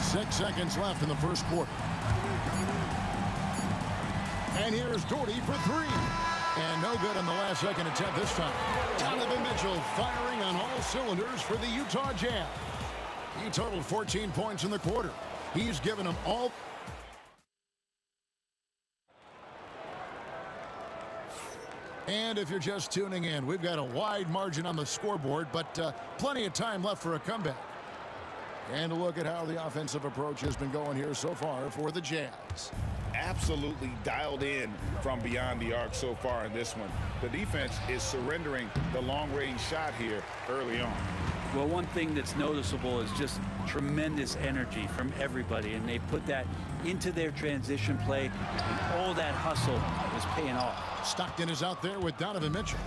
6 seconds left in the first quarter. And here's Doherty for 3. And no good on the last second attempt this time. Donovan Mitchell firing on all cylinders for the Utah Jazz. He totaled 14 points in the quarter. He's given them all. And if you're just tuning in, we've got a wide margin on the scoreboard, but plenty of time left for a comeback. And a look at how the offensive approach has been going here so far for the Jazz. Absolutely dialed in from beyond the arc so far in this one. The defense is surrendering the long-range shot here early on. Well, one thing that's noticeable is just tremendous energy from everybody, and they put that into their transition play, and all that hustle is paying off. Stockton is out there with Donovan Mitchell.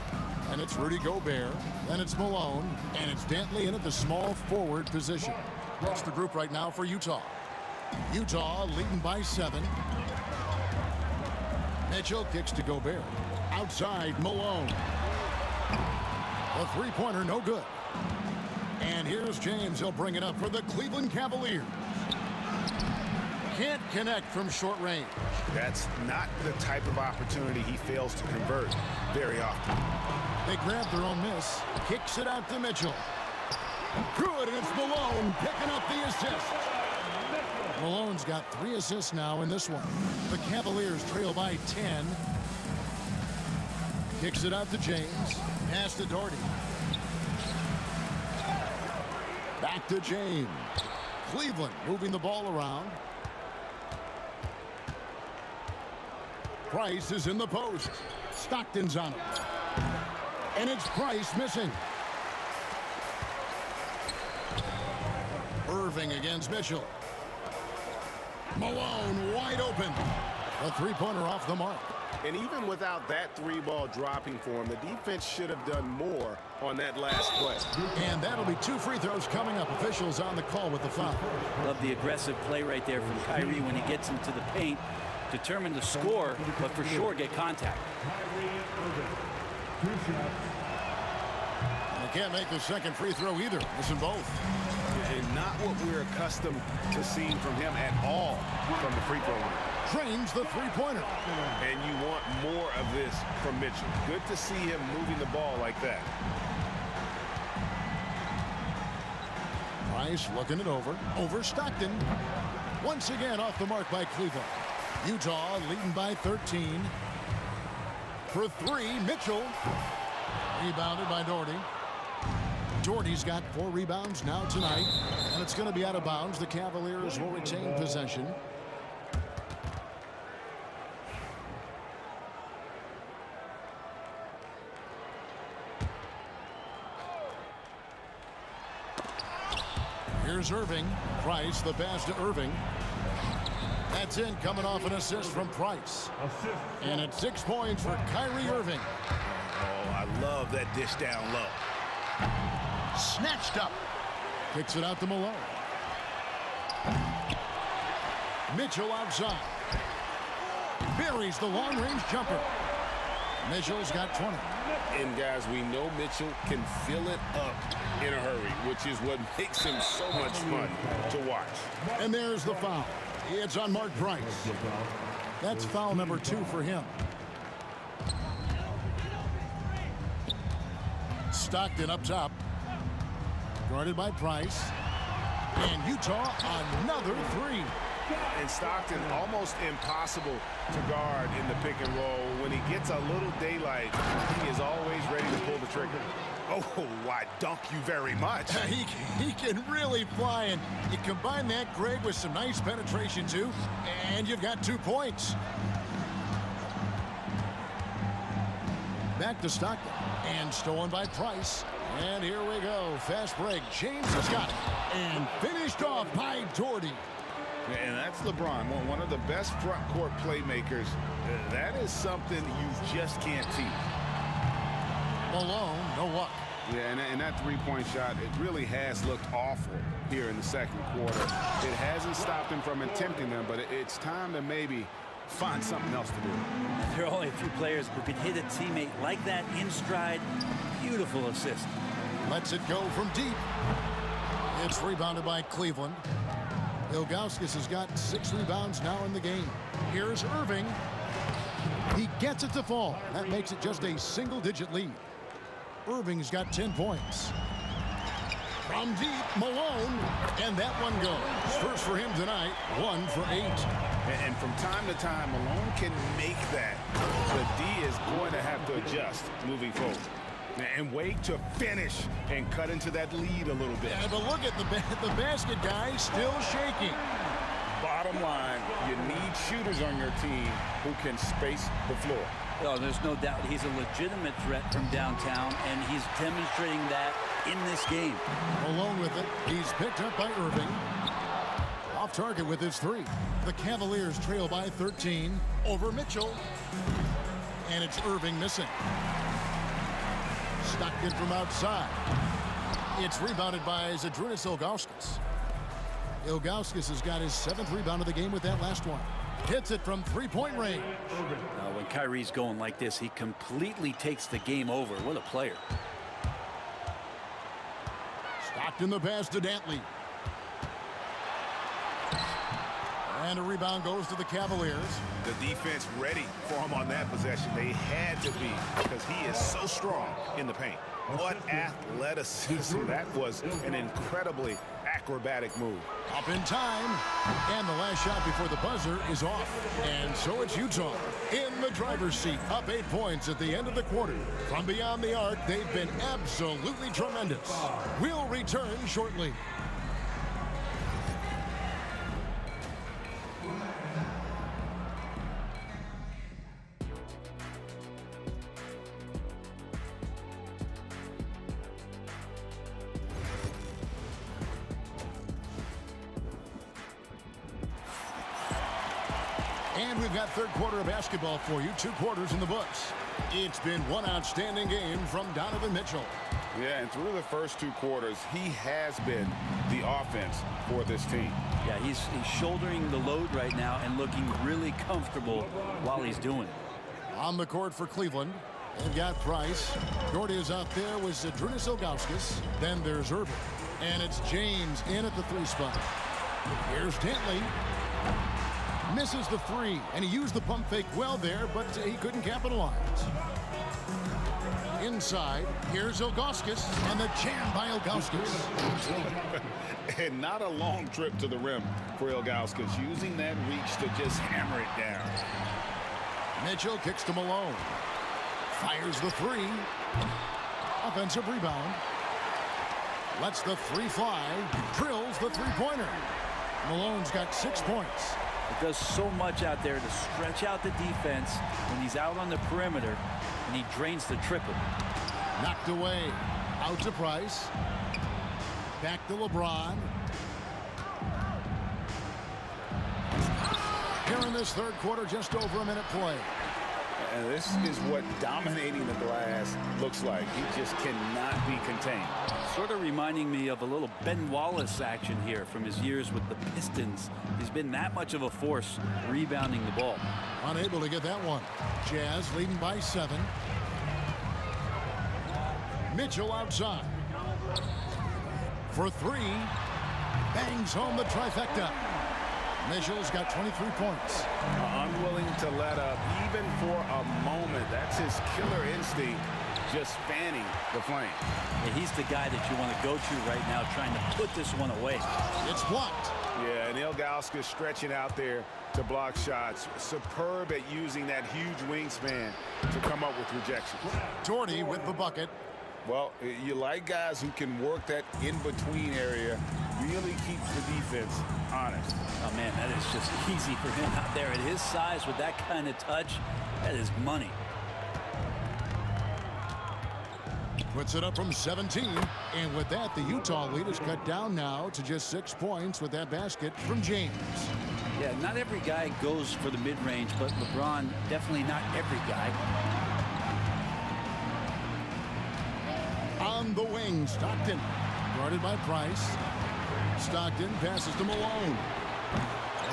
And it's Rudy Gobert, then it's Malone, and it's Dantley in at the small forward position. That's the group right now for Utah. Utah leading by 7. Mitchell kicks to Gobert. Outside, Malone. A three-pointer, no good. And here's James. He'll bring it up for the Cleveland Cavaliers. Can't connect from short range. That's not the type of opportunity he fails to convert very often. They grab their own miss. Kicks it out to Mitchell. Good, and it's Malone picking up the assist. Malone's got 3 assists now in this one. The Cavaliers trail by 10. Kicks it out to James. Pass to Doherty. Back to James. Cleveland moving the ball around. Price is in the post. Stockton's on him. And it's Price missing. Irving against Mitchell. Malone wide open. A three-pointer off the mark. And even without that 3-ball dropping for him, the defense should have done more on that last play. And that'll be 2 free throws coming up. Officials on the call with the foul. Love the aggressive play right there from Kyrie when he gets into the paint. Determined to score, but for sure get contact. They can't make the second free throw either. Missing both. And not what we're accustomed to seeing from him at all from the free throw line. Drains the three-pointer. And you want more of this from Mitchell. Good to see him moving the ball like that. Price looking it over. Over Stockton. Once again off the mark by Cleveland. Utah leading by 13. For 3, Mitchell. Rebounded by Doherty. Doherty's got 4 rebounds now tonight. And it's going to be out of bounds. The Cavaliers will retain possession. Here's Irving. Price, the pass to Irving. That's in, coming off an assist from Price. And it's 6 points for Kyrie Irving. Oh, I love that dish down low. Snatched up. Kicks it out to Malone. Mitchell outside. Buries the long-range jumper. Mitchell's got 20. And guys, we know Mitchell can fill it up in a hurry, which is what makes him so much fun to watch. And there's the foul. It's on Mark Price. That's foul number 2 for him. Stockton up top. Guarded by Price. And Utah, another 3. And Stockton, almost impossible to guard in the pick and roll. When he gets a little daylight, he is always ready to pull the trigger. Oh, why, dunk you very much. He can really fly, and you combine that, Greg, with some nice penetration, too, and you've got 2 points. Back to Stockton, and stolen by Price. And here we go. Fast break. James has got it. And finished off by Doherty. And that's LeBron, one of the best front court playmakers. That is something you just can't teach. Malone, no luck. Yeah, and that three-point shot, it really has looked awful here in the second quarter. It hasn't stopped him from attempting them, but it's time to maybe find something else to do. There are only a few players who can hit a teammate like that in stride. Beautiful assist. Lets it go from deep. It's rebounded by Cleveland. Ilgauskas has got 6 rebounds now in the game. Here's Irving. He gets it to fall. That makes it just a single-digit lead. Irving's got 10 points. From deep, Malone, and that one goes. First for him tonight, 1 for 8. And from time to time, Malone can make that. The D is going to have to adjust moving forward. And wait to finish and cut into that lead a little bit. Yeah, but look at the basket guy still shaking. Bottom line, you need shooters on your team who can space the floor. Oh, there's no doubt he's a legitimate threat from downtown, and he's demonstrating that in this game. Alone with it, he's picked up by Irving. Off target with his 3. The Cavaliers trail by 13 over Mitchell. And it's Irving missing. Stockton from outside. It's rebounded by Zydrunas Ilgauskas. Ilgauskas has got his 7th rebound of the game with that last one. Hits it from 3-point range. When Kyrie's going like this, he completely takes the game over. What a player. Stockton the pass to Dantley. And a rebound goes to the Cavaliers. The defense ready for him on that possession. They had to be, because he is so strong in the paint. What athleticism. That was an incredibly acrobatic move. Up in time. And the last shot before the buzzer is off. And so it's Utah in the driver's seat. Up 8 points at the end of the quarter. From beyond the arc, they've been absolutely tremendous. We'll return shortly. And we've got third quarter of basketball for you. 2 quarters in the books. It's been one outstanding game from Donovan Mitchell. Yeah, and through the first 2 quarters, he has been the offense for this team. Yeah, he's shouldering the load right now and looking really comfortable while he's doing it. On the court for Cleveland, they've got Price. Doherty is out there with Zydrunas Ilgauskas. Then there's Irving. And it's James in at the 3 spot. Here's Dantley. Misses the 3, and he used the pump fake well there, but he couldn't capitalize. Inside, here's Ilgauskas, and the jam by Ilgauskas. And not a long trip to the rim for Ilgauskas, using that reach to just hammer it down. Mitchell kicks to Malone. Fires the 3. Offensive rebound. Lets the 3 fly. Drills the 3-pointer. Malone's got 6 points. It does so much out there to stretch out the defense when he's out on the perimeter, and he drains the triple. Knocked away. Out to Price. Back to LeBron. Here in this third quarter, just over a minute play. And this is what dominating the glass looks like. He just cannot be contained. Sort of reminding me of a little Ben Wallace action here from his years with the Pistons. He's been that much of a force rebounding the ball. Unable to get that one. Jazz leading by 7. Mitchell outside. For 3. Bangs home the trifecta. Mitchell's got 23 points. Unwilling to let up even for a moment. That's his killer instinct, just fanning the flame. Yeah, he's the guy that you want to go to right now, trying to put this one away. It's blocked. Yeah, and Ilgauskas stretching out there to block shots. Superb at using that huge wingspan to come up with rejection. Doherty with the bucket. Well, you like guys who can work that in-between area, really keeps the defense honest. Oh, man, that is just easy for him out there at his size with that kind of touch. That is money. Puts it up from 17. And with that, the Utah lead is cut down now to just 6 points with that basket from James. Yeah, not every guy goes for the mid-range, but LeBron, definitely not every guy. On the wing, Stockton. Guarded by Price. Stockton passes to Malone.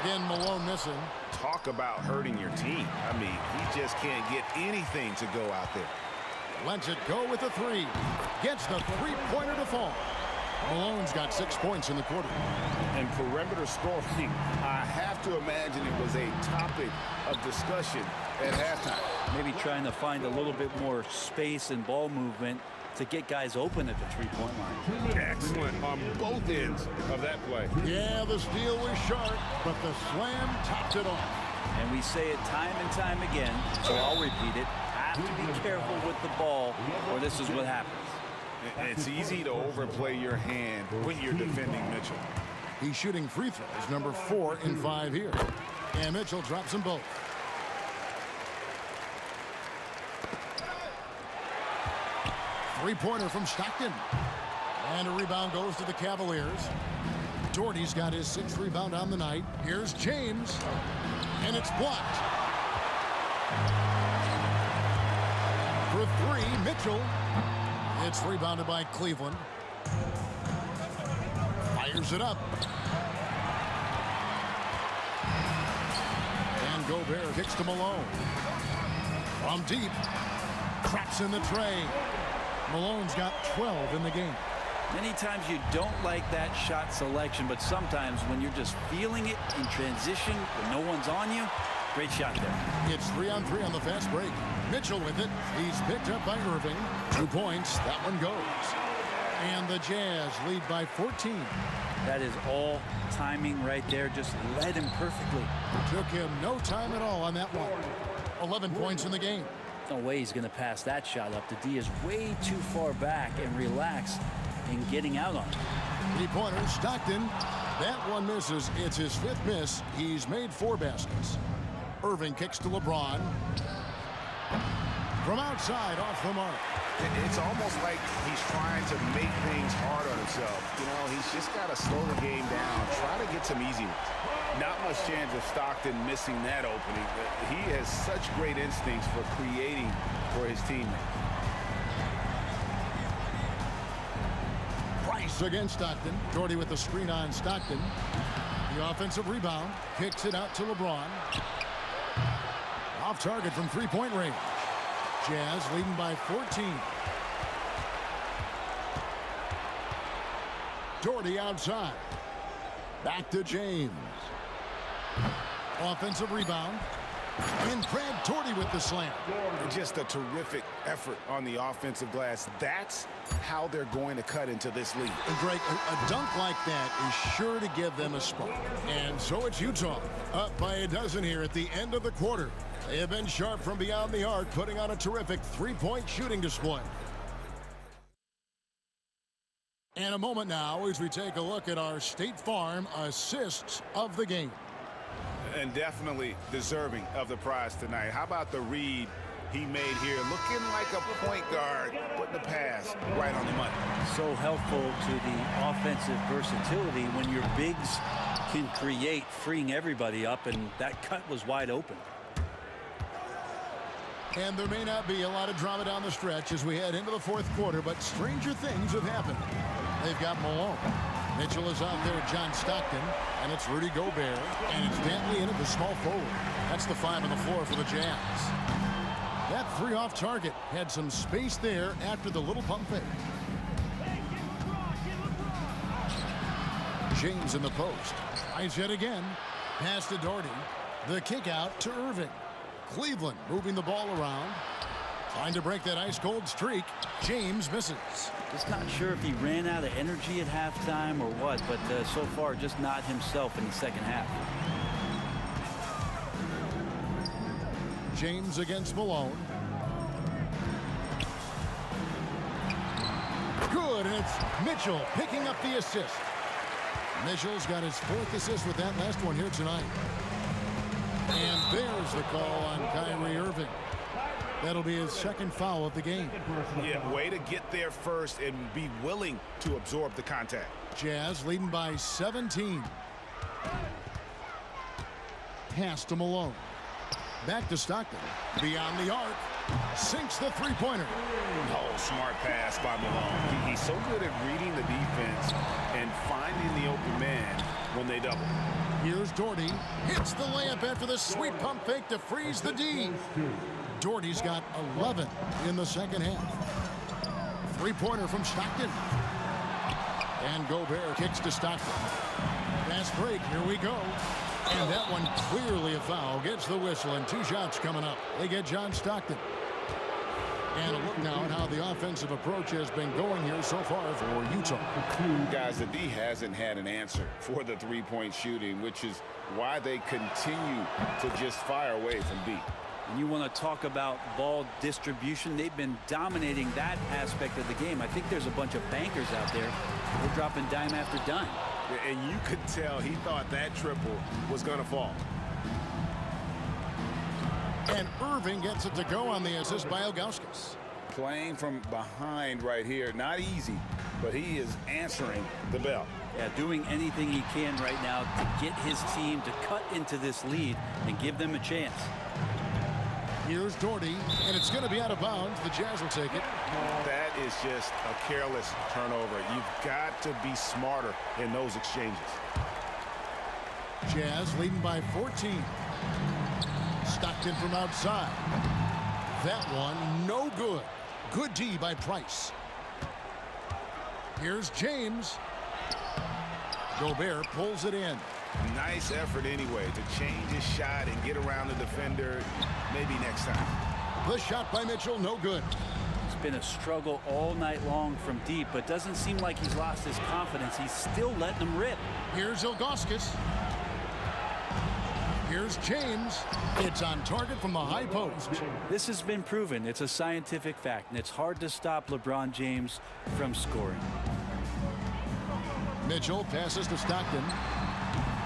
Again, Malone missing. Talk about hurting your team. I mean, he just can't get anything to go out there. Lets it go with a 3. Gets the three-pointer to fall. Malone's got 6 points in the quarter. And perimeter scoring, I have to imagine it was a topic of discussion at halftime. Maybe trying to find a little bit more space and ball movement to get guys open at the three-point line. Excellent on both ends of that play. Yeah, the steal was sharp, but the slam topped it off. And we say it time and time again, so I'll repeat it. Have to be careful with the ball, or this is what happens. It's easy to overplay your hand when you're defending Mitchell. He's shooting free throws, number 4 in 5 here. And Mitchell drops them both. Three-pointer from Stockton. And a rebound goes to the Cavaliers. Doherty's got his 6th rebound on the night. Here's James. And it's blocked. For 3, Mitchell. It's rebounded by Cleveland. Fires it up. And Gobert kicks to Malone. From deep. Traps in the tray. Malone's got 12 in the game. Many times you don't like that shot selection, but sometimes when you're just feeling it in transition, when no one's on you, great shot there. It's 3-on-3 on the fast break. Mitchell with it. He's picked up by Irving. 2 points. That one goes. And the Jazz lead by 14. That is all timing right there. Just led him perfectly. Took him no time at all on that one. 11 points in the game. No way he's going to pass that shot up. The D is way too far back and relaxed in getting out on it. 3-pointer, Stockton. That one misses. It's his 5th miss. He's made 4 baskets. Irving kicks to LeBron. From outside, off the mark. It's almost like he's trying to make things hard on himself. You know, he's just got to slow the game down, try to get some easy ones. Not much chance of Stockton missing that opening, but he has such great instincts for creating for his teammates. Price against Stockton. Doherty with the screen on Stockton. The offensive rebound. Kicks it out to LeBron. Off target from 3-point range. Jazz leading by 14. Doherty outside. Back to James. Offensive rebound. And Brad Doherty with the slam. Just a terrific effort on the offensive glass. That's how they're going to cut into this league. And Greg, a dunk like that is sure to give them a spark. And so it's Utah, up by a dozen here at the end of the quarter. They have been sharp from beyond the arc, putting on a terrific 3-point shooting display. And a moment now as we take a look at our State Farm assists of the game. And definitely deserving of the prize tonight. How about the read he made here. Looking like a point guard, putting the pass right on the money. So helpful to the offensive versatility when your bigs can create, freeing everybody up, and that cut was wide open. And there may not be a lot of drama down the stretch as we head into the fourth quarter, but stranger things have happened. They've got Malone. Mitchell is out there, John Stockton, and it's Rudy Gobert, and it's Dantley in at the small forward. That's the 5 on the floor for the Jazz. That 3 off target had some space there after the little pump fake. James in the post. Tries yet again. Pass to Doherty. The kick out to Irving. Cleveland moving the ball around. Trying to break that ice-cold streak. James misses. Just not sure if he ran out of energy at halftime or what, but so far just not himself in the second half. James against Malone. Good, and it's Mitchell picking up the assist. Mitchell's got his 4th assist with that last one here tonight. And there's the call on Kyrie Irving. That'll be his 2nd foul of the game. Yeah, way to get there first and be willing to absorb the contact. Jazz leading by 17. Pass to Malone. Back to Stockton. Beyond the arc. Sinks the three-pointer. Oh, smart pass by Malone. He's so good at reading the defense and finding the open man when they double. Here's Doherty. Hits the layup after the sweet pump fake to freeze the D. Doherty's got 11 in the second half. Three-pointer from Stockton. And Gobert kicks to Stockton. Fast break. Here we go. And that one clearly a foul. Gets the whistle, and 2 shots coming up. They get John Stockton. And a look now at how the offensive approach has been going here so far for Utah. Guys, the D hasn't had an answer for the three-point shooting, which is why they continue to just fire away from deep. And you want to talk about ball distribution. They've been dominating that aspect of the game. I think there's a bunch of bankers out there. They're dropping dime after dime. And you could tell he thought that triple was going to fall. And Irving gets it to go on the assist by Ilgauskas. Playing from behind right here. Not easy, but he is answering the bell. Yeah, doing anything he can right now to get his team to cut into this lead and give them a chance. Here's Doherty, and it's going to be out of bounds. The Jazz will take it. That is just a careless turnover. You've got to be smarter in those exchanges. Jazz leading by 14. Stockton from outside. That one, no good. Good D by Price. Here's James. Gobert pulls it in. Nice effort anyway to change his shot and get around the defender maybe next time. The shot by Mitchell, no good. It's been a struggle all night long from deep, but doesn't seem like he's lost his confidence. He's still letting them rip. Here's Ilgauskas. Here's James. It's on target from the high post. This has been proven. It's a scientific fact, and it's hard to stop LeBron James from scoring. Mitchell passes to Stockton.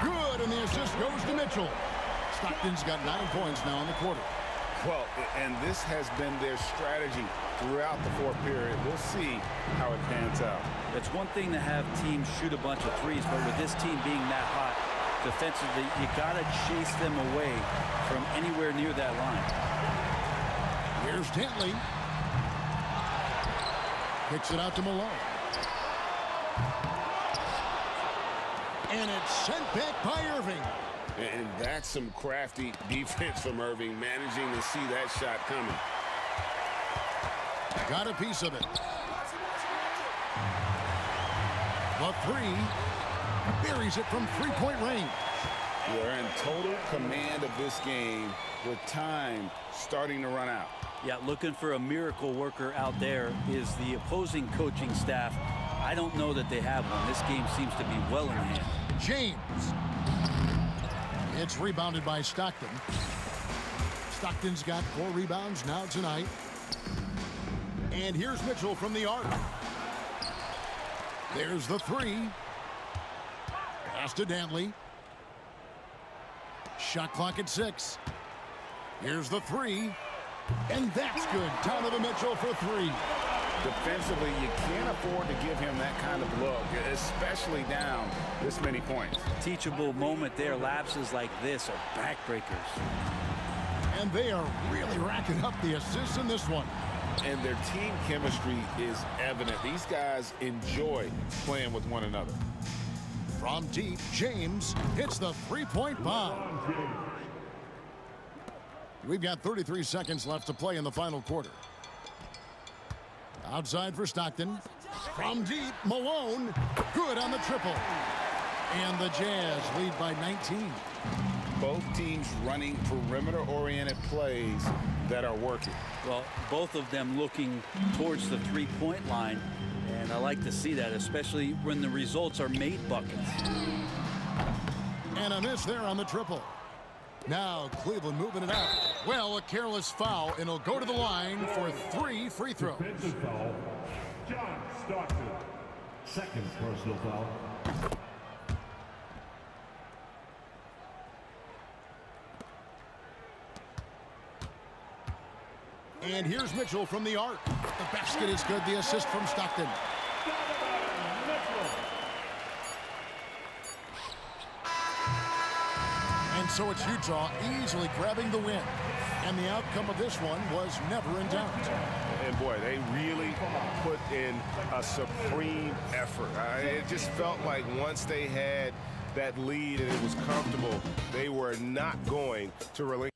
Good, and the assist goes to Mitchell. Stockton's got 9 points now in the quarter. Well, and this has been their strategy throughout the fourth period. We'll see how it pans out. It's one thing to have teams shoot a bunch of threes, but with this team being that hot defensively, you got to chase them away from anywhere near that line. Here's Dantley. Kicks it out to Malone. And it's sent back by Irving. And that's some crafty defense from Irving, managing to see that shot coming. Got a piece of it. The three buries it from three-point range. We're in total command of this game with time starting to run out. Yeah, looking for a miracle worker out there is the opposing coaching staff. I don't know that they have one. This game seems to be well in hand. James. It's rebounded by Stockton. Stockton's got 4 rebounds now tonight. And here's Mitchell from the arc. There's the three. Pass to Dantley. Shot clock at 6. Here's the three. And that's good. Donovan Mitchell for three. Defensively, you can't afford to give him that kind of look, especially down this many points. Teachable moment there. Lapses like this are backbreakers. And they are really racking up the assists in this one. And their team chemistry is evident. These guys enjoy playing with one another. From deep, James hits the three-point bomb. We've got 33 seconds left to play in the final quarter. Outside for Stockton. From deep, Malone. Good on the triple. And the Jazz lead by 19. Both teams running perimeter-oriented plays that are working. Well, both of them looking towards the three-point line. And I like to see that, especially when the results are made buckets. And a miss there on the triple. Now Cleveland moving it up. Well, a careless foul, and he'll go to the line for 3 free throws. Defensive foul, John Stockton. Second personal foul. And here's Mitchell from the arc. The basket is good. The assist from Stockton. And so it's Utah easily grabbing the win. And the outcome of this one was never in doubt. And boy, they really put in a supreme effort. It just felt like once they had that lead and it was comfortable, they were not going to relinquish.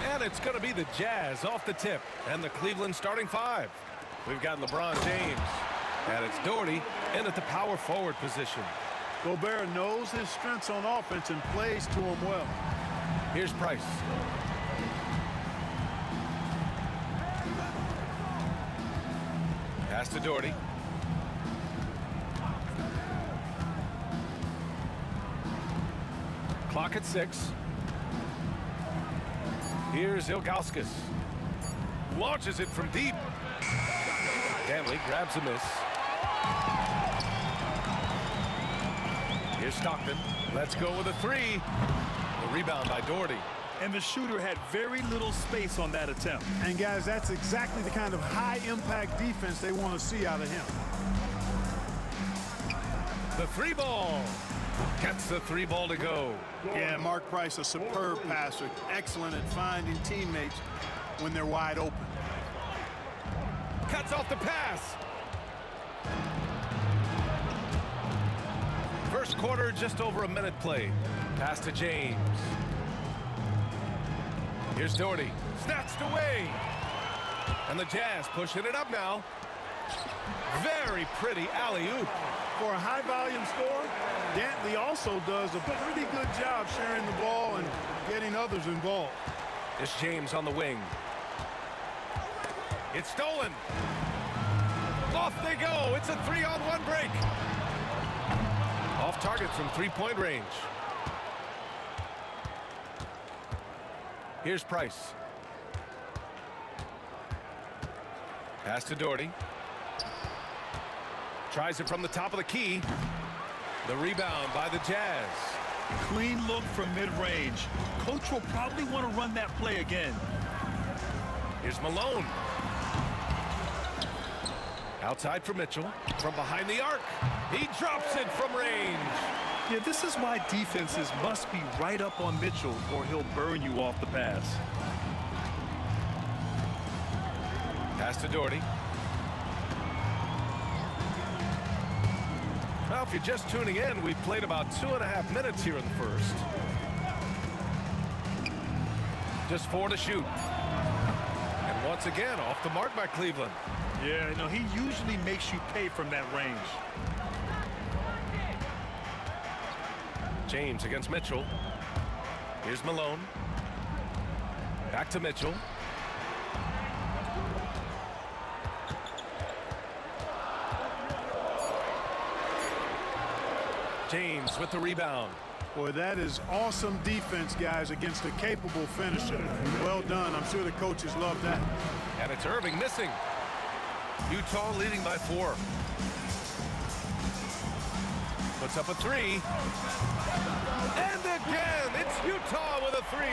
And it's going to be the Jazz off the tip. And the Cleveland starting five. We've got LeBron James. And it's Doherty in at the power forward position. Gobert knows his strengths on offense and plays to him well. Here's Price. Pass to Doherty. Clock at 6. Here's Ilgauskas. Launches it from deep. Danley grabs a miss. Here's Stockton. Let's go with a 3. The rebound by Doherty. And the shooter had very little space on that attempt. And guys, that's exactly the kind of high-impact defense they want to see out of him. The 3 ball. Gets the 3 ball to go. Yeah, Mark Price, a superb passer. Excellent at finding teammates when they're wide open. Cuts off the pass. First quarter, just over a minute played. Pass to James. Here's Doherty. Snatched away. And the Jazz pushing it up now. Very pretty alley-oop. For a high-volume score, Dantley also does a pretty good job sharing the ball and getting others involved. It's James on the wing. It's stolen. Off they go. It's a 3-on-1 break. Off target from 3-point range. Here's Price. Pass to Doherty. Tries it from the top of the key. The rebound by the Jazz. Clean look from mid-range. Coach will probably want to run that play again. Here's Malone. Outside for Mitchell. From behind the arc. He drops it from range. Yeah, this is why defenses must be right up on Mitchell or he'll burn you off the pass. Pass to Doherty. Well, if you're just tuning in, we've played about 2.5 minutes here in the first. Just 4 to shoot. And once again, off the mark by Cleveland. Yeah, no, he usually makes you pay from that range. James against Mitchell. Here's Malone. Back to Mitchell. James with the rebound. Boy, that is awesome defense, guys, against a capable finisher. Well done. I'm sure the coaches love that. And it's Irving missing. Utah leading by 4. Puts up a 3. And again, it's Utah with a 3.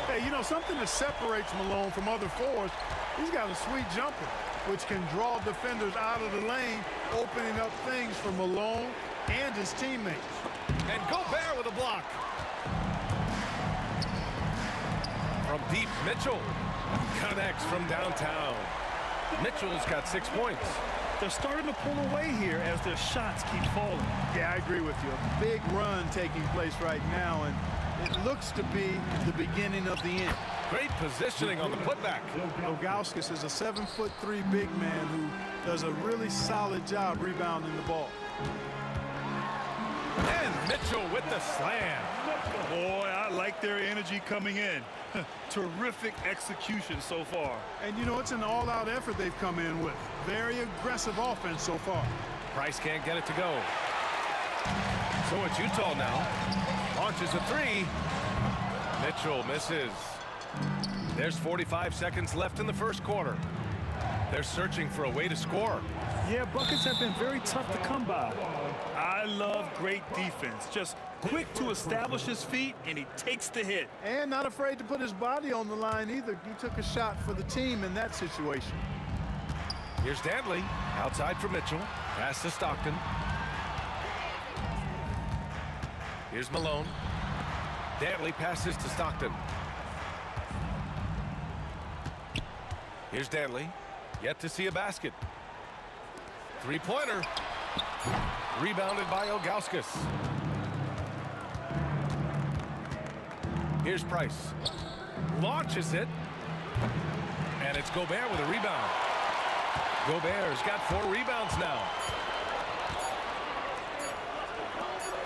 Hey, you know, something that separates Malone from other forwards, he's got a sweet jumper, which can draw defenders out of the lane, opening up things for Malone and his teammates. And Gobert with a block. From deep, Mitchell connects from downtown. Mitchell's got 6 points. They're starting to pull away here as their shots keep falling. Yeah, I agree with you. A big run taking place right now, and it looks to be the beginning of the end. Great positioning on the putback. Ilgauskas is a 7'3" big man who does a really solid job rebounding the ball. And Mitchell with the slam. Boy, I like their energy coming in. Terrific execution so far. And you know, it's an all-out effort they've come in with. Very aggressive offense so far. Price can't get it to go. So it's Utah now. Launches a 3. Mitchell misses. There's 45 seconds left in the first quarter. They're searching for a way to score. Yeah, buckets have been very tough to come by. I love great defense. Just quick to establish his feet, and he takes the hit. And not afraid to put his body on the line either. He took a shot for the team in that situation. Here's Dantley. Outside for Mitchell. Pass to Stockton. Here's Malone. Dantley passes to Stockton. Here's Dantley. Yet to see a basket. Three-pointer. Rebounded by Ilgauskas. Here's Price. launches it. And it's Gobert with a rebound. Gobert's got 4 rebounds now.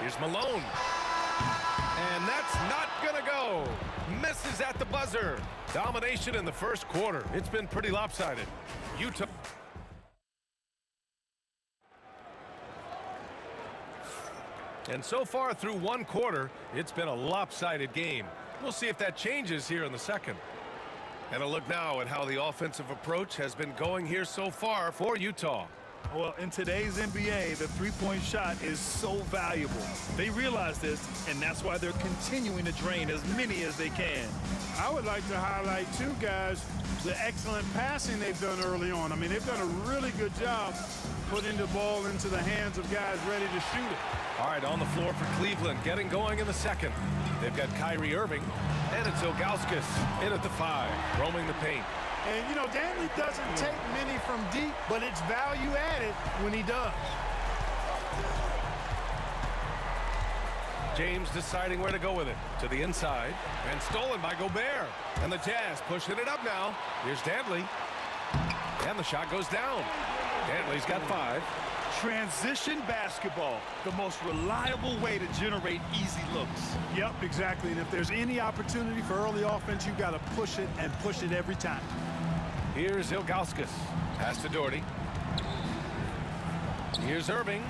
Here's Malone. And that's not going to go. Misses at the buzzer. Domination in the first quarter. It's been pretty lopsided. Utah. And so far through one quarter, it's been a lopsided game. We'll see if that changes here in the second. And a look now at how the offensive approach has been going here so far for Utah. Well, in today's NBA, the three-point shot is so valuable. They realize this, and that's why they're continuing to drain as many as they can. I would like to highlight, too, guys, the excellent passing they've done early on. I mean, they've done a really good job putting the ball into the hands of guys ready to shoot it. All right, on the floor for Cleveland, getting going in the second. They've got Kyrie Irving, and it's Ilgauskas in at the 5, roaming the paint. And, you know, Danley doesn't take many from deep, but it's value added when he does. James deciding where to go with it. To the inside, and stolen by Gobert. And the Jazz pushing it up now. Here's Danley. And the shot goes down. Danley's got 5. Transition basketball, the most reliable way to generate easy looks. Yep, exactly. And if there's any opportunity for early offense, you've got to push it and push it every time. Here's Ilgauskas. Pass to Doherty. Here's Irving.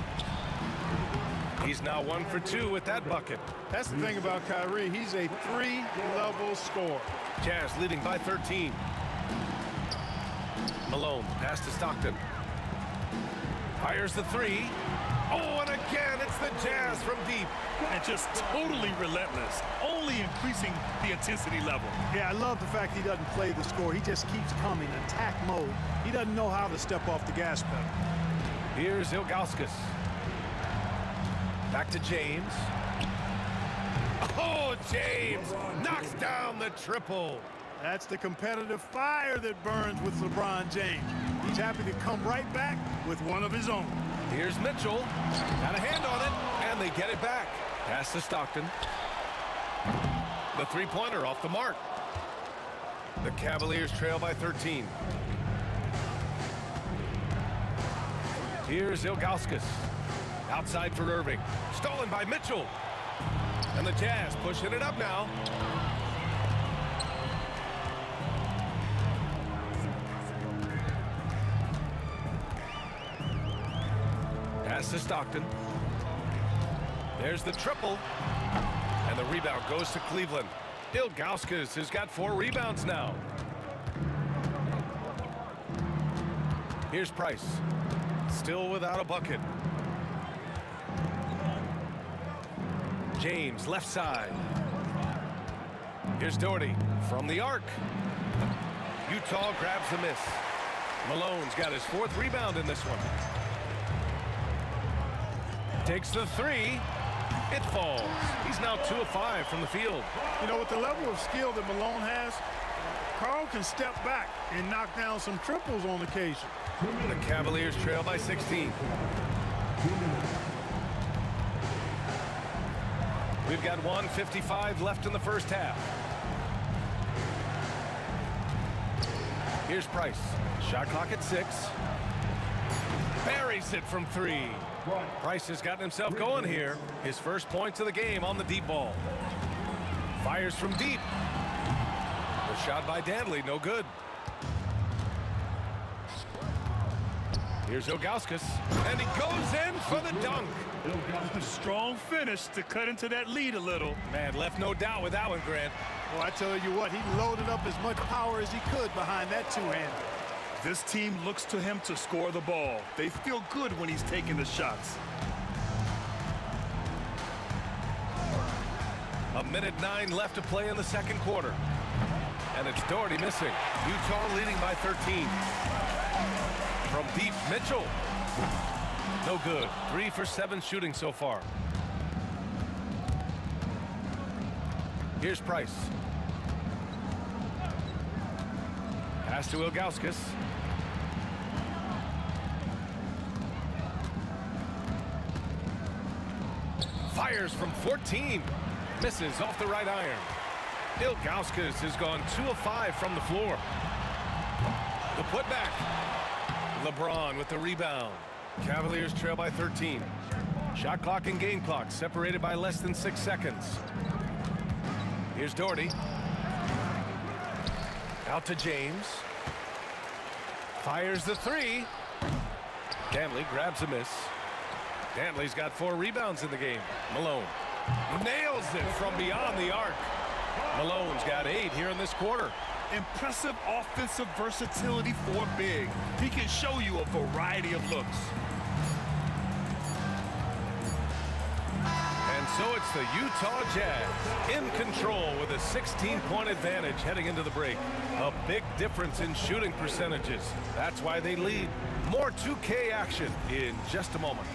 He's now 1 for 2 with that bucket. That's the thing about Kyrie. He's a 3-level scorer. Jazz leading by 13. Malone, pass to Stockton. Fires the 3. Oh, and again, it's the Jazz from deep. And just totally relentless, only increasing the intensity level. Yeah, I love the fact he doesn't play the score. He just keeps coming, attack mode. He doesn't know how to step off the gas pedal. Here's Ilgauskas. Back to James. Oh, James knocks down the triple. That's the competitive fire that burns with LeBron James. He's happy to come right back with one of his own. Here's Mitchell. Got a hand on it, and they get it back. Pass to Stockton. The three-pointer off the mark. The Cavaliers trail by 13. Here's Ilgauskas. Outside for Irving. Stolen by Mitchell. And the Jazz pushing it up now. Pass to Stockton. There's the triple. And the rebound goes to Cleveland. Ilgauskas has got 4 rebounds now. Here's Price. Still without a bucket. James, left side. Here's Doherty from the arc. Utah grabs the miss. Malone's got his 4th rebound in this one. Takes the 3. It falls. He's now 2 of 5 from the field. You know, with the level of skill that Malone has, Karl can step back and knock down some triples on occasion. The Cavaliers trail by 16. We've got 1:55 left in the first half. Here's Price. Shot clock at 6. Buries it from 3. Price has gotten himself going here. His first points of the game on the deep ball. Fires from deep. The shot by Danley, no good. Here's Ilgauskas, and he goes in for the dunk. A strong finish to cut into that lead a little. Man, left no doubt with that one, Grant. Well, I tell you what, he loaded up as much power as he could behind that two-hander. This team looks to him to score the ball. They feel good when he's taking the shots. 1:09 left to play in the second quarter. And it's Doherty missing. Utah leading by 13. From deep, Mitchell. No good. 3 for 7 shooting so far. Here's Price. Pass to Ilgauskas. Fires from 14. Misses off the right iron. Ilgauskas has gone 2 of 5 from the floor. The putback. LeBron with the rebound. Cavaliers trail by 13. Shot clock and game clock separated by less than 6 seconds. Here's Doherty. Out to James. Fires the three. Dantley grabs a miss. Dantley's got 4 rebounds in the game. Malone nails it from beyond the arc. Malone's got 8 here in this quarter. Impressive offensive versatility for big. He can show you a variety of looks. And so it's the Utah Jazz in control with a 16-point advantage heading into the break. A big difference in shooting percentages. That's why they lead. More 2K action in just a moment.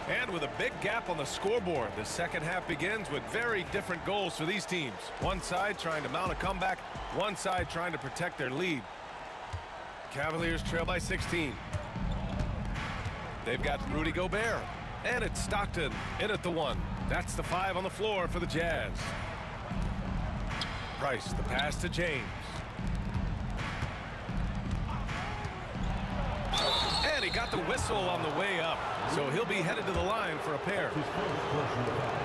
And with a big gap on the scoreboard, the second half begins with very different goals for these teams. One side trying to mount a comeback, one side trying to protect their lead. Cavaliers trail by 16. They've got Rudy Gobert, and it's Stockton in at the 1. That's the 5 on the floor for the Jazz. Price, the pass to James. And he got the whistle on the way up, so he'll be headed to the line for a pair.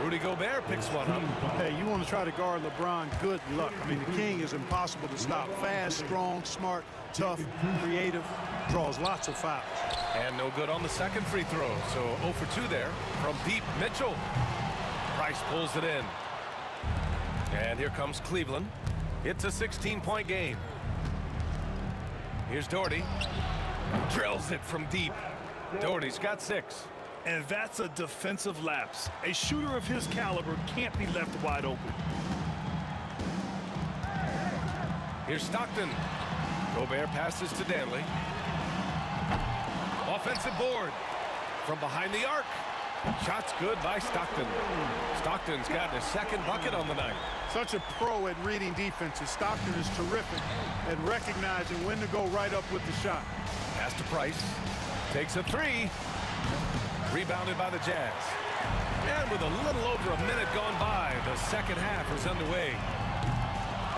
Rudy Gobert picks one up. Hey, you want to try to guard LeBron, good luck. I mean, the king is impossible to stop. Fast, strong, smart, tough, creative, draws lots of fouls. And no good on the second free throw, so 0 for 2 there from deep. Mitchell. Price pulls it in. And here comes Cleveland. It's a 16-point game. Here's Doherty. Drills it from deep. Doherty's got 6. And that's a defensive lapse. A shooter of his caliber can't be left wide open. Here's Stockton. Gobert passes to Dantley. Offensive board from behind the arc. Shot's good by Stockton. Stockton's gotten his second bucket on the night. Such a pro at reading defenses. Stockton is terrific at recognizing when to go right up with the shot. Pass to Price. Takes a 3. Rebounded by the Jazz. And with a little over a minute gone by, the second half is underway.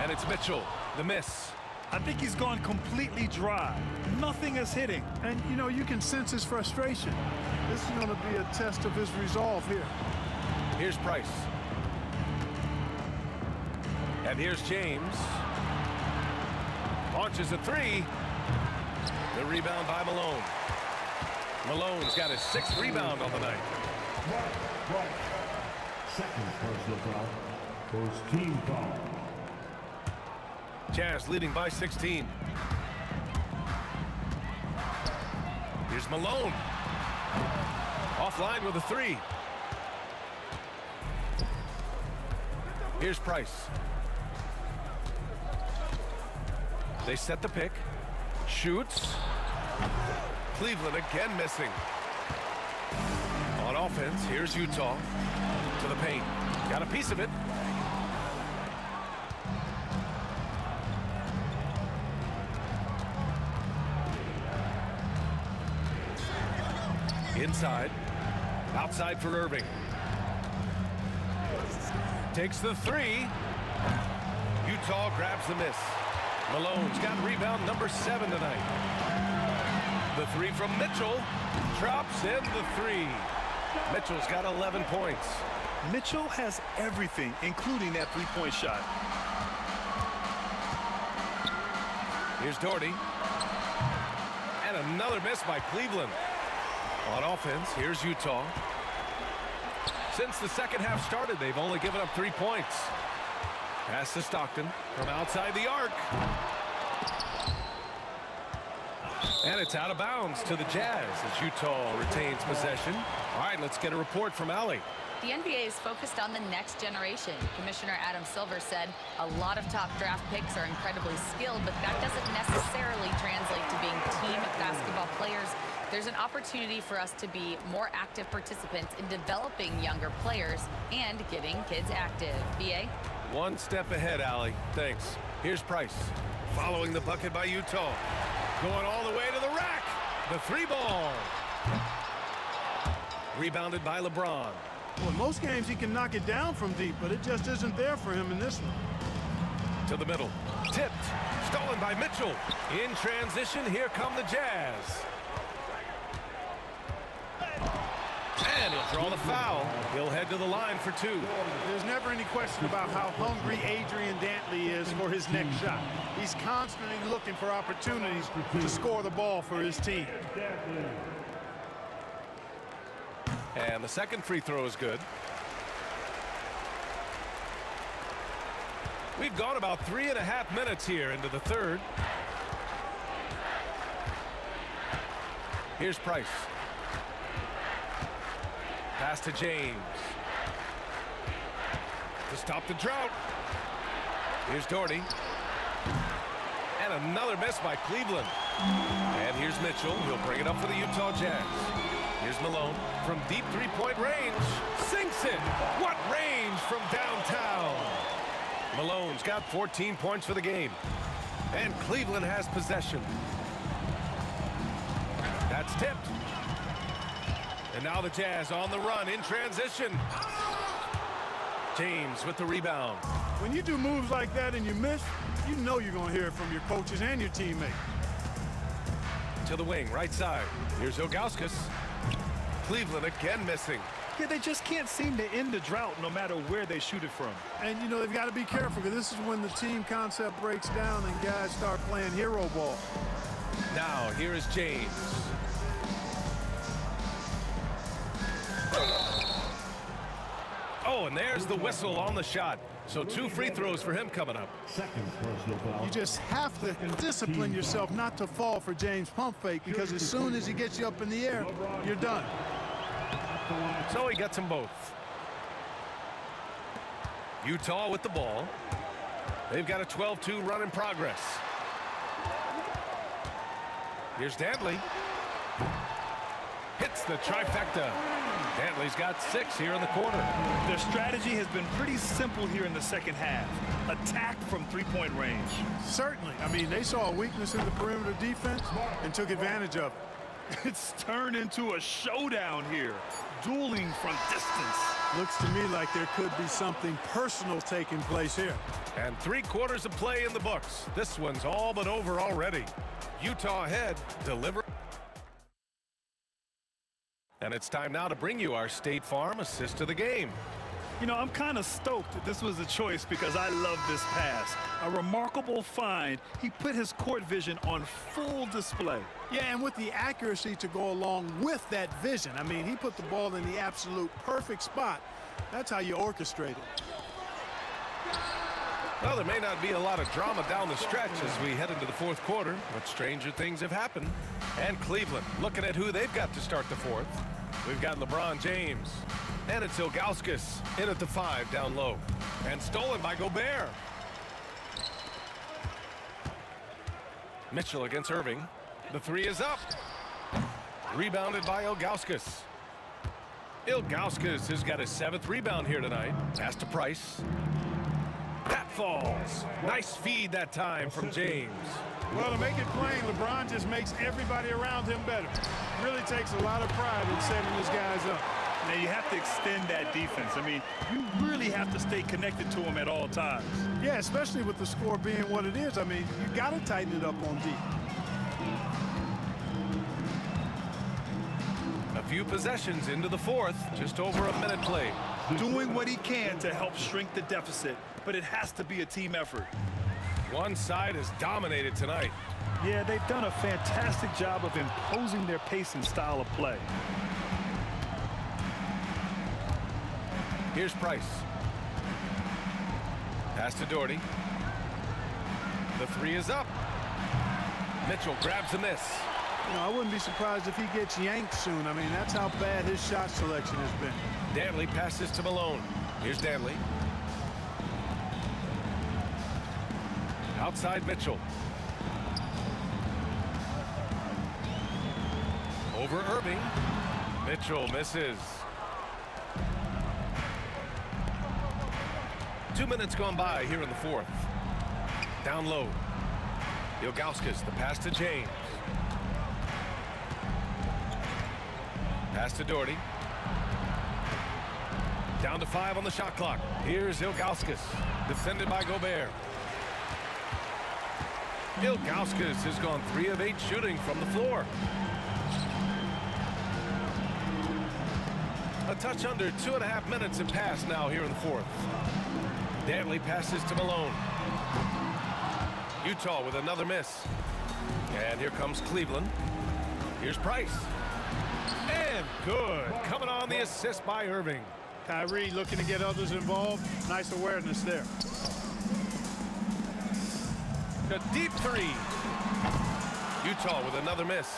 And it's Mitchell, the miss. I think he's gone completely dry. Nothing is hitting. And, you know, you can sense his frustration. This is going to be a test of his resolve here. Here's Price. And here's James. Launches a 3. The rebound by Malone. Malone's got his 6th rebound on the night. Second personal foul. First team foul. Jazz leading by 16. Here's Malone. Offline with a 3. Here's Price. They set the pick. Shoots. Cleveland again missing. On offense, here's Utah. To the paint. Got a piece of it. Inside. Outside for Irving. Takes the 3. Utah grabs the miss. Malone's got rebound number 7 tonight. The 3 from Mitchell. Drops in the 3. Mitchell's got 11 points. Mitchell has everything, including that three-point shot. Here's Doherty. And another miss by Cleveland. On offense, here's Utah. Since the second half started, they've only given up 3 points. Pass to Stockton from outside the arc. And it's out of bounds to the Jazz as Utah retains possession. All right, let's get a report from Allie. The NBA is focused on the next generation. Commissioner Adam Silver said a lot of top draft picks are incredibly skilled, but that doesn't necessarily translate to being team basketball players. There's an opportunity for us to be more active participants in developing younger players and getting kids active. BA? One step ahead, Allie. Thanks. Here's Price. Following the bucket by Utah. Going all the way to the rack. The 3-ball. Rebounded by LeBron. Well, in most games he can knock it down from deep, but it just isn't there for him in this one. To the middle. Tipped. Stolen by Mitchell. In transition, here come the Jazz. And he'll draw the foul. He'll head to the line for 2. There's never any question about how hungry Adrian Dantley is for his next shot. He's constantly looking for opportunities to score the ball for his team. And the second free throw is good. We've gone about 3.5 minutes here into the third. Here's Price. Pass to James. To stop the drought. Here's Doherty. And another miss by Cleveland. And here's Mitchell. He'll bring it up for the Utah Jazz. Here's Malone from deep three-point range. Sinks it. What range from downtown. Malone's got 14 points for the game. And Cleveland has possession. That's tipped. And now the Jazz on the run in transition. James with the rebound. When you do moves like that and you miss, you know you're going to hear it from your coaches and your teammates. To the wing, right side. Here's Ilgauskas. Cleveland again missing. Yeah, they just can't seem to end the drought no matter where they shoot it from. And, you know, they've got to be careful because this is when the team concept breaks down and guys start playing hero ball. Now, here is James. Oh, and there's the whistle on the shot. So 2 free throws for him coming up. You just have to discipline yourself not to fall for James' pump fake because as soon as he gets you up in the air, you're done. So he gets them both. Utah with the ball. They've got a 12-2 run in progress. Here's Dantley. Hits the trifecta. Dantley's got 6 here in the quarter. Their strategy has been pretty simple here in the second half. Attack from three-point range. Certainly. I mean, they saw a weakness in the perimeter defense and took advantage of it. It's turned into a showdown here. Dueling from distance. Looks to me like there could be something personal taking place here. And 3 quarters of play in the books. This one's all but over already. Utah ahead. Deliver. And it's time now to bring you our State Farm assist of the game. You know, I'm kind of stoked that this was a choice because I love this pass. A remarkable find. He put his court vision on full display. Yeah, and with the accuracy to go along with that vision. I mean, he put the ball in the absolute perfect spot. That's how you orchestrate it. Well, there may not be a lot of drama down the stretch as we head into the fourth quarter, but stranger things have happened. And Cleveland looking at who they've got to start the fourth. We've got LeBron James. And it's Ilgauskas in at the 5 down low. And stolen by Gobert. Mitchell against Irving. The 3 is up. Rebounded by Ilgauskas. Ilgauskas has got his 7th rebound here tonight. Pass to Price. That falls. Nice feed that time from James. Well, to make it plain, LeBron just makes everybody around him better. Really takes a lot of pride in setting his guys up. Now, you have to extend that defense. I mean, you really have to stay connected to him at all times. Yeah, especially with the score being what it is. I mean, you got to tighten it up on deep. A few possessions into the fourth, just over a minute played. Doing what he can to help shrink the deficit, but it has to be a team effort. One side has dominated tonight. Yeah, they've done a fantastic job of imposing their pace and style of play. Here's Price. Pass to Doherty. The 3 is up. Mitchell grabs a miss. You know, I wouldn't be surprised if he gets yanked soon. I mean, that's how bad his shot selection has been. Dantley passes to Malone. Here's Dantley. Outside Mitchell. Over Irving. Mitchell misses. 2 minutes gone by here in the fourth. Down low. Ilgauskas, the pass to James. Pass to Doherty. Down to 5 on the shot clock. Here's Ilgauskas, defended by Gobert. Ilgauskas has gone 3 of 8 shooting from the floor. A touch under 2.5 minutes have passed now here in the fourth. Dantley passes to Malone. Utah with another miss. And here comes Cleveland. Here's Price. And good. Coming on the assist by Irving. Kyrie looking to get others involved. Nice awareness there. A deep 3. Utah with another miss.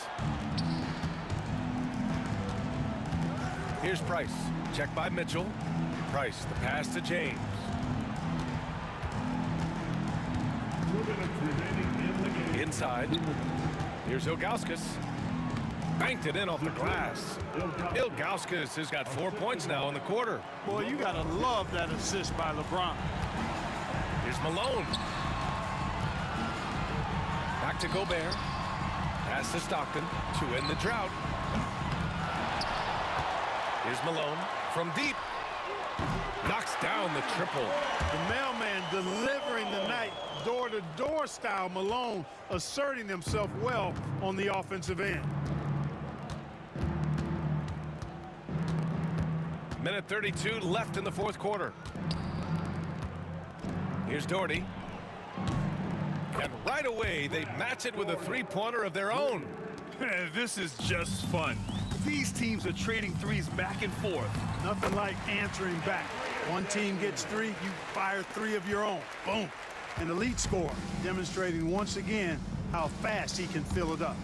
Here's Price. Checked by Mitchell. Price, the pass to James. Inside. Here's Ilgauskas. Banked it in off the glass. Ilgauskas has got 4 points now in the quarter. Boy, you gotta love that assist by LeBron. Here's Malone. Back to Gobert. Pass to Stockton to end the drought. Here's Malone from deep. Knocks down the triple. The mailman delivering the night. Door-to-door style. Malone asserting himself well on the offensive end. Minute 32 left in the fourth quarter. Here's Doherty. And right away, they match it with a three-pointer of their own. This is just fun. These teams are trading threes back and forth. Nothing like answering back. One team gets 3, you fire 3 of your own. Boom. An elite scorer, demonstrating once again how fast he can fill it up.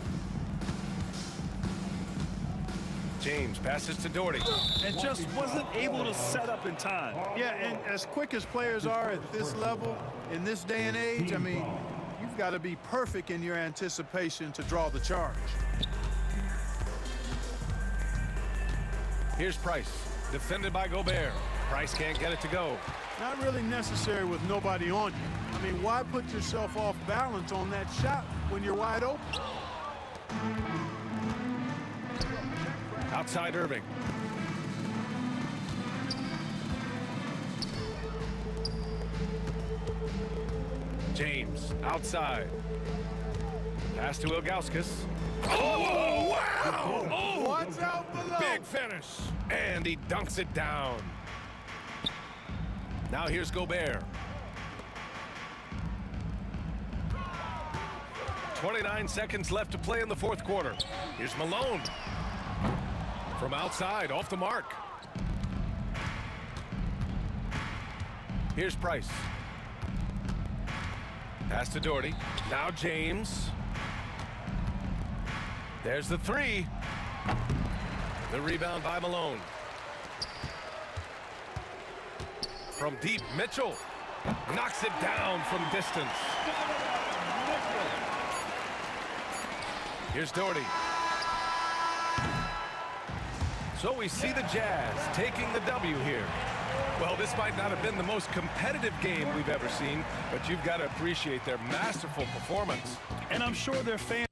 James passes to Doherty. And just wasn't able to set up in time. Yeah, and as quick as players are at this level, in this day and age, I mean, you've got to be perfect in your anticipation to draw the charge. Here's Price, defended by Gobert. Price can't get it to go. Not really necessary with nobody on you. I mean, why put yourself off balance on that shot when you're wide open? Outside Irving. James outside. Pass to Ilgauskas. Oh, wow! Oh, watch out below. Big finish. And he dunks it down. Now here's Gobert. 29 seconds left to play in the fourth quarter. Here's Malone. From outside, off the mark. Here's Price. Pass to Doherty. Now James. There's the 3. The rebound by Malone. From deep, Mitchell knocks it down from distance. Here's Doherty. So we see the Jazz taking the W here. Well, this might not have been the most competitive game we've ever seen, but you've got to appreciate their masterful performance. And I'm sure their fans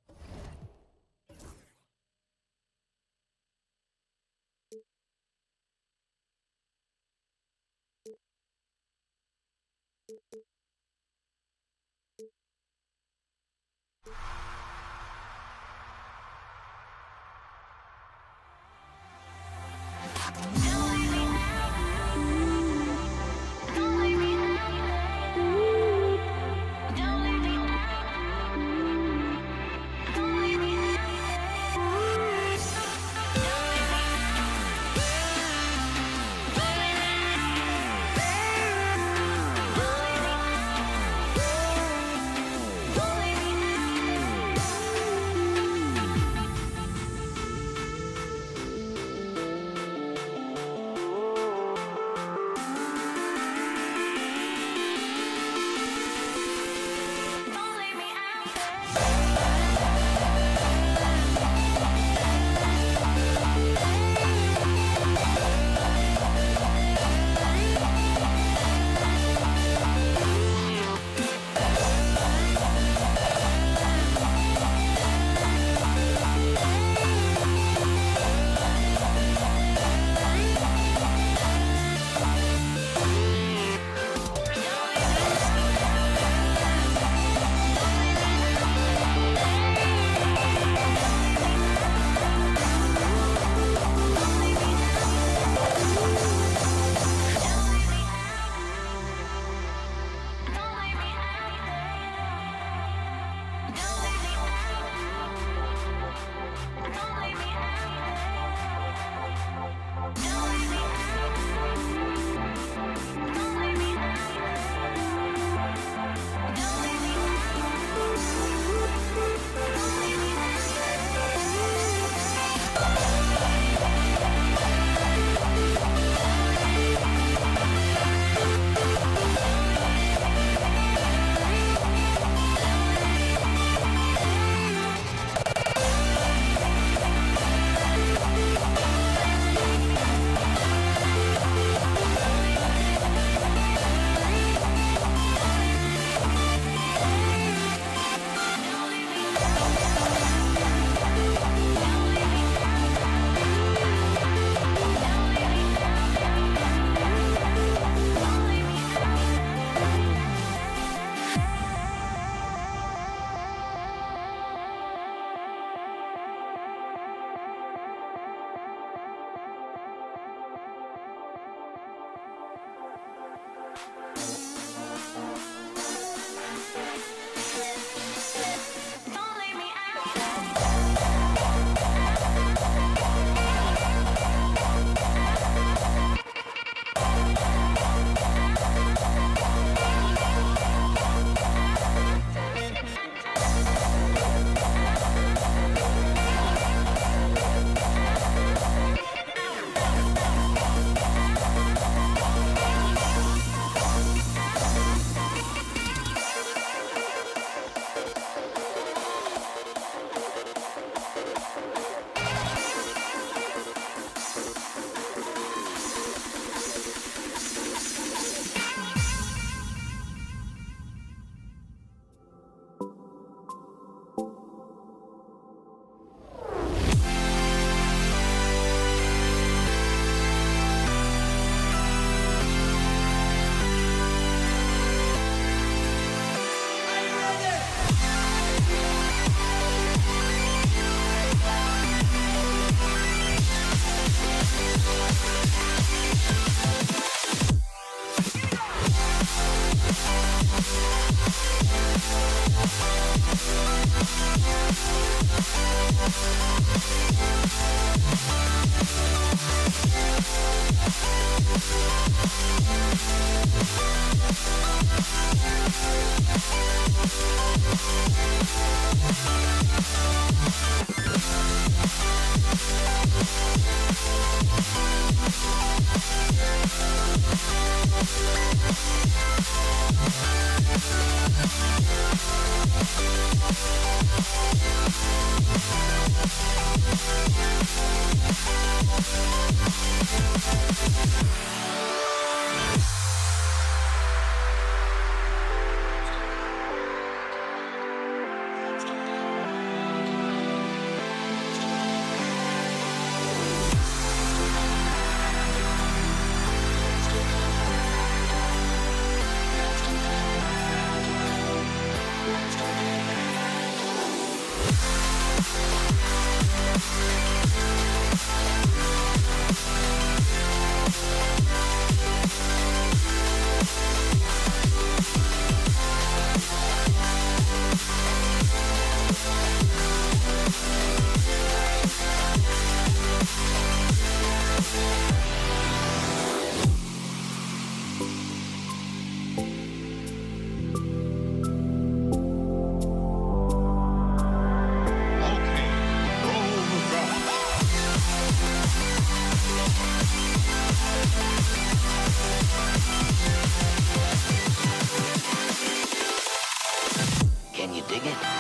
Dig it.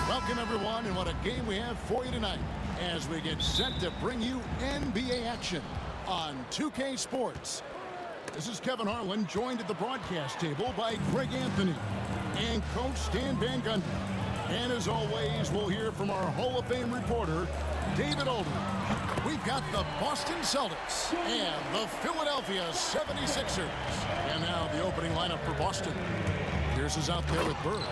Welcome, everyone, and what a game we have for you tonight as we get set to bring you NBA action on 2K Sports. This is Kevin Harlan, joined at the broadcast table by Greg Anthony and Coach Stan Van Gundy. And as always, we'll hear from our Hall of Fame reporter, David Aldridge. We've got the Boston Celtics and the Philadelphia 76ers. And now the opening lineup for Boston. Pierce is out there with Bird.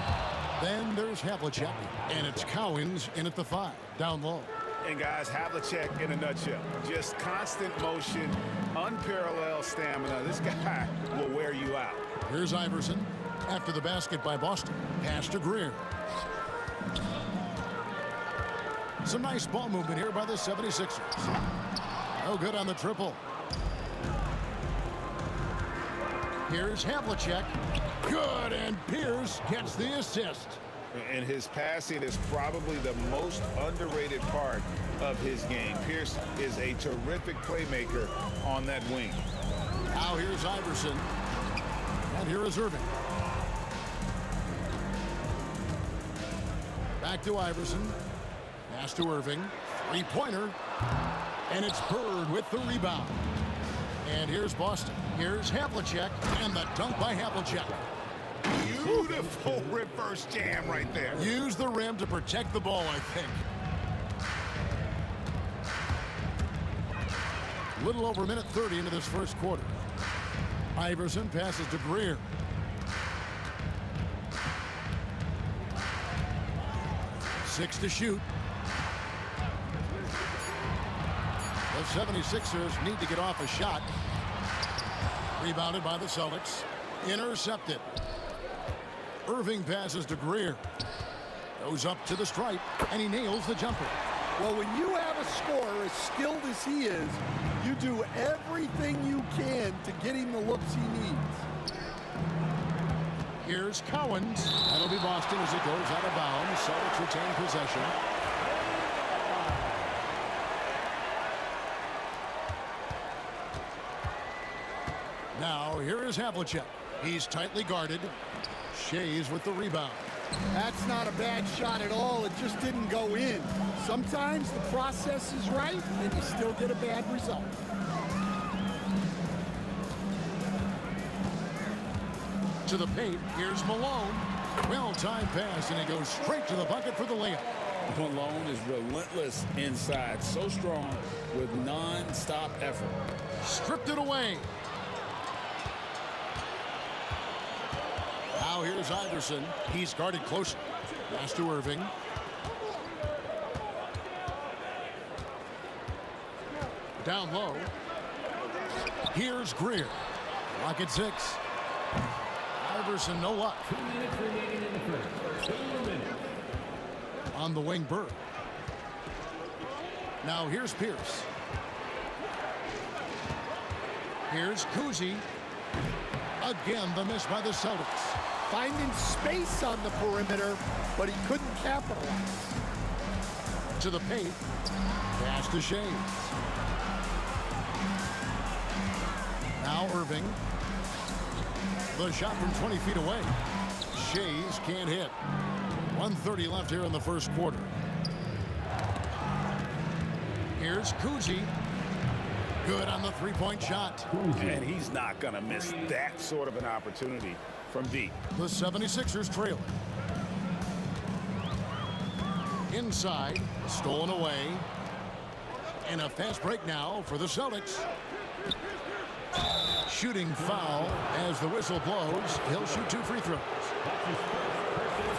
Then there's Havlicek, and it's Cowens in at the 5, down low. And guys, Havlicek in a nutshell. Just constant motion, unparalleled stamina. This guy will wear you out. Here's Iverson after the basket by Boston. Pass to Greer. Some nice ball movement here by the 76ers. No good on the triple. Here's Havlicek. Good, and Pierce gets the assist. And his passing is probably the most underrated part of his game. Pierce is a terrific playmaker on that wing. Now here's Iverson. And here is Irving. Back to Iverson. Pass to Irving. Three-pointer. And it's Bird with the rebound. And here's Boston. Here's Havlicek. And the dunk by Havlicek. Beautiful reverse jam right there. Use the rim to protect the ball, I think. Little over a minute 30 into this first quarter. Iverson passes to Greer. Six to shoot. The 76ers need to get off a shot. Rebounded by the Celtics. Intercepted. Irving passes to Greer. Goes up to the stripe, and he nails the jumper. Well, when you have a scorer as skilled as he is, you do everything you can to get him the looks he needs. Here's Cowens. That'll be Boston as it goes out of bounds. Celtics retain possession. Now, here is Havlicek. He's tightly guarded. Shays with the rebound. That's not a bad shot at all. It just didn't go in. Sometimes the process is right, and you still get a bad result. To the paint, here's Malone. Well-timed pass, and he goes straight to the bucket for the layup. Malone is relentless inside, so strong with non-stop effort. Stripped it away. Now here's Iverson. He's guarded closely. Pass to Irving. Down low. Here's Greer. Lock at 6. Iverson, no luck. 2 minutes remaining in the first. 2 minutes. On the wing, Bird. Now here's Pierce. Here's Kuzi. Again, the miss by the Celtics. Finding space on the perimeter, but he couldn't capitalize. To the paint. Pass to Shea. Now Irving. The shot from 20 feet away. Shays can't hit. 1:30 left here in the first quarter. Here's Kuzi. Good on the three-point shot. And he's not going to miss that sort of an opportunity from deep. The 76ers trail. Inside, stolen away. And a fast break now for the Celtics. Shooting foul as the whistle blows. He'll shoot 2 free throws.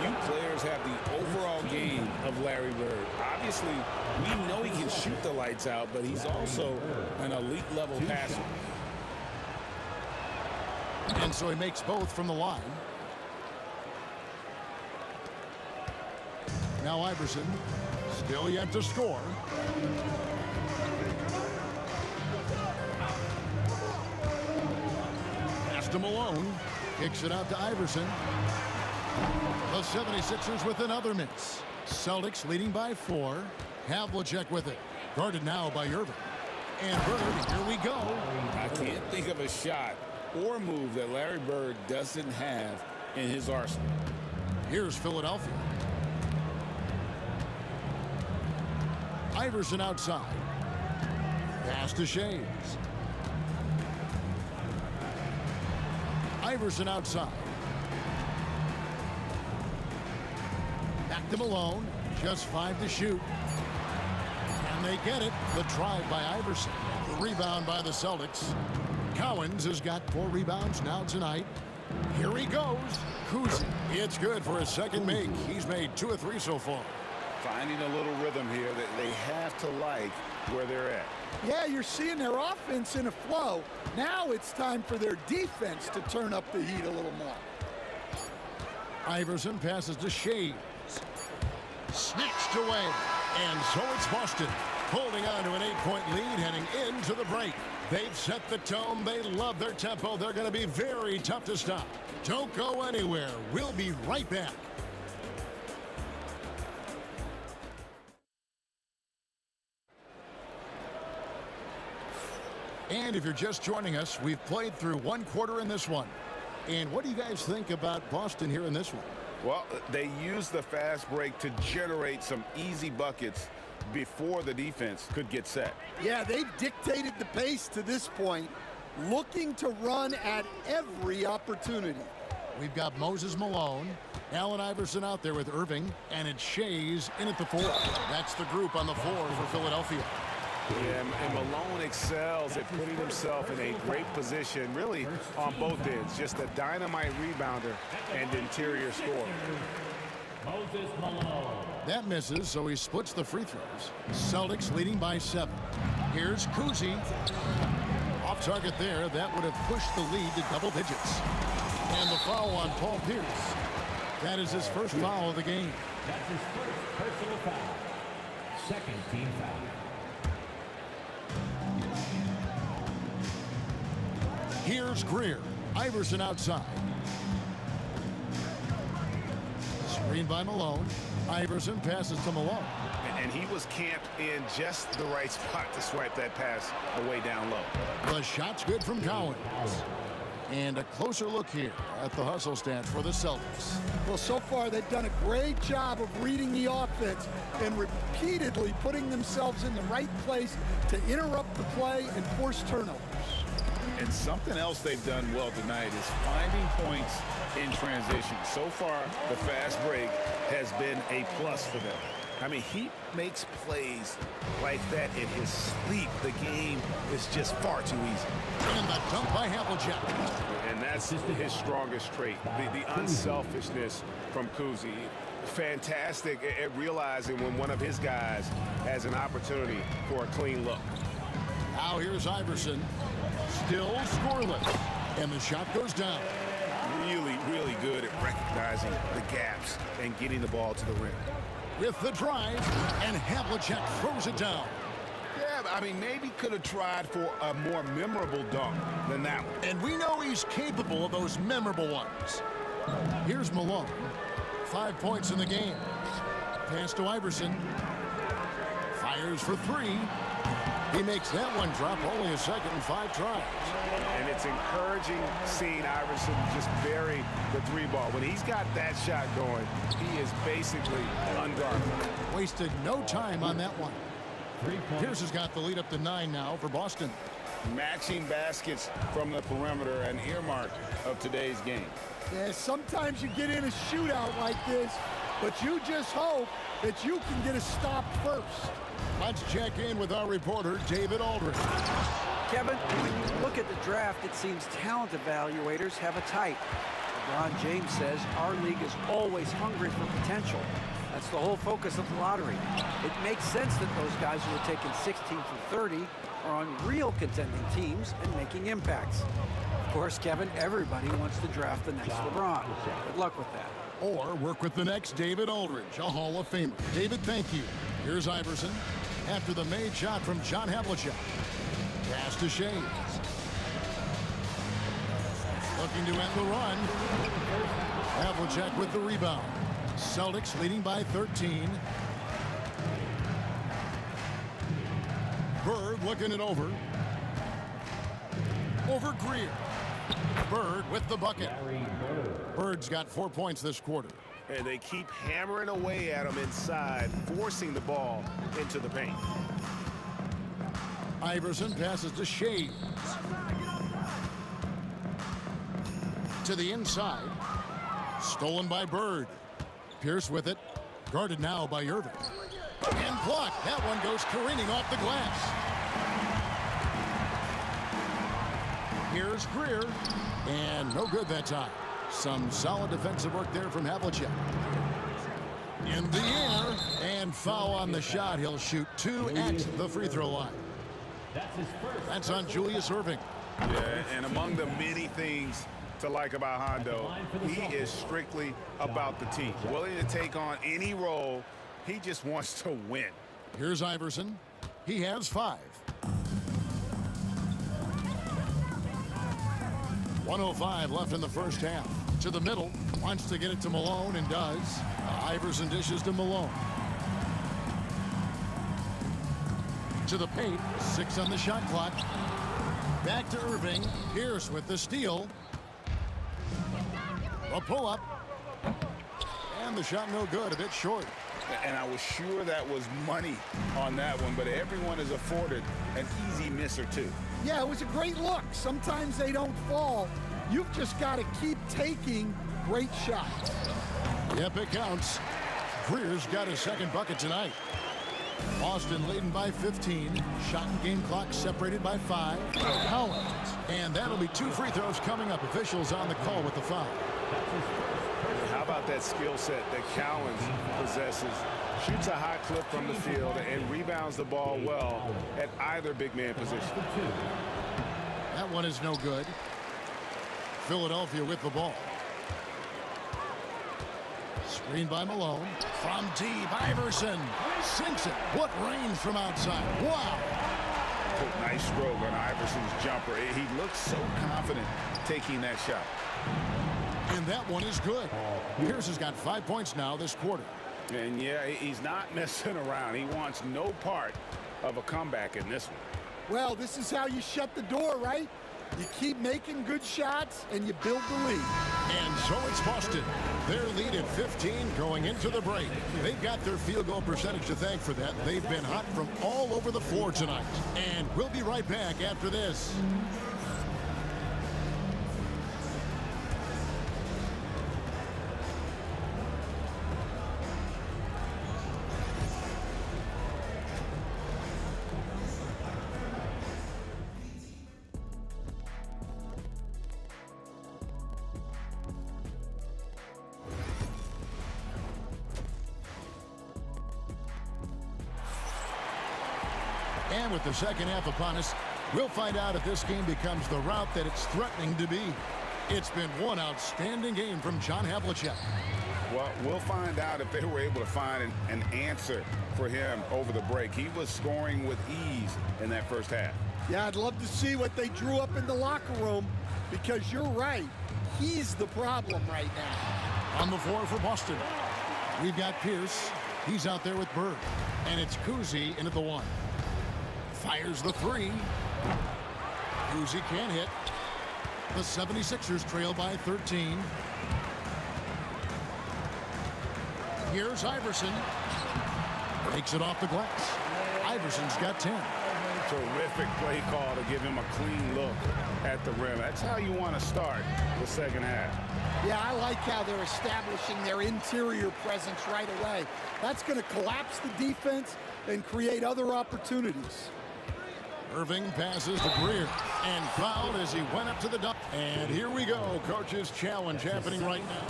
Few players have the overall game of Larry Bird. Obviously, we know he can shoot the lights out, but he's also an elite level passer. And so he makes both from the line. Now Iverson, still yet to score. Pass to Malone. Kicks it out to Iverson. The 76ers with another miss. Celtics leading by 4. Havlicek with it. Guarded now by Irving. And Bird, here we go. I can't think of a shot or move that Larry Bird doesn't have in his arsenal. Here's Philadelphia. Iverson outside. Pass to Shays. Iverson outside. Back to Malone. Just 5 to shoot. And they get it. The drive by Iverson. The rebound by the Celtics. Cowens has got 4 rebounds now tonight. Here he goes. Kuzi. It's good for a second make. He's made 2 of 3 so far. Finding a little rhythm here that they have to like where they're at. Yeah, you're seeing their offense in a flow. Now it's time for their defense to turn up the heat a little more. Iverson passes to Shea. Snatched away. And so it's Boston holding on to an 8-point lead heading into the break. They've set the tone. They love their tempo. They're going to be very tough to stop. Don't go anywhere. We'll be right back. And if you're just joining us, we've played through 1 quarter in this one. And what do you guys think about Boston here in this one? Well, they used the fast break to generate some easy buckets before the defense could get set. Yeah, they've dictated the pace to this point, looking to run at every opportunity. We've got Moses Malone, Allen Iverson out there with Irving, and it's Shays in at the 4. That's the group on the floor for Philadelphia. Yeah, and Malone excels at putting himself in a great position, really on both ends. Just a dynamite rebounder and interior scorer. Moses Malone. That misses, so he splits the free throws. Celtics leading by 7. Here's Kuzi. Off target there. That would have pushed the lead to double digits. And the foul on Paul Pierce. That is his first foul of the game. That's his first personal foul. Second team foul. Here's Greer. Iverson outside. Screen by Malone. Iverson passes to Malone. And he was camped in just the right spot to swipe that pass away down low. The shot's good from Cowens. And a closer look here at the hustle stats for the Celtics. Well, so far they've done a great job of reading the offense and repeatedly putting themselves in the right place to interrupt the play and force turnovers. And something else they've done well tonight is finding points in transition. So far, the fast break has been a plus for them. I mean, he makes plays like that in his sleep. The game is just far too easy. And the dunk by Havlicek. And that's his strongest trait, the unselfishness from Kuzi. Fantastic at realizing when one of his guys has an opportunity for a clean look. Now here's Iverson. Still scoreless. And the shot goes down. Really, really good at recognizing the gaps and getting the ball to the rim. With the drive, and Havlicek throws it down. Yeah, I mean, maybe could have tried for a more memorable dunk than that one. And we know he's capable of those memorable ones. Here's Malone. 5 points in the game. Pass to Iverson. Fires for three. He makes that one drop, only a second and 5 tries. And it's encouraging seeing Iverson just bury the three ball. When he's got that shot going, he is basically unguardable. Wasted no time on that one. Pierce has got the lead up to 9 now for Boston. Matching baskets from the perimeter, an earmark of today's game. Yeah, sometimes you get in a shootout like this, but you just hope that you can get a stop first. Let's check in with our reporter, David Aldridge. Kevin, when you look at the draft, it seems talent evaluators have a type. LeBron James says our league is always hungry for potential. That's the whole focus of the lottery. It makes sense that those guys who are taken 16 through 30 are on real contending teams and making impacts. Of course, Kevin, everybody wants to draft the next LeBron. Good luck with that. Or work with the next David Aldridge, a Hall of Famer. David, thank you. Here's Iverson after the made shot from John Havlicek. Pass to Shea. Looking to end the run. Havlicek with the rebound. Celtics leading by 13. Bird looking it over. Over Greer. Bird with the bucket. Bird's got 4 points this quarter. And they keep hammering away at him inside, forcing the ball into the paint. Iverson passes to Shea. To the inside. Stolen by Bird. Pierce with it. Guarded now by Irving. And blocked. That one goes careening off the glass. Here's Greer. And no good that time. Some solid defensive work there from Havlicek. In the air. And foul on the shot. He'll shoot 2 at the free throw line. That's on Julius Irving. Yeah, and among the many things to like about Hondo, he is strictly about the team. Willing to take on any role. He just wants to win. Here's Iverson. He has 5. 1:05 left in the first half. To the middle. Wants to get it to Malone and does. Iverson dishes to Malone. To the paint. 6 on the shot clock. Back to Irving. Pierce with the steal. A pull-up. And the shot no good. A bit short. And I was sure that was money on that one, but everyone is afforded an easy miss or two. Yeah, it was a great look. Sometimes they don't fall. You've just got to keep taking great shots. Yep, it counts. Greer's got his second bucket tonight. Boston leading by 15. Shot and game clock separated by 5. Collins. And that'll be 2 free throws coming up. Officials on the call with the foul. How about that skill set that Collins possesses? Shoots a high clip from the field and rebounds the ball well at either big man position. That one is no good. Philadelphia with the ball. Screen by Malone. From deep, Iverson sinks it. What range from outside. Wow. Nice stroke on Iverson's jumper. He looks so confident taking that shot. And that one is good. Pierce has got 5 points now this quarter. And yeah, he's not messing around. He wants no part of a comeback in this one. Well, this is how you shut the door, right? You keep making good shots and you build the lead. And so it's Boston. Their lead at 15 going into the break. They've got their field goal percentage to thank for that. They've been hot from all over the floor tonight. And we'll be right back after this. And with the second half upon us, we'll find out if this game becomes the route that it's threatening to be. It's been one outstanding game from John Havlicek. Well, we'll find out if they were able to find an answer for him over the break. He was scoring with ease in that first half. Yeah, I'd love to see what they drew up in the locker room, because you're right. He's the problem right now. On the floor for Boston, we've got Pierce. He's out there with Bird. And it's Kuzi into the one. Fires the three. Kuzi can't hit. The 76ers trail by 13. Here's Iverson. Takes it off the glass. Iverson's got 10. Terrific play call to give him a clean look at the rim. That's how you want to start the second half. Yeah, I like how they're establishing their interior presence right away. That's going to collapse the defense and create other opportunities. Irving passes to Greer and fouled as he went up to the dunk. And here we go. Coach's challenge happening right now.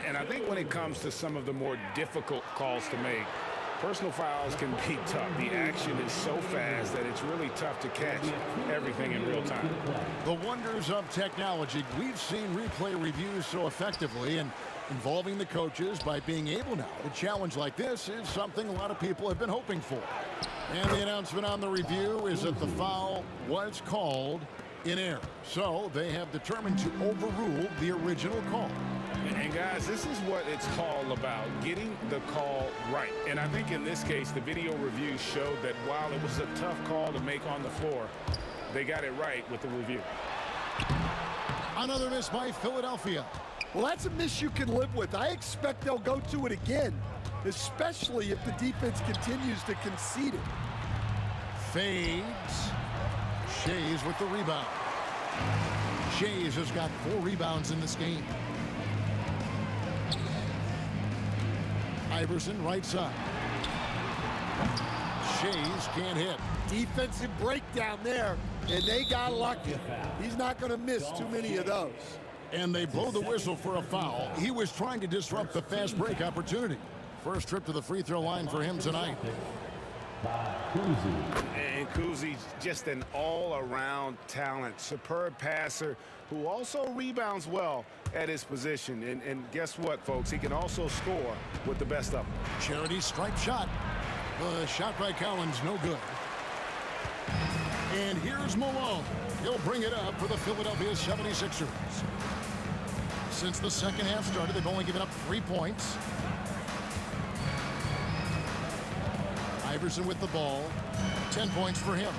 And I think when it comes to some of the more difficult calls to make, personal fouls can be tough. The action is so fast that it's really tough to catch everything in real time. The wonders of technology. We've seen replay reviews so effectively, and involving the coaches by being able now to challenge like this is something a lot of people have been hoping for. And the announcement on the review is that the foul was called in error. So they have determined to overrule the original call. And guys, this is what it's all about, getting the call right. And I think in this case, the video review showed that while it was a tough call to make on the floor, they got it right with the review. Another miss by Philadelphia. Well, that's a miss you can live with. I expect they'll go to it again, especially if the defense continues to concede it. Fades. Shays with the rebound. Shays has got 4 rebounds in this game. Iverson right side. Shays can't hit. Defensive breakdown there, and they got lucky. He's not going to miss too many of those. And they blow the whistle for a foul. He was trying to disrupt the fast break opportunity. First trip to the free throw line for him tonight. And Kuzi's just an all-around talent, superb passer who also rebounds well at his position. And guess what, folks? He can also score with the best of them. Charity stripe shot. The shot by Collins, no good. And here's Malone. He'll bring it up for the Philadelphia 76ers. Since the second half started, they've only given up 3 points. Iverson with the ball. 10 points for him.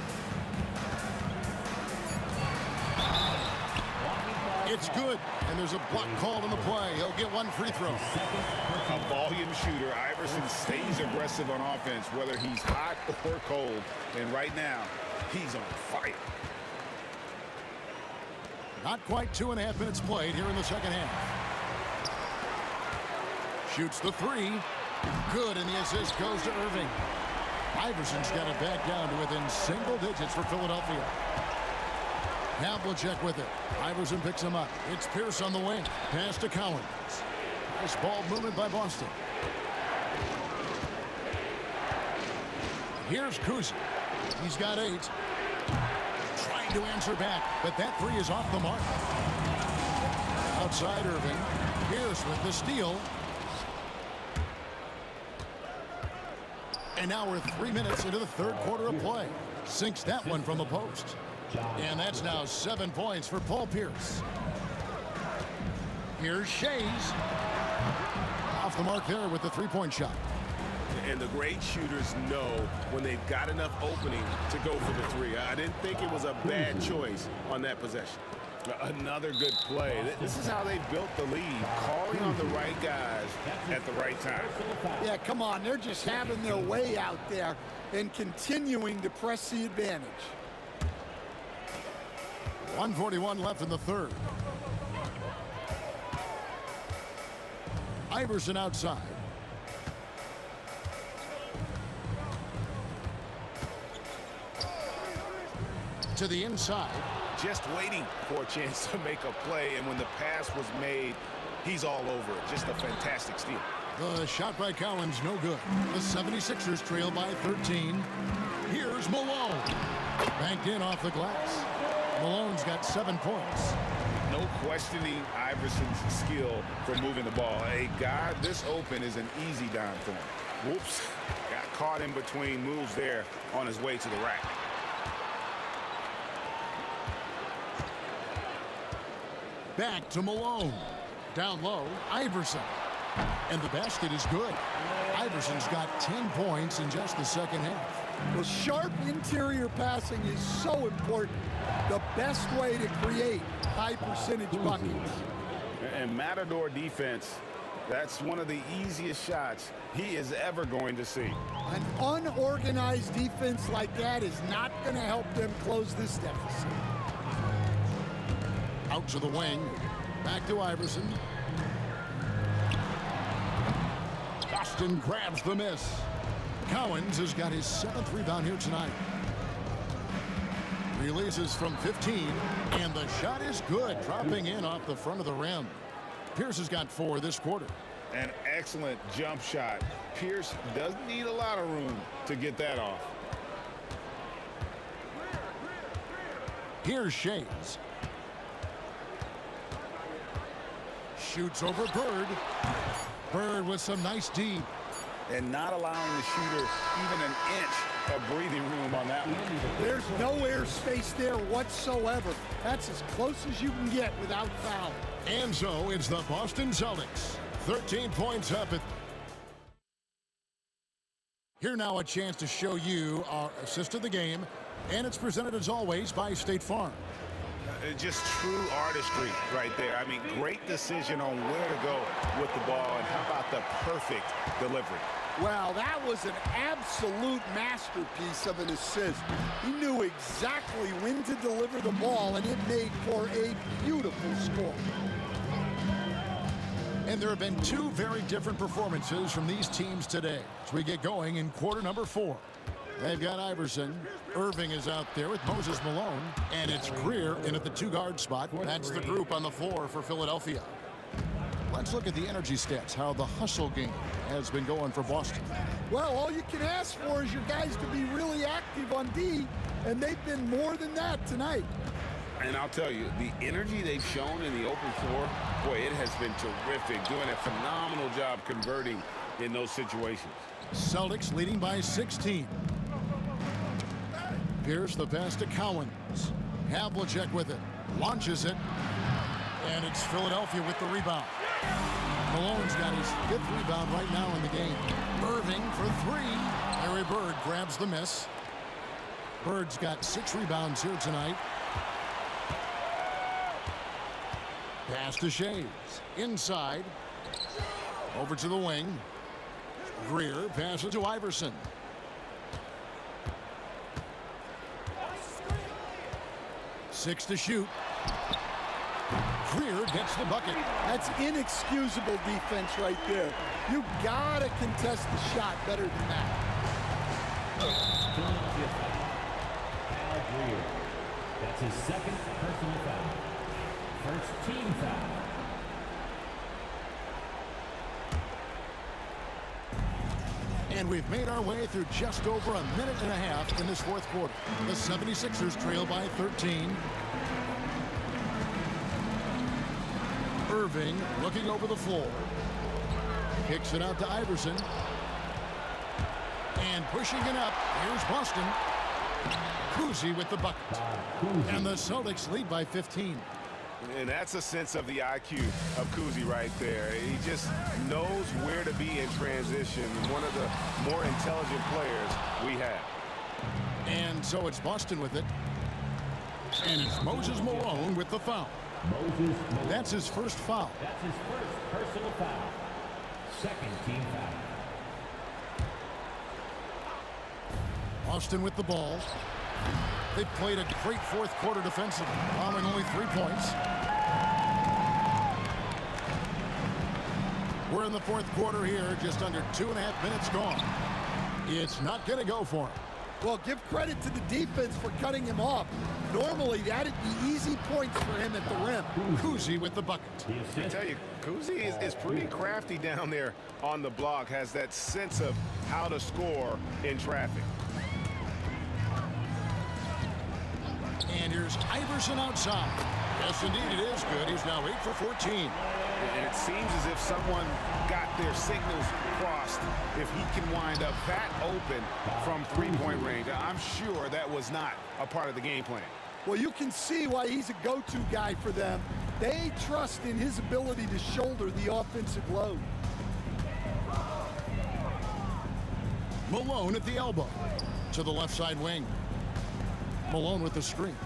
It's good, and there's a block called on the play. He'll get 1 free throw. A volume shooter. Iverson stays aggressive on offense, whether he's hot or cold. And right now, he's on fire. Not quite 2.5 minutes played here in the second half. Shoots the 3. Good, and the assist goes to Irving. Iverson's got it back down to within single digits for Philadelphia. Havlicek with it. Iverson picks him up. It's Pierce on the wing. Pass to Collins. Nice ball movement by Boston. Here's Kuzi. He's got 8. Trying to answer back, but that 3 is off the mark. Outside Irving. Pierce with the steal. And now we're 3 minutes into the third quarter of play. Sinks that one from the post. And that's now 7 points for Paul Pierce. Here's Shays. Off the mark there with the 3-point shot. And the great shooters know when they've got enough opening to go for the 3. I didn't think it was a bad choice on that possession. Another good play. This is how they built the lead, calling on the right guys at the right time. Yeah, come on. They're just having their way out there and continuing to press the advantage. 1:41 left in the third. Iverson outside. To the inside. Just waiting for a chance to make a play, and when the pass was made, he's all over it. Just a fantastic steal. The shot by Collins, no good. The 76ers trail by 13. Here's Malone. Banked in off the glass. Malone's got 7 points. No questioning Iverson's skill for moving the ball. A guy this open is an easy dime for him. Whoops. Got caught in between moves there on his way to the rack. Back to Malone. Down low, Iverson. And the basket is good. Iverson's got 10 points in just the second half. Well, sharp interior passing is so important. The best way to create high percentage buckets. And Matador defense, that's one of the easiest shots he is ever going to see. An unorganized defense like that is not going to help them close this deficit. Out to the wing. Back to Iverson. Boston grabs the miss. Collins has got his 7th rebound here tonight. Releases from 15, and the shot is good, dropping in off the front of the rim. Pierce has got 4 this quarter. An excellent jump shot. Pierce doesn't need a lot of room to get that off. Here's Shays. Shoots over Bird. Bird with some nice D. And not allowing the shooter even an inch of breathing room on that one. There's no air space there whatsoever. That's as close as you can get without foul. And so it's the Boston Celtics. 13 points up at... Here now a chance to show you our assist of the game. And it's presented as always by State Farm. Just true artistry right there. I mean, great decision on where to go with the ball, and how about the perfect delivery? Well, that was an absolute masterpiece of an assist. He knew exactly when to deliver the ball, and it made for a beautiful score. And there have been 2 very different performances from these teams today as we get going in quarter number 4. They've got Iverson. Irving is out there with Moses Malone. And it's Greer in at the 2-guard spot. That's the group on the floor for Philadelphia. Let's look at the energy stats, how the hustle game has been going for Boston. Well, all you can ask for is your guys to be really active on D, and they've been more than that tonight. And I'll tell you, the energy they've shown in the open floor, boy, it has been terrific, doing a phenomenal job converting in those situations. Celtics leading by 16. Pierce the pass to Collins. Havlicek with it. Launches it. And it's Philadelphia with the rebound. Malone's got his 5th rebound right now in the game. Irving for 3. Larry Bird grabs the miss. Bird's got 6 rebounds here tonight. Pass to Shays. Inside. Over to the wing. Greer passes to Iverson. Six to shoot. Greer gets the bucket. That's inexcusable defense right there. You gotta contest the shot better than that. Al Greer. That's his 2nd personal foul. First team foul. And we've made our way through just over a minute and a half in this 4th quarter. The 76ers trail by 13. Irving looking over the floor. Kicks it out to Iverson. And pushing it up, here's Boston. Cousy with the bucket. And the Celtics lead by 15. And that's a sense of the IQ of Cousy right there. He just knows where to be in transition. One of the more intelligent players we have. And so it's Boston with it. And it's Moses Malone with the foul. That's his 1st foul. That's his 1st personal foul. 2nd team foul. Boston with the ball. They played a great 4th quarter defensively, allowing only 3 points. We're in the 4th quarter here, just under 2.5 minutes gone. It's not going to go for him. Well, give credit to the defense for cutting him off. Normally, that'd be easy points for him at the rim. Kuzi with the bucket. I tell you, Kuzi is pretty crafty down there on the block, has that sense of how to score in traffic. And here's Iverson outside. Yes, indeed, it is good. He's now 8 for 14. And it seems as if someone got their signals crossed if he can wind up that open from three-point range. I'm sure that was not a part of the game plan. Well, you can see why he's a go-to guy for them. They trust in his ability to shoulder the offensive load. Malone at the elbow. To the left side wing. Malone with the screen.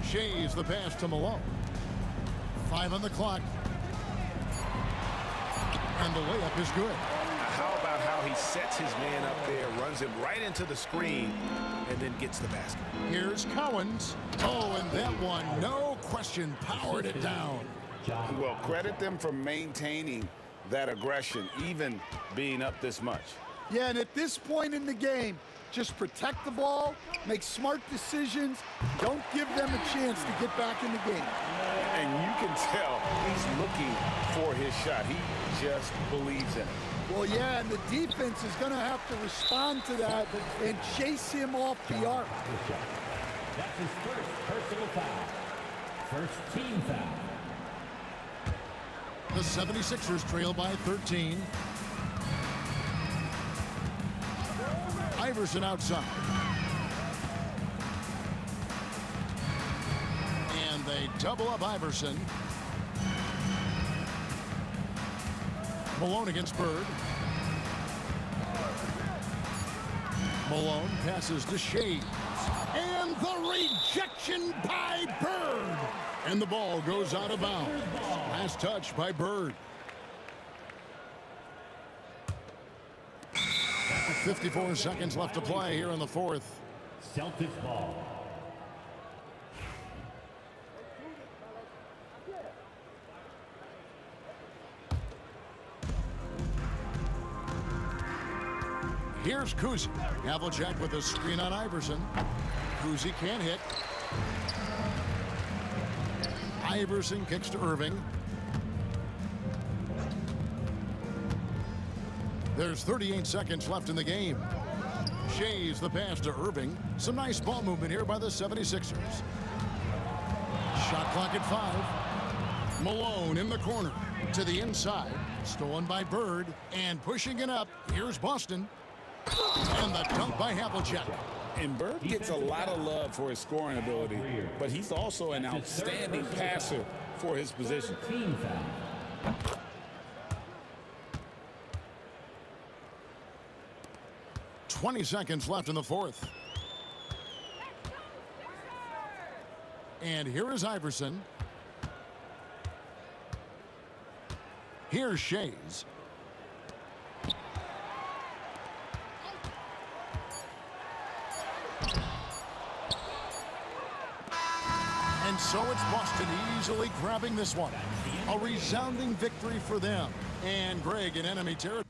Shays the pass to Malone. 5 on the clock. And the layup is good. How about how he sets his man up there, runs him right into the screen, and then gets the basket. Here's Collins. Oh, and that one, no question, powered it down. Well, credit them for maintaining that aggression, even being up this much. Yeah, and at this point in the game, just protect the ball, make smart decisions, don't give them a chance to get back in the game. And you can tell he's looking for his shot. He just believes in it. Well, yeah, and the defense is going to have to respond to that and chase him off the arc. That's his first personal foul. First team foul. The 76ers trail by 13. Iverson outside. And they double up Iverson. Malone against Bird. Malone passes to Shades. And the rejection by Bird. And the ball goes out of bounds. Last touch by Bird. 54 seconds left to play here in the fourth. Celtics ball. Here's Kuzi. Havlicek with a screen on Iverson. Kuzi can't hit. Iverson kicks to Irving. There's 38 seconds left in the game. Shays the pass to Irving. Some nice ball movement here by the 76ers. Shot clock at 5. Malone in the corner to the inside. Stolen by Bird and pushing it up. Here's Boston. And the dunk by Havlicek. And Bird gets a lot of love for his scoring ability, but he's also an outstanding passer for his position. 20 seconds left in the fourth. And here is Iverson. Here's Shays. And so it's Boston easily grabbing this one. A resounding victory for them. And Greg in enemy territory.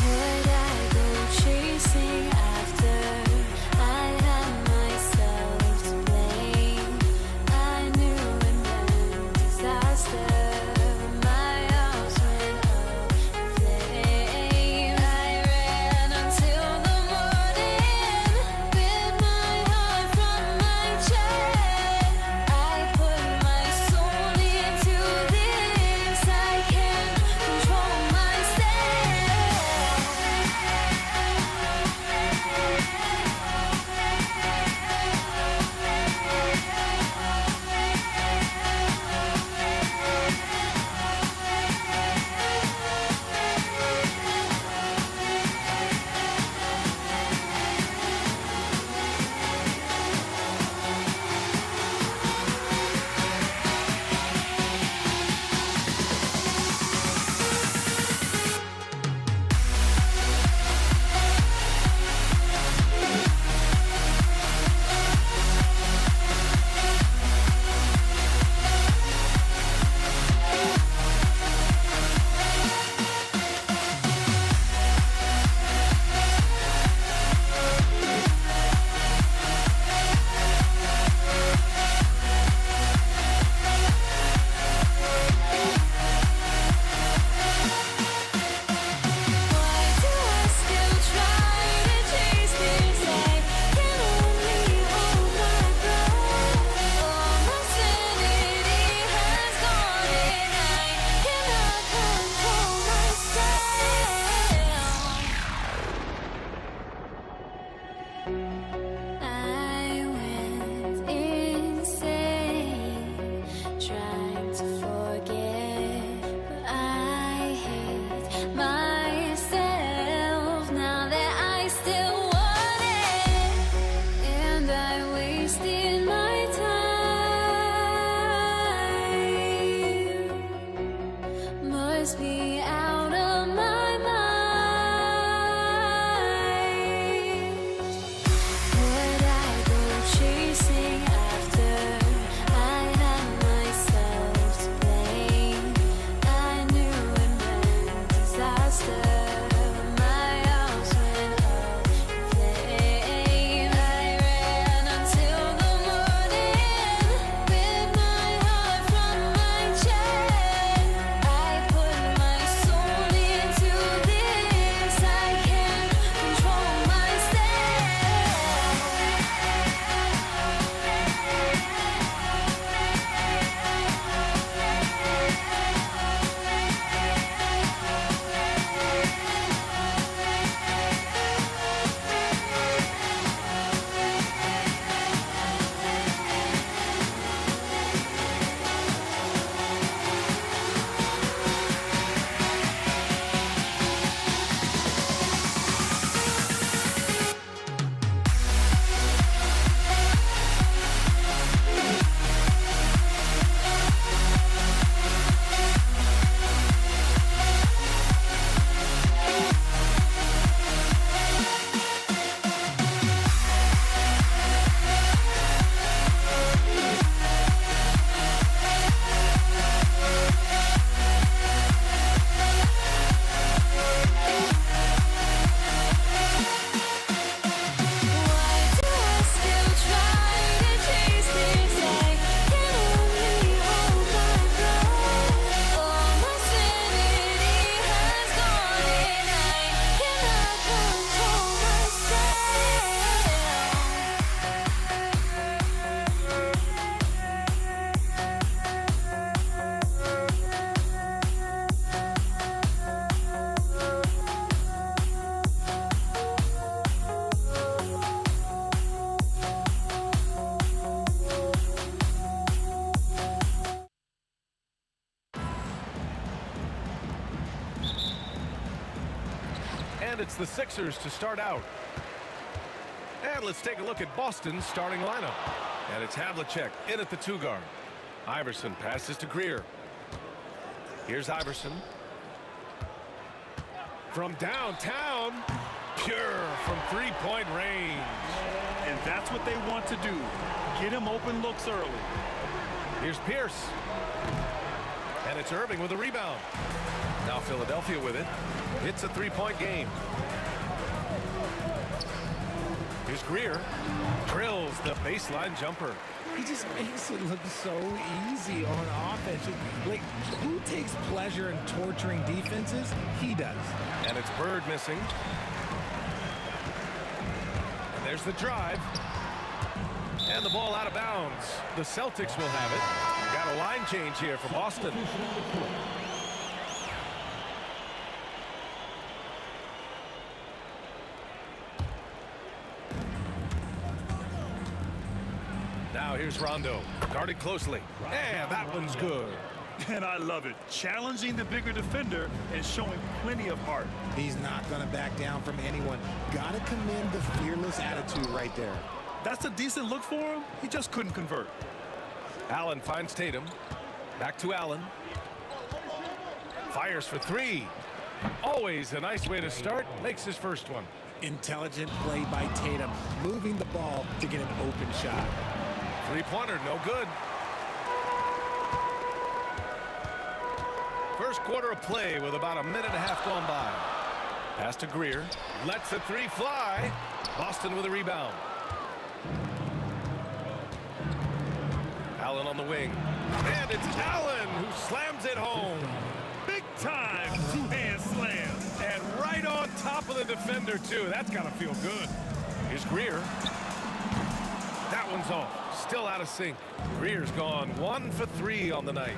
Would I go chasing after And it's the Sixers to start out. And let's take a look at Boston's starting lineup. And it's Havlicek in at the 2 guard. Iverson passes to Greer. Here's Iverson. From downtown, pure from 3-point range. And that's what they want to do. Get him open looks early. Here's Pierce. And it's Irving with a rebound. Now Philadelphia with it. It's a 3-point game. Here's Greer. Drills the baseline jumper. He just makes it look so easy on offense. Like, who takes pleasure in torturing defenses? He does. And it's Bird missing. And there's the drive. And the ball out of bounds. The Celtics will have it. Got a line change here for Boston. Now here's Rondo, guarded closely, and that one's good. And I love it. Challenging the bigger defender and showing plenty of heart. He's not going to back down from anyone. Got to commend the fearless attitude right there. That's a decent look for him. He just couldn't convert. Allen finds Tatum. Back to Allen. Fires for 3. Always a nice way to start. Makes his first one. Intelligent play by Tatum, moving the ball to get an open shot. 3-pointer, no good. First quarter of play with about a minute and a half gone by. Pass to Greer. Lets the 3 fly. Boston with a rebound. Allen on the wing. And it's Allen who slams it home. Big time 2-hand slam. And right on top of the defender, too. That's got to feel good. Here's Greer. That one's off. Still out of sync. Greer's gone 1 for 3 on the night.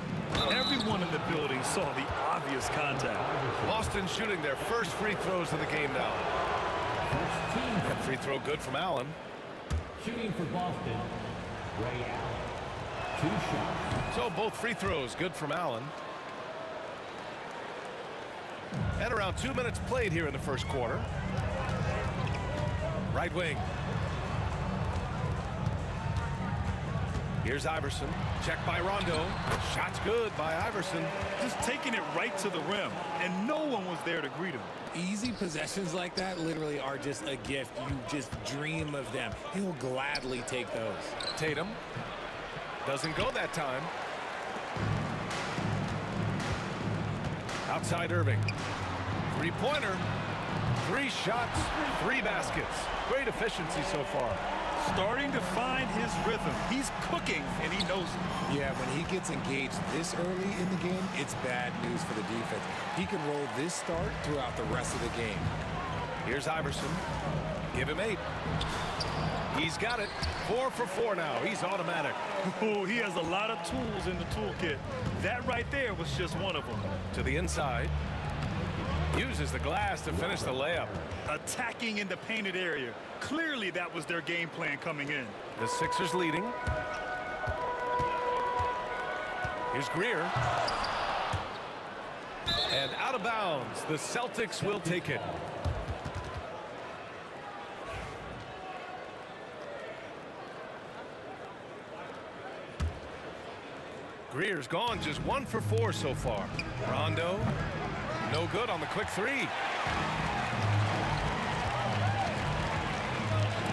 Everyone in the building saw the obvious contact. Boston shooting their first free throws of the game now. That free throw good from Allen. Shooting for Boston, Ray Allen. 2 shots. So both free throws good from Allen. And around 2 minutes played here in the first quarter. Right wing. Here's Iverson. Checked by Rondo. Shot's good by Iverson. Just taking it right to the rim, and no one was there to greet him. Easy possessions like that literally are just a gift. You just dream of them. He'll gladly take those. Tatum. Doesn't go that time. Outside Irving. 3-pointer. 3 shots, 3 baskets. Great efficiency so far. Starting to find his rhythm. He's cooking, and he knows it. Yeah, when he gets engaged this early in the game, it's bad news for the defense. He can roll this start throughout the rest of the game. Here's Iverson. Give him 8. He's got it. 4 for 4 now. He's automatic. Oh, he has a lot of tools in the toolkit. That right there was just one of them. To the inside. Uses the glass to finish the layup. Attacking in the painted area. Clearly that was their game plan coming in. The Sixers leading. Here's Greer. And out of bounds. The Celtics will take it. Greer's gone just 1 for 4 so far. Rondo. No good on the quick 3.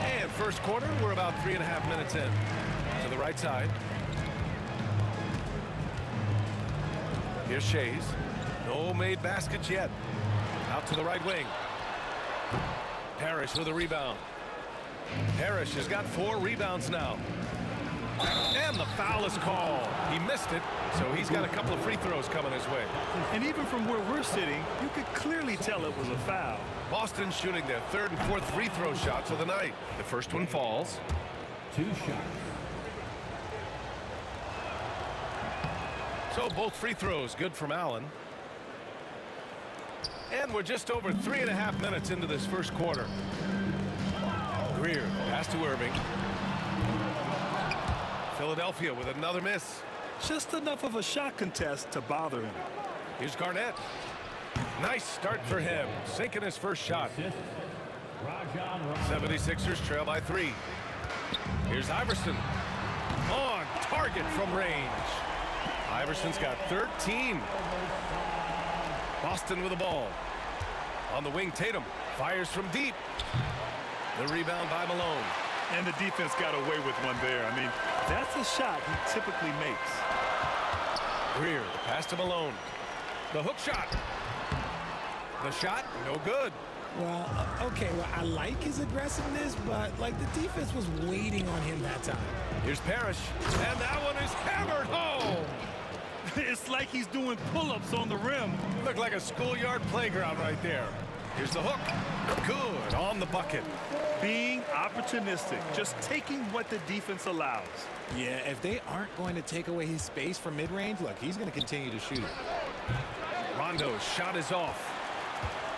And first quarter, we're about 3.5 minutes in. To the right side. Here's Shays. No made baskets yet. Out to the right wing. Parrish with a rebound. Parrish has got 4 rebounds now. And the foul is called. He missed it, so he's got a couple of free throws coming his way. And even from where we're sitting, you could clearly tell it was a foul. Boston shooting their 3rd and 4th free throw shots of the night. The first one falls. 2 shots. So both free throws good from Allen. And we're just over 3.5 minutes into this first quarter. Greer, pass to Irving. Philadelphia with another miss. Just enough of a shot contest to bother him. Here's Garnett. Nice start for him, sinking his first shot. 76ers trail by 3. Here's Iverson. On target from range. Iverson's got 13. Boston with the ball. On the wing, Tatum fires from deep. The rebound by Malone. And the defense got away with one there. I mean, that's a shot he typically makes. Greer, the pass to Malone. The hook shot. The shot, no good. Well, okay, well, I like his aggressiveness, but, like, the defense was waiting on him that time. Here's Parrish, and that one is hammered home. It's like he's doing pull-ups on the rim. Looked like a schoolyard playground right there. Here's the hook. Good on the bucket. Being opportunistic, just taking what the defense allows. Yeah, if they aren't going to take away his space from mid-range, look, he's going to continue to shoot. Rondo's shot is off.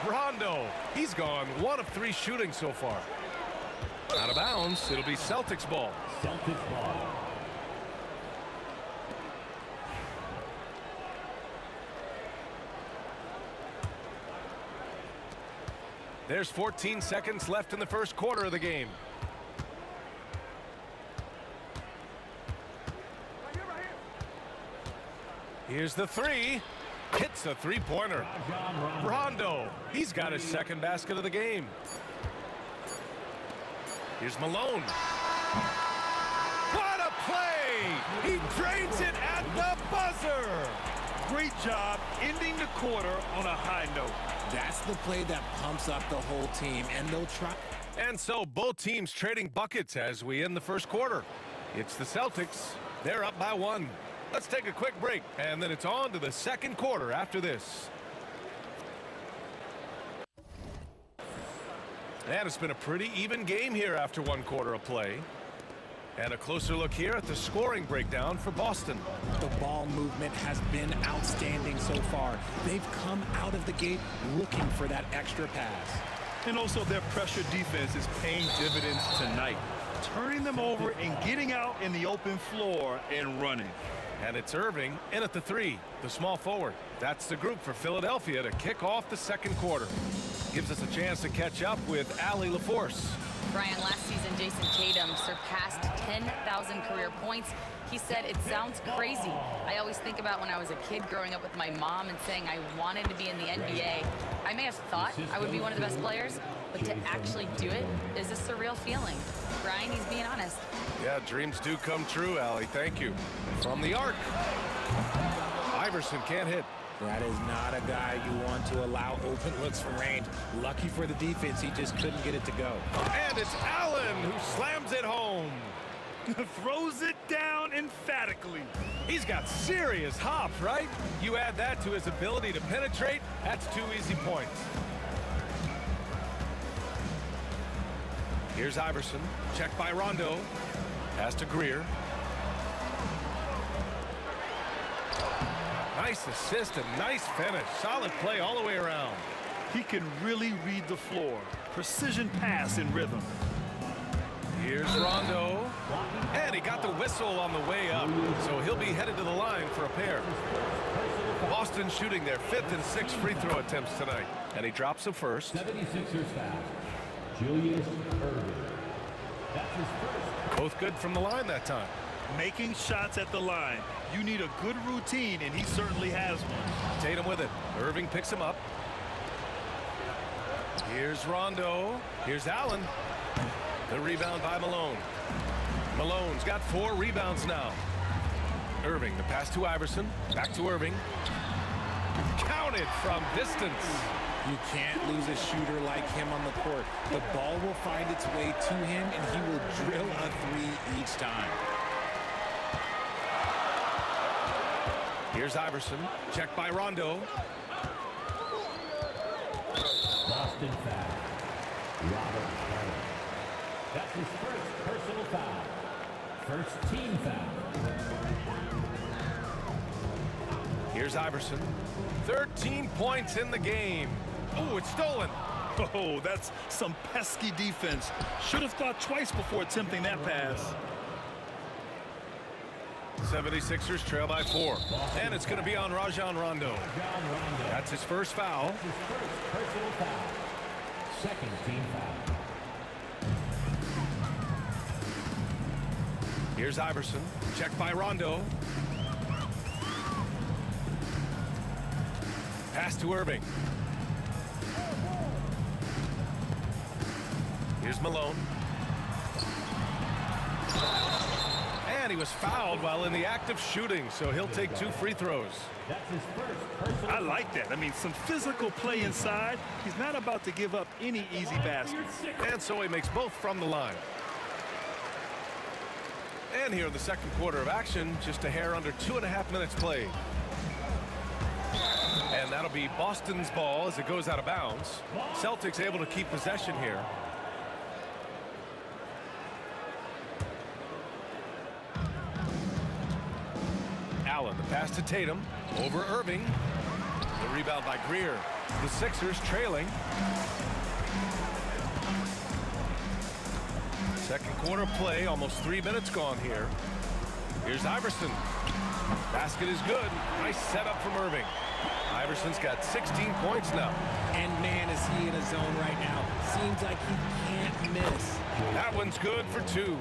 Rondo, he's gone 1 of 3 shooting so far. Out of bounds, it'll be Celtics ball. Celtics ball. There's 14 seconds left in the first quarter of the game. Here's the 3. Hits a 3-pointer. Rondo, he's got his second basket of the game. Here's Malone. What a play! He drains it at the buzzer. Great job ending the quarter on a high note. That's the play that pumps up the whole team, and they'll try. And so both teams trading buckets as we end the first quarter. It's the Celtics. They're up by 1. Let's take a quick break, and then it's on to the second quarter after this. And it's been a pretty even game here after 1 quarter of play. And a closer look here at the scoring breakdown for Boston. The ball movement has been outstanding so far. They've come out of the gate looking for that extra pass. And also their pressure defense is paying dividends tonight, turning them over and getting out in the open floor and running. And it's Irving in at the 3, the small forward. That's the group for Philadelphia to kick off the second quarter. Gives us a chance to catch up with Allie LaForce. Brian, last season, Jason Tatum surpassed 10,000 career points. He said, it sounds crazy. I always think about when I was a kid growing up with my mom and saying I wanted to be in the NBA. I may have thought I would be one of the best players, but to actually do it is a surreal feeling. Brian, he's being honest. Yeah, dreams do come true, Allie. Thank you. From the arc. Iverson can't hit. That is not a guy you want to allow open looks from range. Lucky for the defense, he just couldn't get it to go. And it's Allen who slams it home. Throws it down emphatically. He's got serious hops, right? You add that to his ability to penetrate, that's 2 easy points. Here's Iverson, checked by Rondo. Pass to Greer. Nice assist and nice finish. Solid play all the way around. He can really read the floor. Precision pass in rhythm. Here's Rondo. And he got the whistle on the way up. So he'll be headed to the line for a pair. Boston shooting their 5th and 6th free throw attempts tonight. And he drops the first. 76ers foul. Julius Irving. That's his first. Both good from the line that time. Making shots at the line. You need a good routine, and he certainly has one. Tatum with it. Irving picks him up. Here's Rondo. Here's Allen. The rebound by Malone. Malone's got 4 rebounds now. Irving, the pass to Iverson. Back to Irving. Counted from distance. You can't lose a shooter like him on the court. The ball will find its way to him, and he will drill a 3 each time. Here's Iverson, checked by Rondo. Boston foul. Robert Carter. That's his first personal foul. First team foul. Here's Iverson. 13 points in the game. Oh, it's stolen. Oh, that's some pesky defense. Should have thought twice before attempting that pass. 76ers trail by 4. And it's going to be on Rajon Rondo. That's his first foul. Personal foul. Second team foul. Here's Iverson. Checked by Rondo. Pass to Irving. Here's Malone. And he was fouled while in the act of shooting, so he'll take 2 free throws. That's his first. I like that. I mean, some physical play inside. He's not about to give up any easy baskets. And so he makes both from the line. And here in the second quarter of action, just a hair under 2.5 minutes played. And that'll be Boston's ball as it goes out of bounds. Celtics able to keep possession here. Allen, the pass to Tatum. Over Irving. The rebound by Greer. The Sixers trailing. Second quarter play, almost 3 minutes gone here. Here's Iverson. Basket is good. Nice setup from Irving. Iverson's got 16 points now. And man, is he in a zone right now. Seems like he can't miss. That one's good for 2.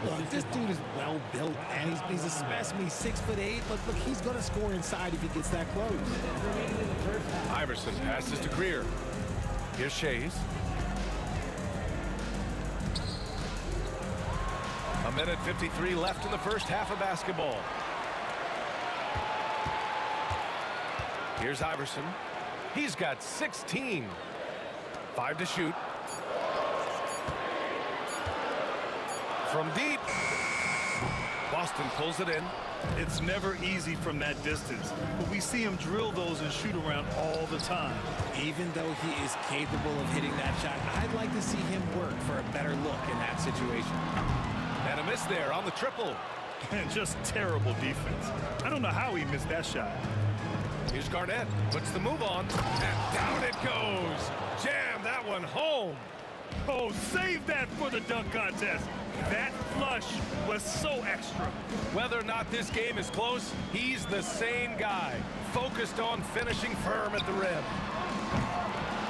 Look, this dude is well built, and he's a specimen. He's 6'8", but look, he's going to score inside if he gets that close. Iverson passes to Greer. Here's Shays. A minute 53 left in the first half of basketball. Here's Iverson. He's got 16. 5 to shoot. From deep. Boston pulls it in. It's never easy from that distance, but we see him drill those and shoot around all the time. Even though he is capable of hitting that shot, I'd like to see him work for a better look in that situation. And a miss there on the triple. And just terrible defense. I don't know how he missed that shot. Here's Garnett. Puts the move on. And down it goes. Jam that one home. Oh, save that for the dunk contest. That flush was so extra. Whether or not this game is close, he's the same guy. Focused on finishing firm at the rim.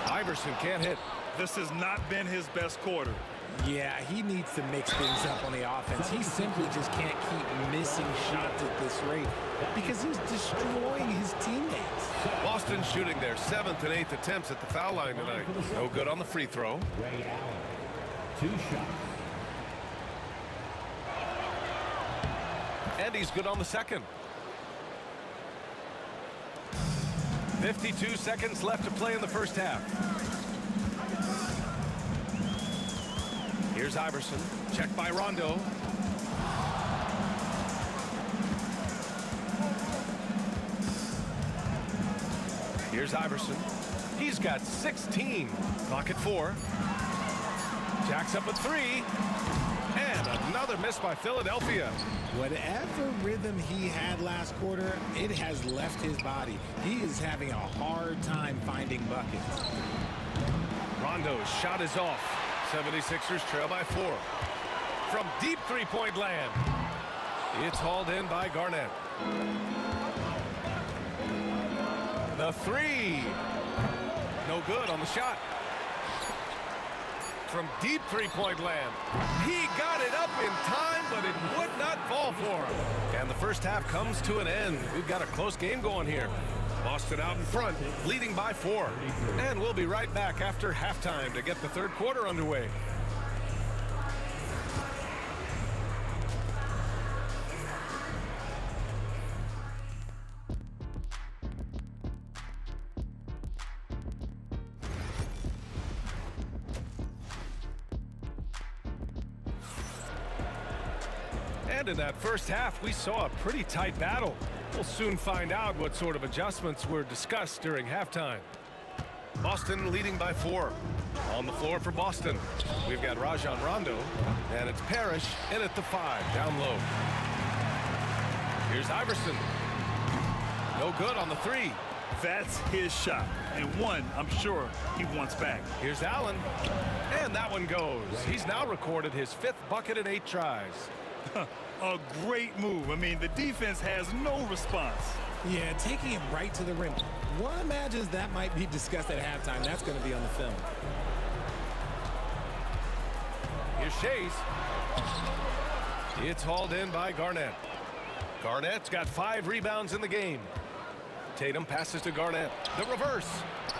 Iverson can't hit. This has not been his best quarter. Yeah, he needs to mix things up on the offense. He simply just can't keep missing shots at this rate because he's destroying his teammates. Boston shooting their 7th and 8th attempts at the foul line tonight. No good on the free throw. Ray Allen. 2 shots. And he's good on the second. 52 seconds left to play in the first half. Here's Iverson. Checked by Rondo. Here's Iverson. He's got 16. Clock at 4. Jacks up a 3. And another miss by Philadelphia. Whatever rhythm he had last quarter, it has left his body. He is having a hard time finding buckets. Rondo's shot is off. 76ers trail by 4. From deep three-point land. It's hauled in by Garnett. The 3. No good on the shot. From deep three-point land. He got it up in time, but it would not fall for him. And the first half comes to an end. We've got a close game going here. Boston out in front, leading by 4. And we'll be right back after halftime to get the third quarter underway. And in that first half, we saw a pretty tight battle. We'll soon find out what sort of adjustments were discussed during halftime. Boston leading by 4. On the floor for Boston, we've got Rajon Rondo, and it's Parrish in at the 5, down low. Here's Iverson. No good on the 3. That's his shot, and one I'm sure he wants back. Here's Allen, and that one goes. He's now recorded his 5th bucket in 8 tries. A great move. I mean, the defense has no response. Yeah, taking it right to the rim. One imagines that might be discussed at halftime. That's going to be on the film. Here's Shays. It's hauled in by Garnett. Garnett's got 5 rebounds in the game. Tatum passes to Garnett. The reverse.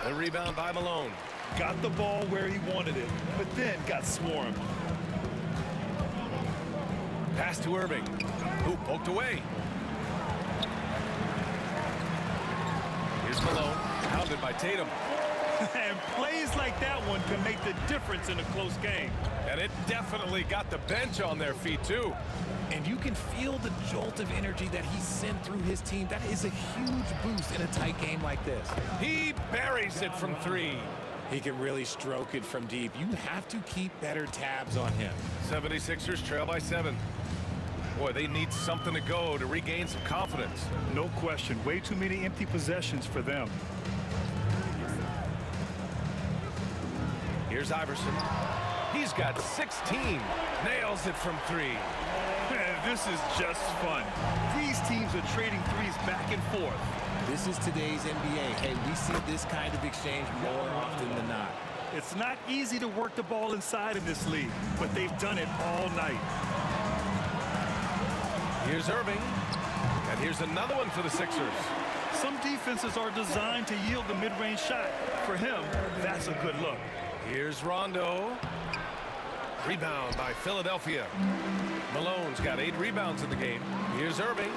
The rebound by Malone. Got the ball where he wanted it, but then got swarmed. Pass to Irving, who poked away. Here's Malone, pounded by Tatum. And plays like that one can make the difference in a close game. And it definitely got the bench on their feet, too. And you can feel the jolt of energy that he sent through his team. That is a huge boost in a tight game like this. He buries it from 3. He can really stroke it from deep. You have to keep better tabs on him. 76ers trail by 7. Boy, they need something to go to regain some confidence. No question. Way too many empty possessions for them. Here's Iverson. He's got 16. Nails it from 3. This is just fun. These teams are trading threes back and forth. This is today's NBA. Hey, we see this kind of exchange more often than not. It's not easy to work the ball inside in this league, but they've done it all night. Here's Irving. And here's another one for the Sixers. Some defenses are designed to yield the mid-range shot. For him, that's a good look. Here's Rondo. Rebound by Philadelphia. Malone's got 8 rebounds in the game. Here's Irving.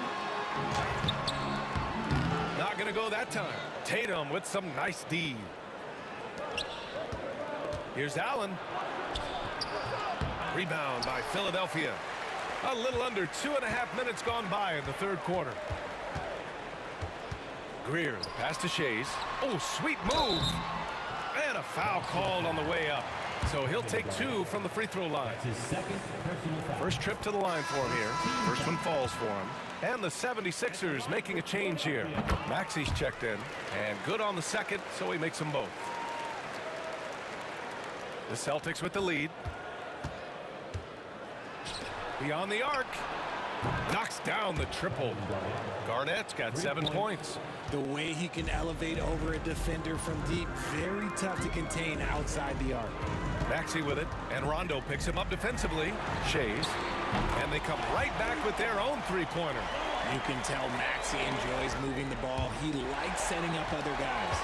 Not going to go that time. Tatum with some nice D. Here's Allen. Rebound by Philadelphia. A little under 2.5 minutes gone by in the 3rd quarter. Greer, the pass to Shays. Oh, sweet move. And a foul called on the way up. So he'll take 2 from the free throw line. First trip to the line for him here. First one falls for him. And the 76ers making a change here. Maxi's checked in. And good on the second, so he makes them both. The Celtics with the lead. Beyond the arc. Knocks down the triple. Garnett's got 7 points. The way he can elevate over a defender from deep, very tough to contain outside the arc. Maxey with it, and Rondo picks him up defensively. Shays, and they come right back with their own 3-pointer. You can tell Maxey enjoys moving the ball. He likes setting up other guys.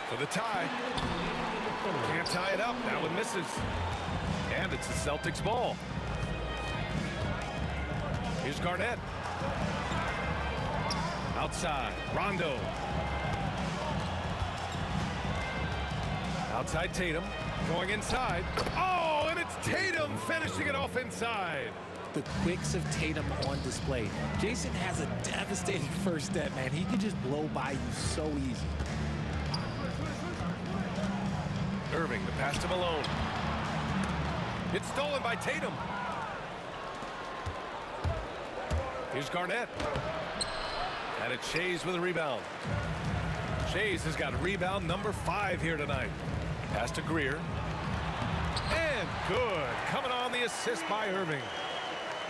For the tie. Can't tie it up. That one misses. And it's the Celtics ball. Here's Garnett. Outside, Rondo. Outside Tatum, going inside. Oh, and it's Tatum finishing it off inside. The quicks of Tatum on display. Jason has a devastating first step, man. He can just blow by you so easy. Irving, the pass to Malone. It's stolen by Tatum. Here's Garnett. And it's Shays with a rebound. Shays has got rebound number 5 here tonight. Pass to Greer. And good. Coming on the assist by Irving.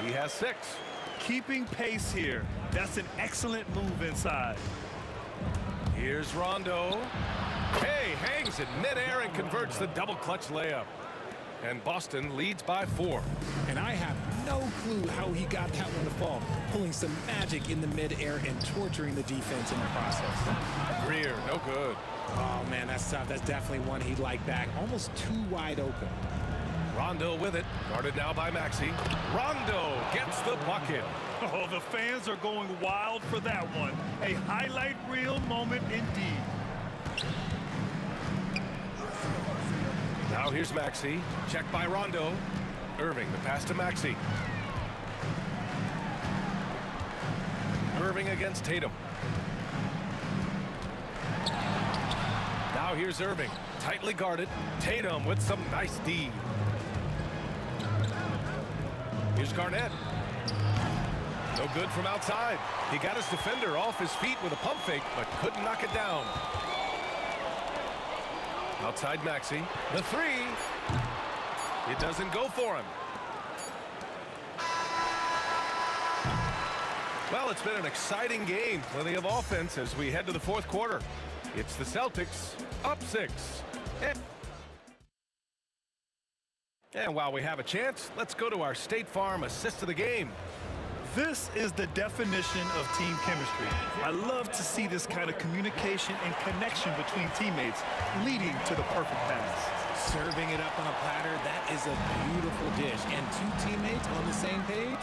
He has 6. Keeping pace here. That's an excellent move inside. Here's Rondo. Hey, hangs in midair and converts the double clutch layup. And Boston leads by 4. And I have no clue how he got that one to fall. Pulling some magic in the midair and torturing the defense in the process. Greer, no good. Oh, man, that's tough. That's definitely one he'd like back. Almost too wide open. Rondo with it. Guarded now by Maxey. Rondo gets the bucket. Oh, the fans are going wild for that one. A highlight reel moment indeed. Now here's Maxey. Checked by Rondo. Irving, the pass to Maxey. Irving against Tatum. Now here's Irving. Tightly guarded. Tatum with some nice D. Here's Garnett. No good from outside. He got his defender off his feet with a pump fake, but couldn't knock it down. Outside Maxey. The 3. It doesn't go for him. Well, it's been an exciting game. Plenty of offense as we head to the fourth quarter. It's the Celtics up 6. And while we have a chance, let's go to our State Farm assist of the game. This is the definition of team chemistry. I love to see this kind of communication and connection between teammates leading to the perfect pass. Serving it up on a platter, that is a beautiful dish. And two teammates on the same page.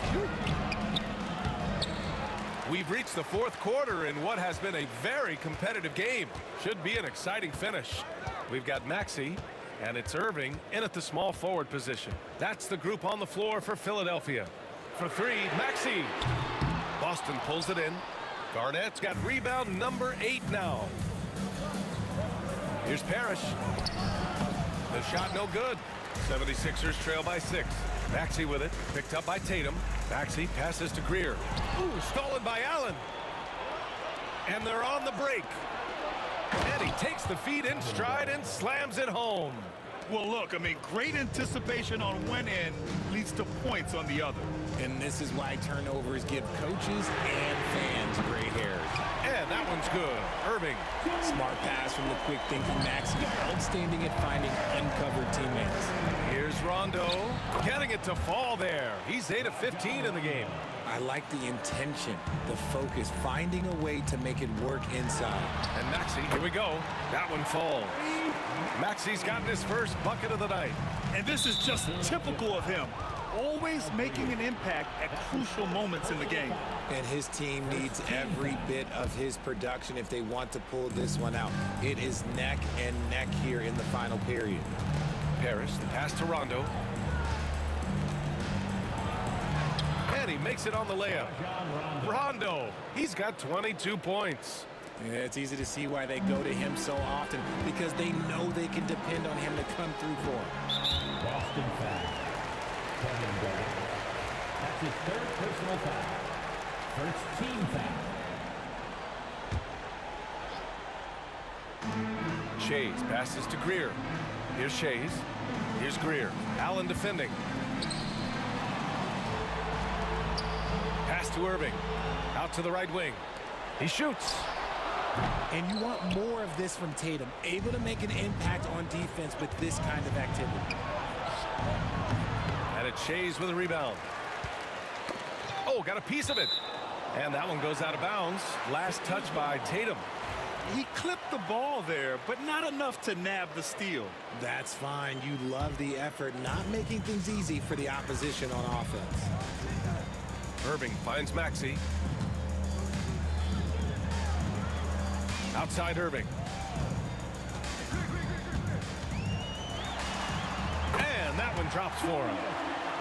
We've reached the fourth quarter in what has been a very competitive game. Should be an exciting finish. We've got Maxey, and it's Irving in at the small forward position. That's the group on the floor for Philadelphia. For 3, Maxey. Boston pulls it in. Garnett's got rebound number 8 now. Here's Parrish. The shot no good. 76ers trail by 6. Maxey with it, picked up by Tatum. Maxey passes to Greer. Ooh, stolen by Allen. And they're on the break. And he takes the feed in stride and slams it home. Well, look, I mean, great anticipation on one end leads to points on the other. And this is why turnovers give coaches and fans gray hairs. And that one's good. Irving. Smart pass from the quick-thinking Maxey. Outstanding at finding uncovered teammates. Here's Rondo. Getting it to fall there. He's 8 of 15 in the game. I like the intention, the focus, finding a way to make it work inside. And Maxey, here we go. That one falls. Maxey's gotten his first bucket of the night. And this is just typical of him. Always making an impact at crucial moments in the game. And his team needs every bit of his production if they want to pull this one out. It is neck and neck here in the final period. Parrish, the pass to Rondo. And he makes it on the layup. Rondo, he's got 22 points. Yeah, it's easy to see why they go to him so often, because they know they can depend on him to come through for them. Boston foul. That's his third personal foul. First team foul. Shays passes to Greer. Here's Shays. Here's Greer. Allen defending. Pass to Irving. Out to the right wing. He shoots. And you want more of this from Tatum. Able to make an impact on defense with this kind of activity. And it's Shays with a rebound. Oh, got a piece of it. And that one goes out of bounds. Last touch by Tatum. He clipped the ball there, but not enough to nab the steal. That's fine. You love the effort, not making things easy for the opposition on offense. Irving finds Maxey. Outside Irving. And that one drops for him.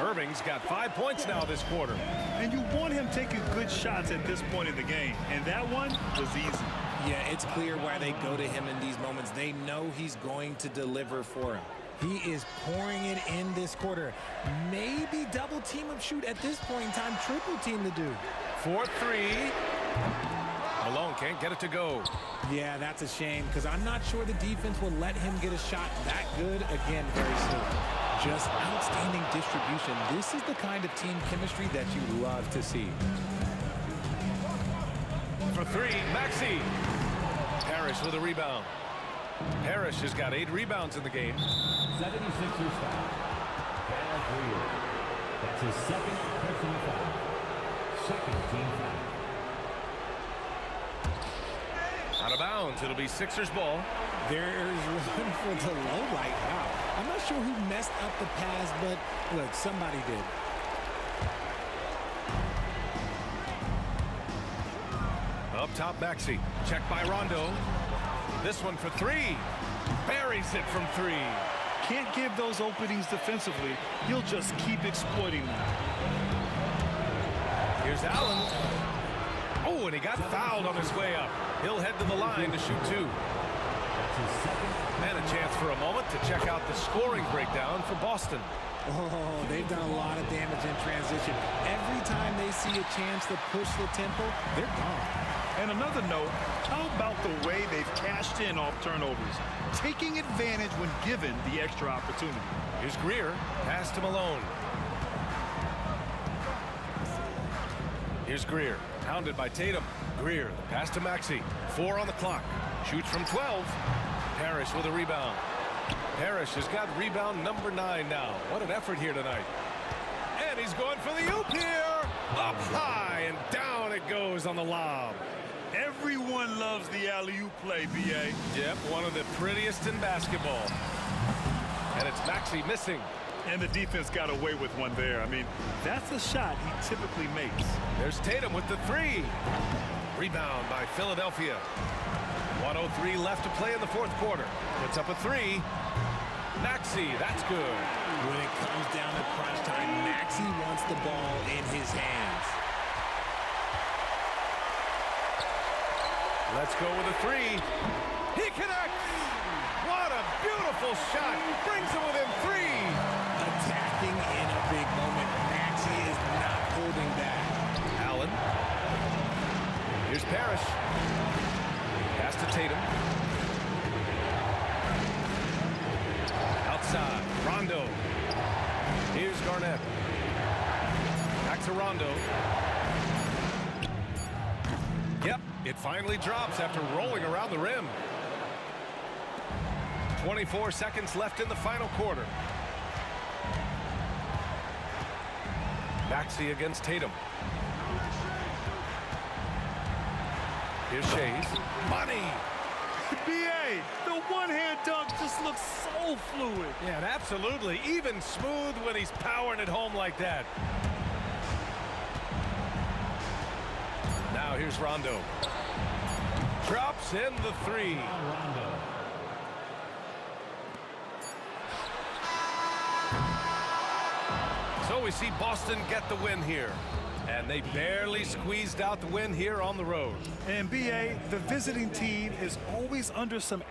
Irving's got 5 points now this quarter. And you want him taking good shots at this point in the game. And that one was easy. Yeah, it's clear why they go to him in these moments. They know he's going to deliver for him. He is pouring it in this quarter. Maybe double team him shoot at this point in time. Triple team the dude. 4-3. Malone can't get it to go. Yeah, that's a shame, because I'm not sure the defense will let him get a shot that good again very soon. Just outstanding distribution. This is the kind of team chemistry that you love to see. For 3, Maxey. Parrish with a rebound. Parrish has got 8 rebounds in the game. 76ers foul. Kyle Greer. That's his second personal foul. Second team foul. Out of bounds. It'll be Sixers ball. There's one for the low light. Wow. I'm not sure who messed up the pass, but look, somebody did. Up top, Maxey. Checked by Rondo. This one for 3. Buries it from 3. Can't give those openings defensively. He'll just keep exploiting them. Here's Allen. Oh, and he got fouled on his way up. He'll head to the line to shoot 2. And a chance for a moment to check out the scoring breakdown for Boston. Oh, they've done a lot of damage in transition. Every time they see a chance to push the tempo, they're gone. And another note, how about the way they've cashed in off turnovers? Taking advantage when given the extra opportunity. Here's Greer. Pass to Malone. Here's Greer. Pounded by Tatum. Greer, the pass to Maxey. 4 on the clock. Shoots from 12. Parrish with a rebound. Parrish has got rebound number 9 now. What an effort here tonight. And he's going for the oop here. Up high and down it goes on the lob. Everyone loves the alley-oop play, B.A. Yep, one of the prettiest in basketball. And it's Maxey missing. And the defense got away with one there. I mean, that's a shot he typically makes. There's Tatum with the 3. Rebound by Philadelphia. 1:03 left to play in the fourth quarter. Puts up a 3. Maxey, that's good. When it comes down to crunch time, Maxey wants the ball in his hands. Let's go with a 3. He connects. What a beautiful shot. Brings it within 3. Attacking in a big moment. Maxey is not holding back. Allen. Here's Parrish. Pass to Tatum. Outside. Rondo. Here's Garnett. Back to Rondo. Yep, it finally drops after rolling around the rim. 24 seconds left in the final quarter. Maxey against Tatum. Here's Shays. Money! B.A., the one-hand dunk just looks so fluid. Yeah, and absolutely. Even smooth when he's powering it home like that. Now here's Rondo. Drops in the 3. So we see Boston get the win here. And they barely squeezed out the win here on the road. And B.A., the visiting team is always under some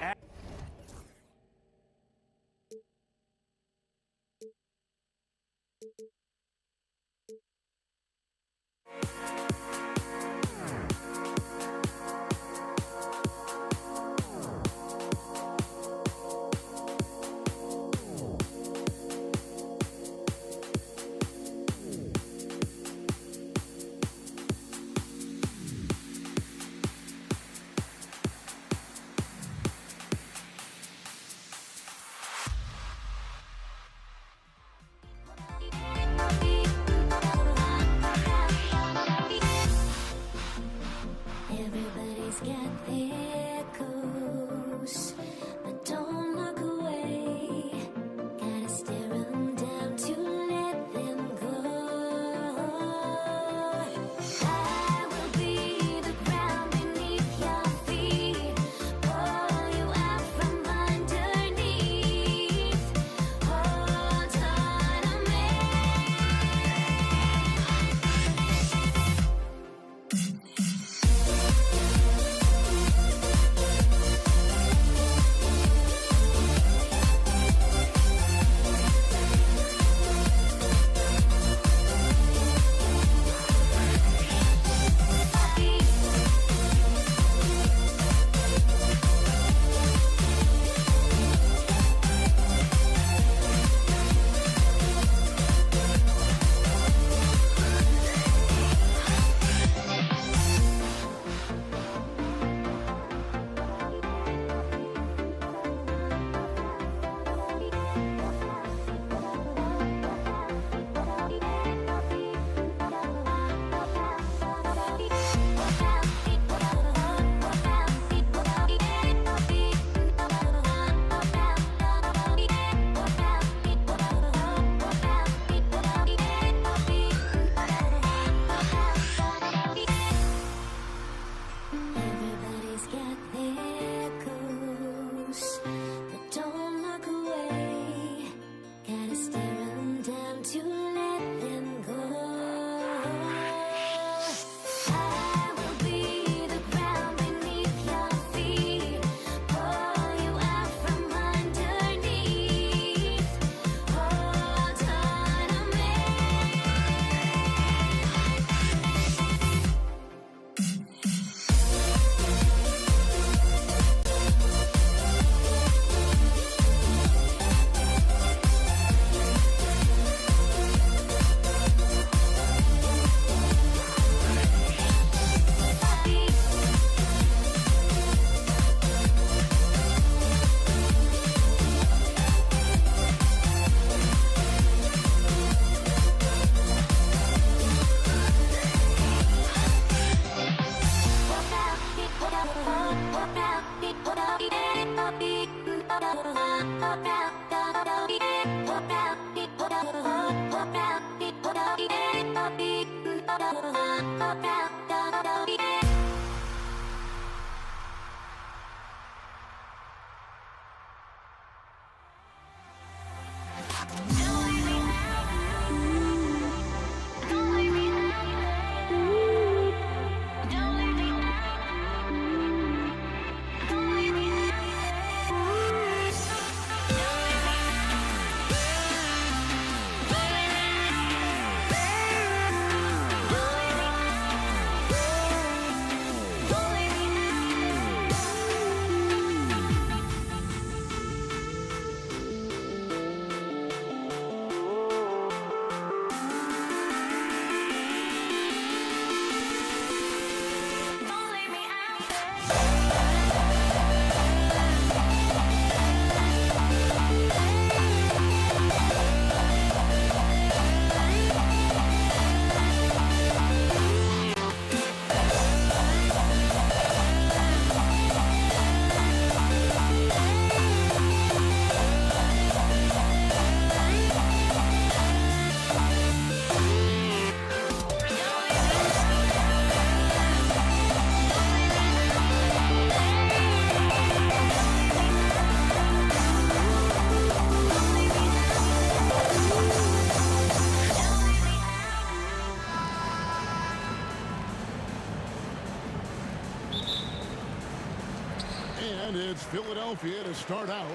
And it's Philadelphia to start out.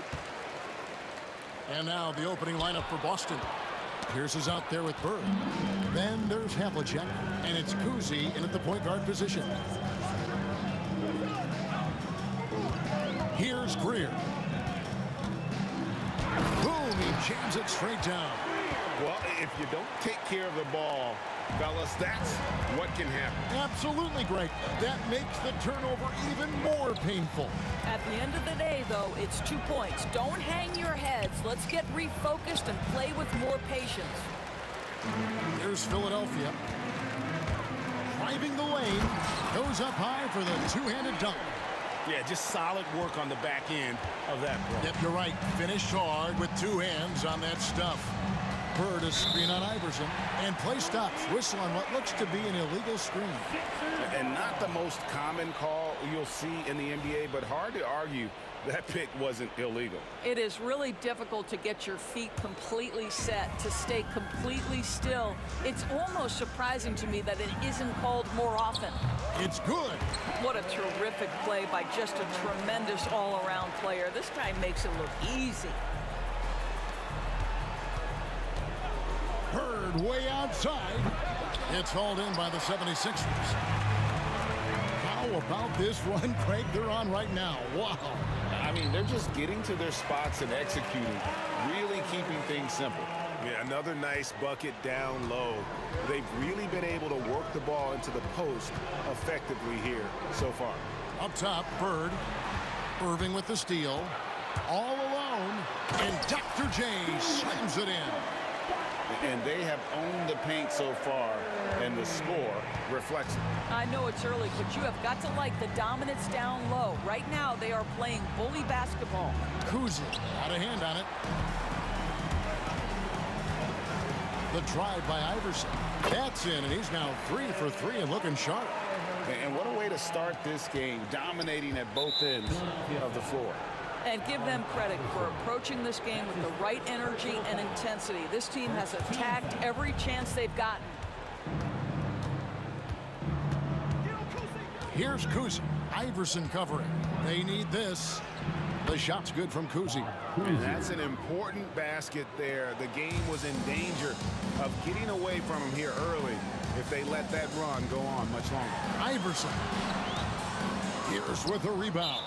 And now the opening lineup for Boston. Pierce is out there with Bird. Then there's Havlicek, and it's Kuzi in at the point guard position. Here's Greer. Boom, he jams it straight down. Well, if you don't take care of the ball, fellas, that's what can happen. Absolutely, Greg. That makes the turnover even more painful. At the end of the day, though, it's 2 points. Don't hang your heads. Let's get refocused and play with more patience. Here's Philadelphia. Driving the lane. Goes up high for the two-handed dunk. Yeah, just solid work on the back end of that play. Yep, you're right. Finished hard with two hands on that stuff. Bird is screen on Iverson, and play stops. Whistle on what looks to be an illegal screen. And not the most common call you'll see in the NBA, but hard to argue that pick wasn't illegal. It is really difficult to get your feet completely set, to stay completely still. It's almost surprising to me that it isn't called more often. It's good. What a terrific play by just a tremendous all-around player. This guy makes it look easy. Bird way outside. It's hauled in by the 76ers. How about this run, Craig, they're on right now? Wow. I mean, they're just getting to their spots and executing, really keeping things simple. Yeah, another nice bucket down low. They've really been able to work the ball into the post effectively here so far. Up top, Bird. Irving with the steal. All alone. And Dr. J slams it in. And they have owned the paint so far, and the score reflects it. I know it's early, but you have got to like the dominance down low. Right now, they are playing bully basketball. Kuzi out of hand on it. The drive by Iverson. That's in, and he's now 3 for 3 and looking sharp. And what a way to start this game, dominating at both ends of the floor. And give them credit for approaching this game with the right energy and intensity. This team has attacked every chance they've gotten. Here's Kuzi. Iverson covering. They need this. The shot's good from Kuzi. And that's an important basket there. The game was in danger of getting away from him here early if they let that run go on much longer. Iverson. Here's with a rebound.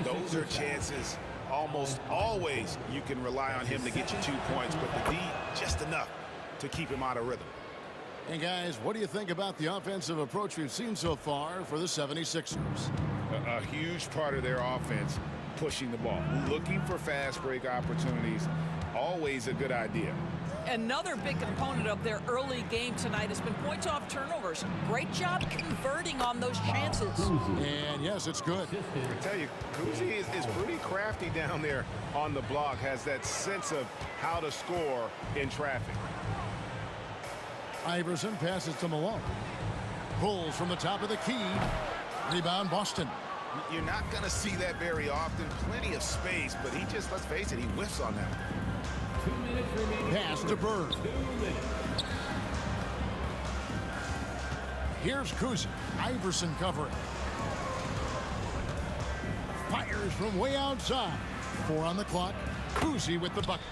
Those are chances. Almost always you can rely on him to get you 2 points, but the D, just enough to keep him out of rhythm. Hey, guys, what do you think about the offensive approach we've seen so far for the 76ers? A huge part of their offense, pushing the ball. Looking for fast break opportunities, always a good idea. Another big component of their early game tonight has been points off turnovers. Great job converting on those chances. And yes, it's good. I tell you, Kuzi is pretty crafty down there on the block, has that sense of how to score in traffic. Iverson passes to Malone. Pulls from the top of the key. Rebound, Boston. You're not going to see that very often. Plenty of space, but he just, let's face it, he whiffs on that. 2 minutes remaining. Pass to Bird. 2 minutes. Here's Kuzi. Iverson covering. Fires from way outside. 4 on the clock. Kuzi with the bucket.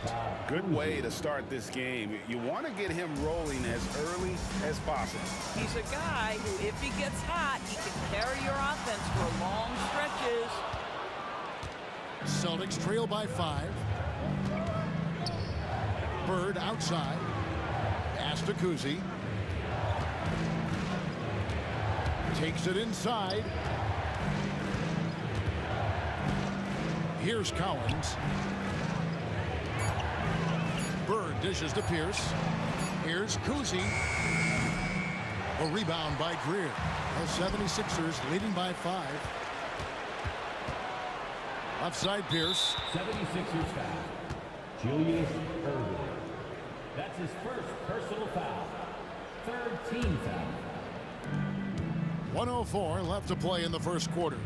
Good way to start this game. You want to get him rolling as early as possible. He's a guy who, if he gets hot, he can carry your offense for long stretches. Celtics trail by 5. Bird outside. Pass to Kuzi. Takes it inside. Here's Collins. Bird dishes to Pierce. Here's Kuzi. A rebound by Greer. The 76ers leading by 5. Offside Pierce. 76ers foul. Julius Erving. That's his first personal foul. Third team foul. 1:04 left to play in the first quarter.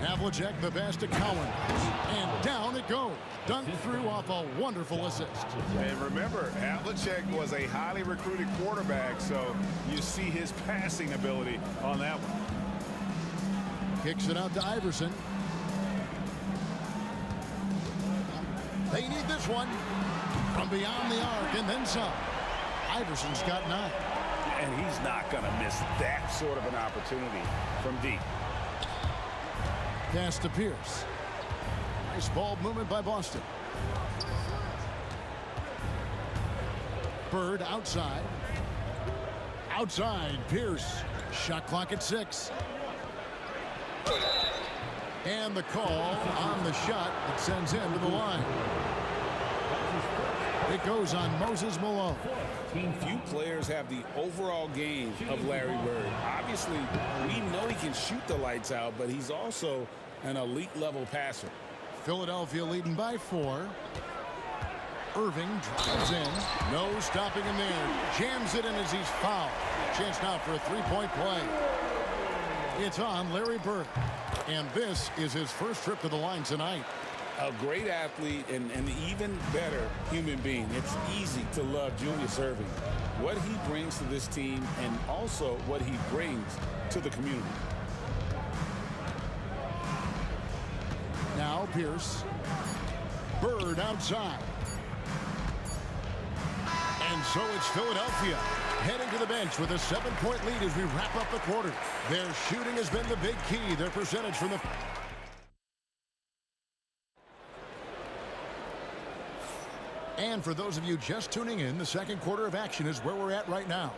Havlicek the pass to Collins. And down it goes. Dunked through off a wonderful assist. And remember, Havlicek was a highly recruited quarterback, so you see his passing ability on that one. Kicks it out to Iverson. They need this one. From beyond the arc and then some. Iverson's got 9. And he's not going to miss that sort of an opportunity from deep. Pass to Pierce. Nice ball movement by Boston. Bird outside. Outside, Pierce. Shot clock at 6. And the call on the shot that sends him to the line. It goes on Moses Malone. Few players have the overall game of Larry Bird. Obviously, we know he can shoot the lights out, but he's also an elite level passer. Philadelphia leading by 4. Irving drives in. No stopping him there. Jams it in as he's fouled. Chance now for a 3-point play. It's on Larry Bird. And this is his first trip to the line tonight. A great athlete and an even better human being. It's easy to love Julius Erving. What he brings to this team and also what he brings to the community. Now Pierce. Bird outside. And so it's Philadelphia heading to the bench with a 7-point lead as we wrap up the quarter. Their shooting has been the big key. Their percentage from the... And for those of you just tuning in, the second quarter of action is where we're at right now.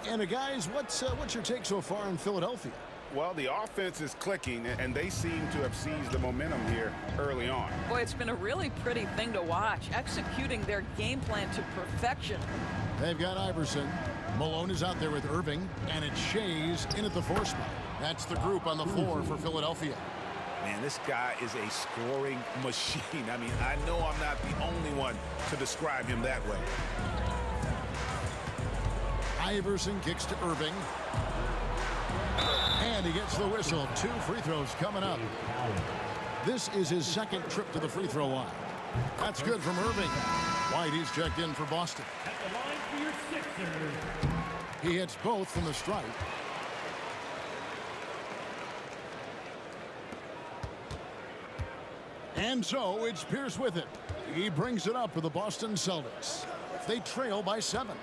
And guys, what's your take so far in Philadelphia? Well, the offense is clicking, and they seem to have seized the momentum here early on. Boy, it's been a really pretty thing to watch, executing their game plan to perfection. They've got Iverson. Malone is out there with Irving, and it's Shays in at the 4 spot. That's the group on the floor for Philadelphia. Man, this guy is a scoring machine. I mean, I know I'm not the only one to describe him that way. Iverson kicks to Irving. And he gets the whistle. 2 free throws coming up. This is his second trip to the free throw line. That's good from Irving. White, he's checked in for Boston. At the line for your Sixers. He hits both from the stripe. And so it's Pierce with it. He brings it up for the Boston Celtics. They trail by 7.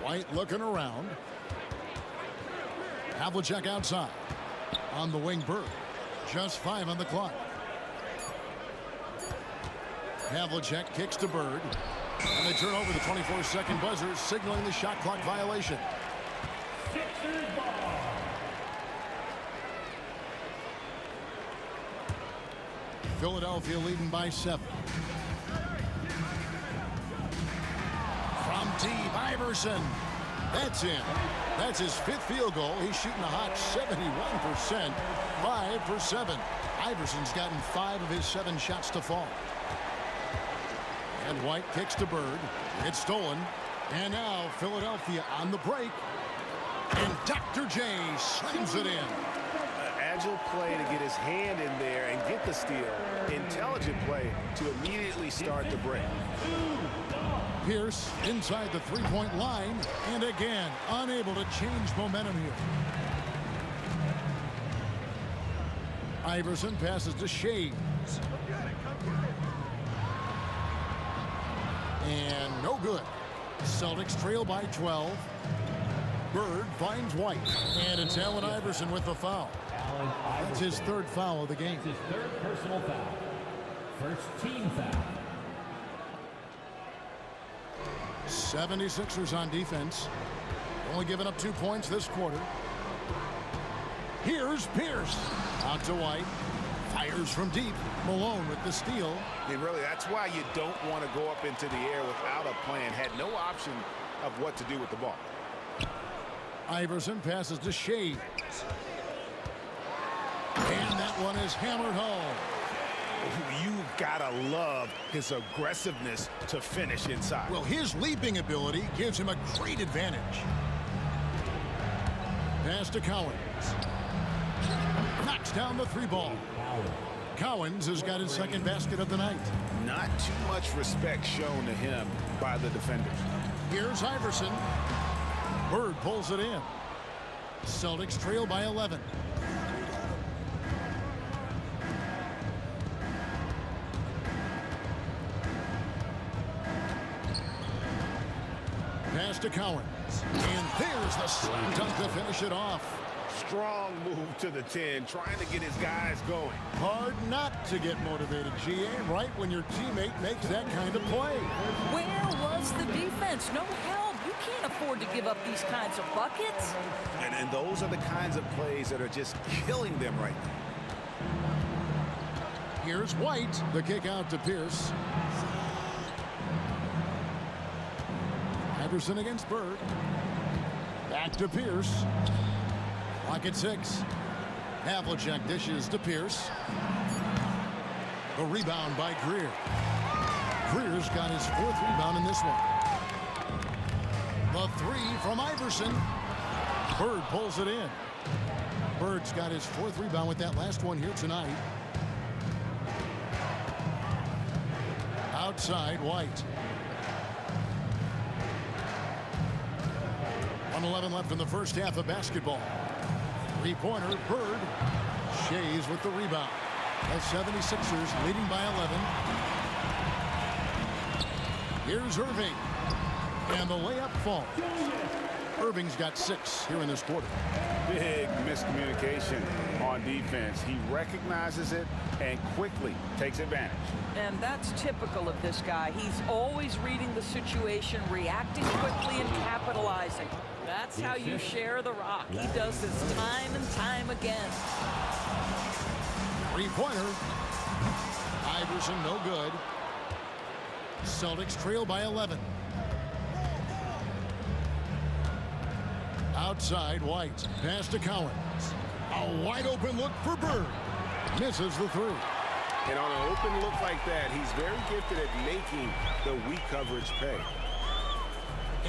White looking around. Havlicek outside. On the wing, Bird. Just 5 on the clock. Havlicek kicks to Bird. And they turn over the 24-second buzzer, signaling the shot clock violation. Sixers ball. Philadelphia leading by 7. deep. Iverson. That's in. That's his 5th field goal. He's shooting a hot 71%. 5 for 7. Iverson's gotten 5 of his 7 shots to fall. And White kicks to Bird. It's stolen. And now Philadelphia on the break. And Dr. J slams it in. Agile play to get his hand in there and get the steal. Intelligent play to immediately start the break. Pierce inside the three-point line. And again, unable to change momentum here. Iverson passes to Shea. And no good. Celtics trail by 12. Bird finds White. And it's Allen Iverson with the foul. That's his 3rd foul of the game. His 3rd personal foul. First team foul. 76ers on defense. Only giving up 2 points this quarter. Here's Pierce. Out to White. Fires from deep. Malone with the steal. And really, that's why you don't want to go up into the air without a plan. Had no option of what to do with the ball. Iverson passes to Shea. And that one is hammered home. You've got to love his aggressiveness to finish inside. Well, his leaping ability gives him a great advantage. Pass to Cowens. Knocks down the 3-ball. Cowens has got his 2nd basket of the night. Not too much respect shown to him by the defenders. Here's Iverson. Bird pulls it in. Celtics trail by 11. Pass to Cowens. And there's the slam dunk to finish it off. Strong move to the 10, trying to get his guys going. Hard not to get motivated, GA, right when your teammate makes that kind of play. Where was the defense? No help. You can't afford to give up these kinds of buckets. And those are the kinds of plays that are just killing them right now. Here's White. The kick out to Pierce. Iverson against Bird. Back to Pierce. Clock at 6. Havlicek dishes to Pierce. The rebound by Greer. Greer's got his 4th rebound in this one. The 3 from Iverson. Bird pulls it in. Bird's got his 4th rebound with that last one here tonight. Outside, White. 1:11 left in the first half of basketball. 3-pointer, Bird. Shays with the rebound. The 76ers leading by 11. Here's Irving. And the layup falls. Irving's got 6 here in this quarter. Big miscommunication on defense. He recognizes it and quickly takes advantage. And that's typical of this guy. He's always reading the situation, reacting quickly, and capitalizing. That's how you share the rock. He does this time and time again. 3-pointer. Iverson, no good. Celtics trail by 11. Outside, White. Pass to Cowens. A wide open look for Bird. Misses the 3. And on an open look like that, he's very gifted at making the weak coverage pay.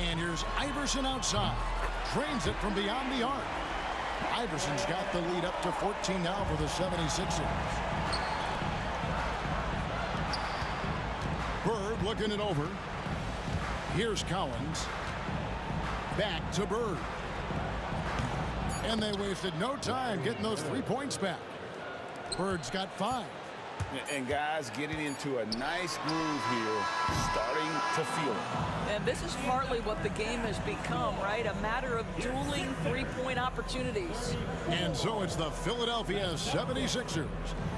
And here's Iverson outside. Drains it from beyond the arc. Iverson's got the lead up to 14 now for the 76ers. Bird looking it over. Here's Cowens. Back to Bird. And they wasted no time getting those 3 points back. Bird's got 5. And guys getting into a nice groove here, starting to feel it. And this is partly what the game has become, right? A matter of dueling 3-point opportunities. And so it's the Philadelphia 76ers.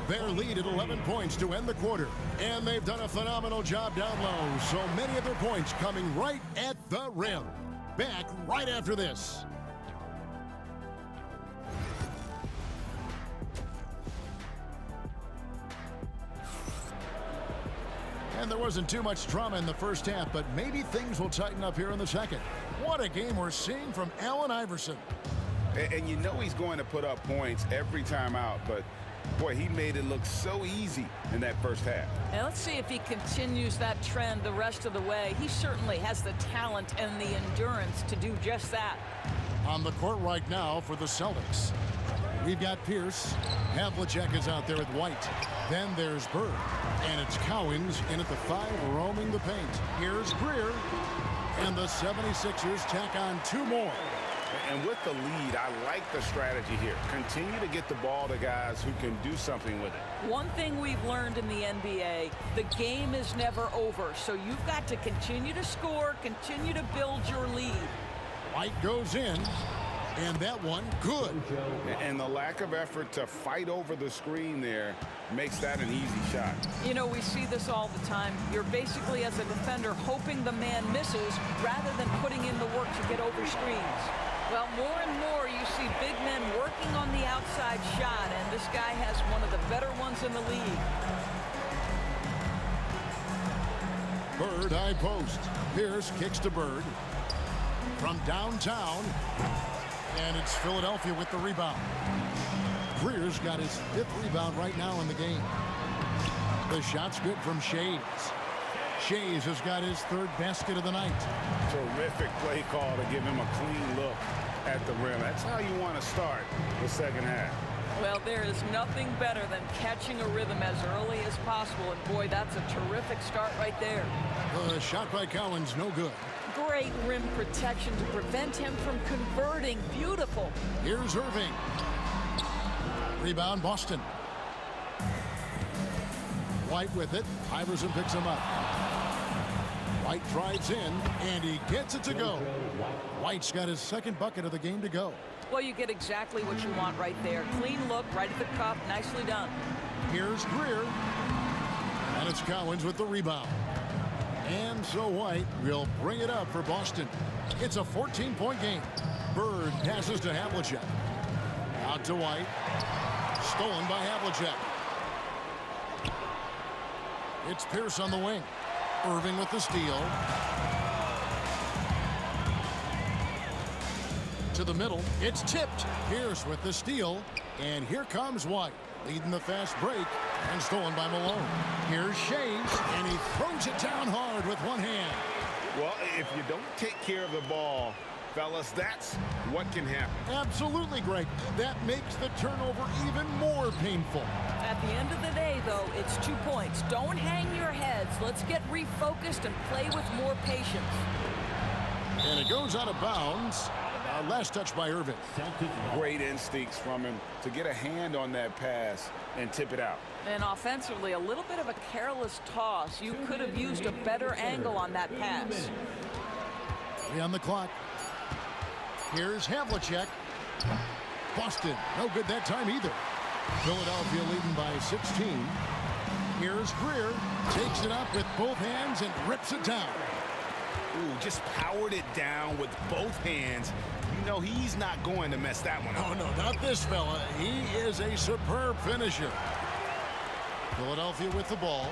Their lead at 11 points to end the quarter. And they've done a phenomenal job down low. So many of their points coming right at the rim. Back right after this. And there wasn't too much drama in the first half, but maybe things will tighten up here in the second. What a game we're seeing from Allen Iverson. And you know he's going to put up points every time out, but boy, he made it look so easy in that first half. And let's see if he continues that trend the rest of the way. He certainly has the talent and the endurance to do just that. On the court right now for the Celtics, we've got Pierce. Havlicek is out there with White. Then there's Bird. And it's Cowens in at the 5, roaming the paint. Here's Greer. And the 76ers tack on 2 more. And with the lead, I like the strategy here. Continue to get the ball to guys who can do something with it. One thing we've learned in the NBA, the game is never over. So you've got to continue to score, continue to build your lead. White goes in. And that one, good. And the lack of effort to fight over the screen there makes that an easy shot. You know, we see this all the time. You're basically, as a defender, hoping the man misses rather than putting in the work to get over screens. Well, more and more you see big men working on the outside shot, and this guy has one of the better ones in the league. Bird, high post. Pierce kicks to Bird. From downtown. And it's Philadelphia with the rebound. Greer's got his 5th rebound right now in the game. The shot's good from Shays. Shays has got his 3rd basket of the night. Terrific play call to give him a clean look at the rim. That's how you want to start the second half. Well, there is nothing better than catching a rhythm as early as possible. And boy, that's a terrific start right there. The shot by Cowens, no good. Great rim protection to prevent him from converting. Beautiful. Here's Irving. Rebound, Boston. White with it. Iverson picks him up. White drives in, and he gets it to go. White's got his 2nd bucket of the game to go. Well, you get exactly what you want right there. Clean look, right at the cup. Nicely done. Here's Greer. And it's Cowens with the rebound. And so White will bring it up for Boston. It's a 14-point game. Bird passes to Havlicek. Out to White. Stolen by Havlicek. It's Pierce on the wing. Irving with the steal. To the middle. It's tipped. Pierce with the steal. And here comes White. Leading the fast break. And stolen by Malone. Here's Shays, and he throws it down hard with one hand. Well, if you don't take care of the ball, fellas, that's what can happen. Absolutely, Greg. That makes the turnover even more painful. At the end of the day, though, it's 2 points. Don't hang your heads. Let's get refocused and play with more patience. And it goes out of bounds. Last touch by Irving. Great instincts from him to get a hand on that pass and tip it out. And offensively, a little bit of a careless toss. You could have used a better angle on that pass. 3 on the clock. Here's Havlicek. Boston, no good that time either. Philadelphia leading by 16. Here's Greer. Takes it up with both hands and rips it down. Ooh, just powered it down with both hands. You know, he's not going to mess that one up. Oh, no, not this fella. He is a superb finisher. Philadelphia with the ball.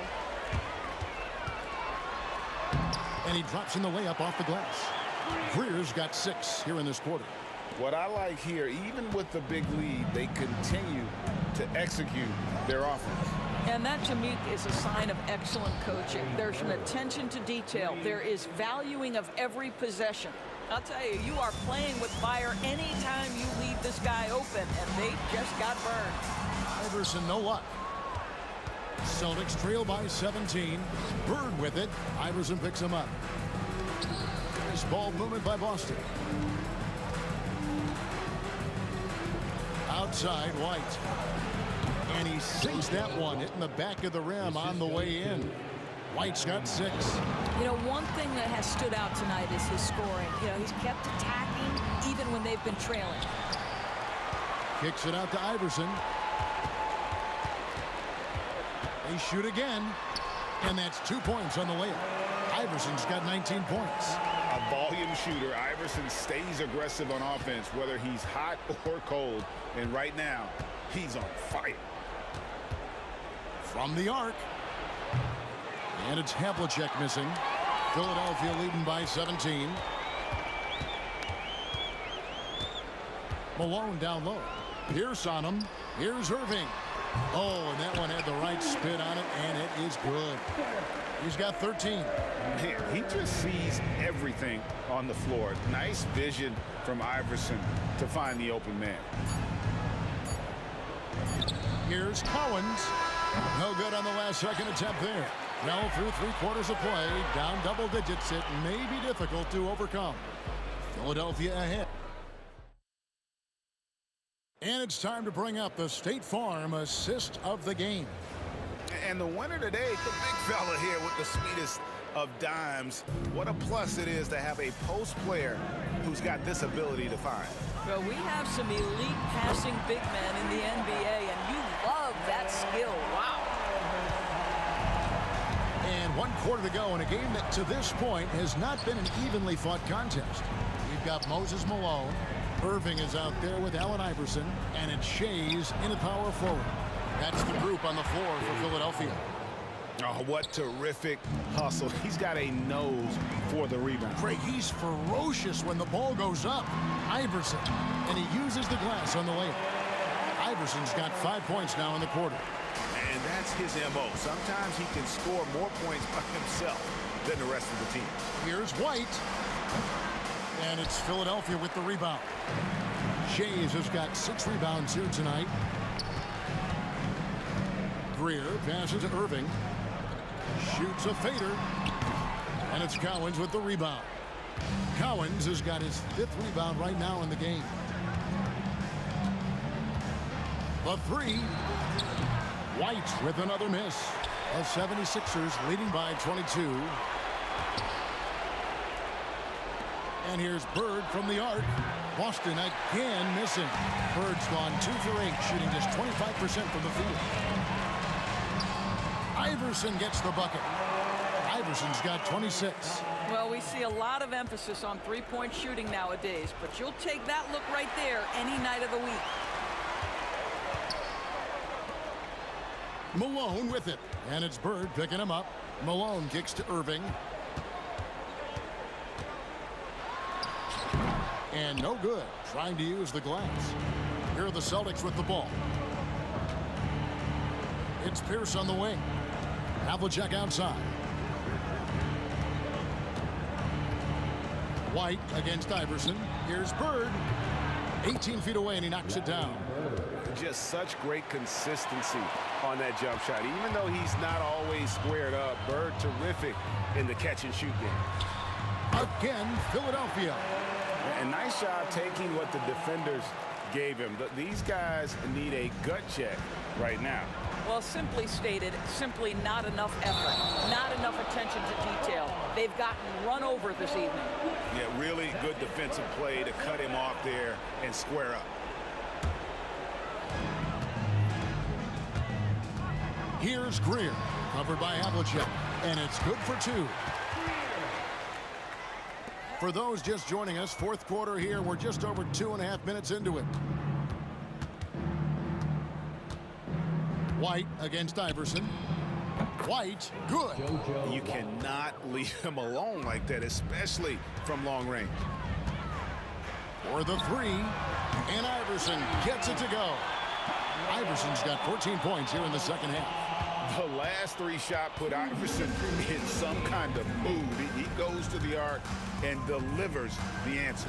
And he drops in the layup off the glass. Greer's got 6 here in this quarter. What I like here, even with the big lead, they continue to execute their offense. And that, to me, is a sign of excellent coaching. There's an attention to detail. There is valuing of every possession. I'll tell you, you are playing with fire anytime you leave this guy open, and they just got burned. Iverson, no luck. Celtics trail by 17. Bird with it. Iverson picks him up. Nice ball movement by Boston. Outside, White. And he sinks that one, hitting the back of the rim on the way in. White's got 6. You know, one thing that has stood out tonight is his scoring. You know, he's kept attacking even when they've been trailing. Kicks it out to Iverson. They shoot again, and that's 2 points on the layup. Iverson's got 19 points. A volume shooter. Iverson stays aggressive on offense, whether he's hot or cold. And right now, he's on fire. From the arc. And it's Havlicek missing. Philadelphia leading by 17. Malone down low. Pierce on him. Here's Irving. Oh, and that one had the right spin on it, and it is good. He's got 13. Man, he just sees everything on the floor. Nice vision from Iverson to find the open man. Here's Collins. No good on the last second attempt there. Well, through 3/4 of play, down double digits, it may be difficult to overcome. Philadelphia ahead. And it's time to bring up the State Farm assist of the game. And the winner today, the big fella here with the sweetest of dimes. What a plus it is to have a post player who's got this ability to find. Well, we have some elite passing big men in the NBA, and you love that skill. Wow. And 1/4 to go in a game that to this point has not been an evenly fought contest. We've got Moses Malone. Irving is out there with Allen Iverson, and it's Shays in the power forward. That's the group on the floor for Philadelphia. Oh, what terrific hustle. He's got a nose for the rebound. Craig, he's ferocious when the ball goes up. Iverson, and he uses the glass on the layup. Iverson's got 5 points now in the quarter. And that's his MO. Sometimes he can score more points by himself than the rest of the team. Here's White. And it's Philadelphia with the rebound. Shays has got 6 rebounds here tonight. Greer passes to Irving. Shoots a fader. And it's Collins with the rebound. Collins has got his 5th rebound right now in the game. The 3. White with another miss. The 76ers leading by 22. And here's Bird from the arc. Boston again missing. Bird's gone 2 for 8, shooting just 25% from the field. Iverson gets the bucket. Iverson's got 26. Well, we see a lot of emphasis on three-point shooting nowadays, but you'll take that look right there any night of the week. Malone with it. And it's Bird picking him up. Malone kicks to Irving. And no good. Trying to use the glass. Here are the Celtics with the ball. It's Pierce on the wing. Havlicek outside. White against Iverson. Here's Bird. 18 feet away, and he knocks it down. Just such great consistency on that jump shot. Even though he's not always squared up, Bird terrific in the catch-and-shoot game. Again, Philadelphia. And nice job taking what the defenders gave him. These guys need a gut check right now. Well, simply stated, simply not enough effort, not enough attention to detail. They've gotten run over this evening. Yeah, really good defensive play to cut him off there and square up. Here's Greer, covered by Havlicek, and it's good for 2. For those just joining us, 4th quarter here. We're just over 2.5 minutes into it. White against Iverson. White, good. You cannot leave him alone like that, especially from long range. For the 3, and Iverson gets it to go. Iverson's got 14 points here in the second half. The last 3 shot put Iverson in some kind of mood. He goes to the arc and delivers the answer.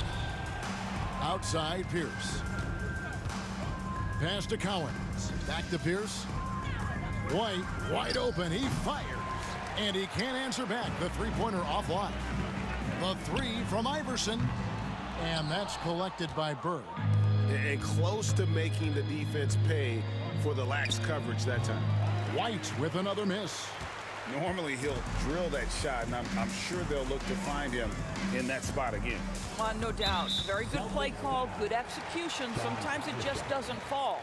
Outside Pierce. Pass to Collins. Back to Pierce. White wide open. He fires. And he can't answer back. The 3-pointer offline. The 3 from Iverson. And that's collected by Bird. And close to making the defense pay for the lax coverage that time. White with another miss. Normally he'll drill that shot, and I'm sure they'll look to find him in that spot again. No doubt. Very good play call, good execution. Sometimes it just doesn't fall.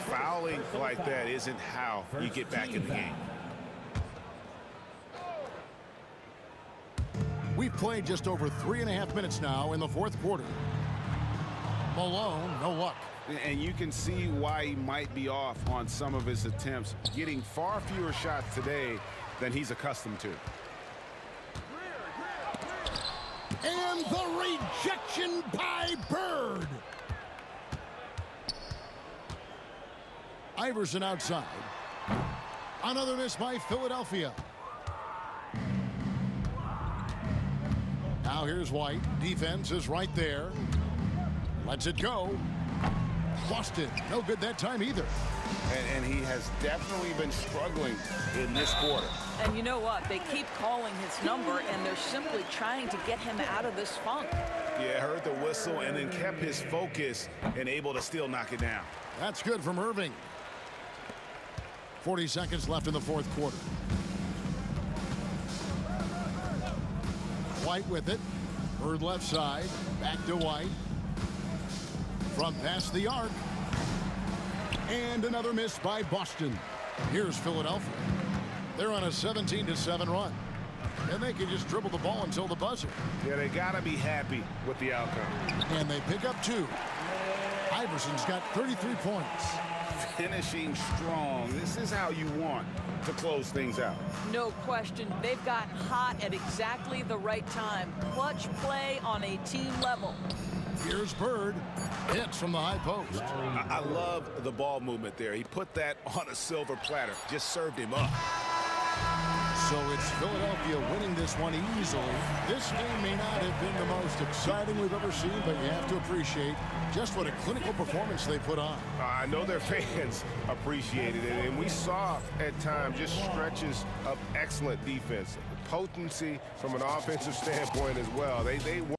Fouling like that isn't how you get back in the game. We've played just over 3.5 minutes now in the 4th quarter. Malone, no luck. And you can see why he might be off on some of his attempts. Getting far fewer shots today than he's accustomed to. And the rejection by Bird. Iverson outside. Another miss by Philadelphia. Now here's White. Defense is right there. Lets it go. Boston, no good that time either. And he has definitely been struggling in this quarter. And you know what? They keep calling his number, and they're simply trying to get him out of this funk. Yeah, heard the whistle and then kept his focus and able to still knock it down. That's good from Irving. 40 seconds left in the fourth quarter. White with it. Bird left side. Back to White. From past the arc. And another miss by Boston. Here's Philadelphia. They're on a 17-7 run. And they can just dribble the ball until the buzzer. Yeah, they got to be happy with the outcome. And they pick up 2. Iverson's got 33 points. Finishing strong. This is how you want to close things out. No question. They've gotten hot at exactly the right time. Clutch play on a team level. Here's Bird. Hits from the high post. I love the ball movement there. He put that on a silver platter. Just served him up. So it's Philadelphia winning this one easily. This game may not have been the most exciting we've ever seen, but you have to appreciate just what a clinical performance they put on. I know their fans appreciated it, and we saw at times just stretches of excellent defense. Potency from an offensive standpoint as well. They were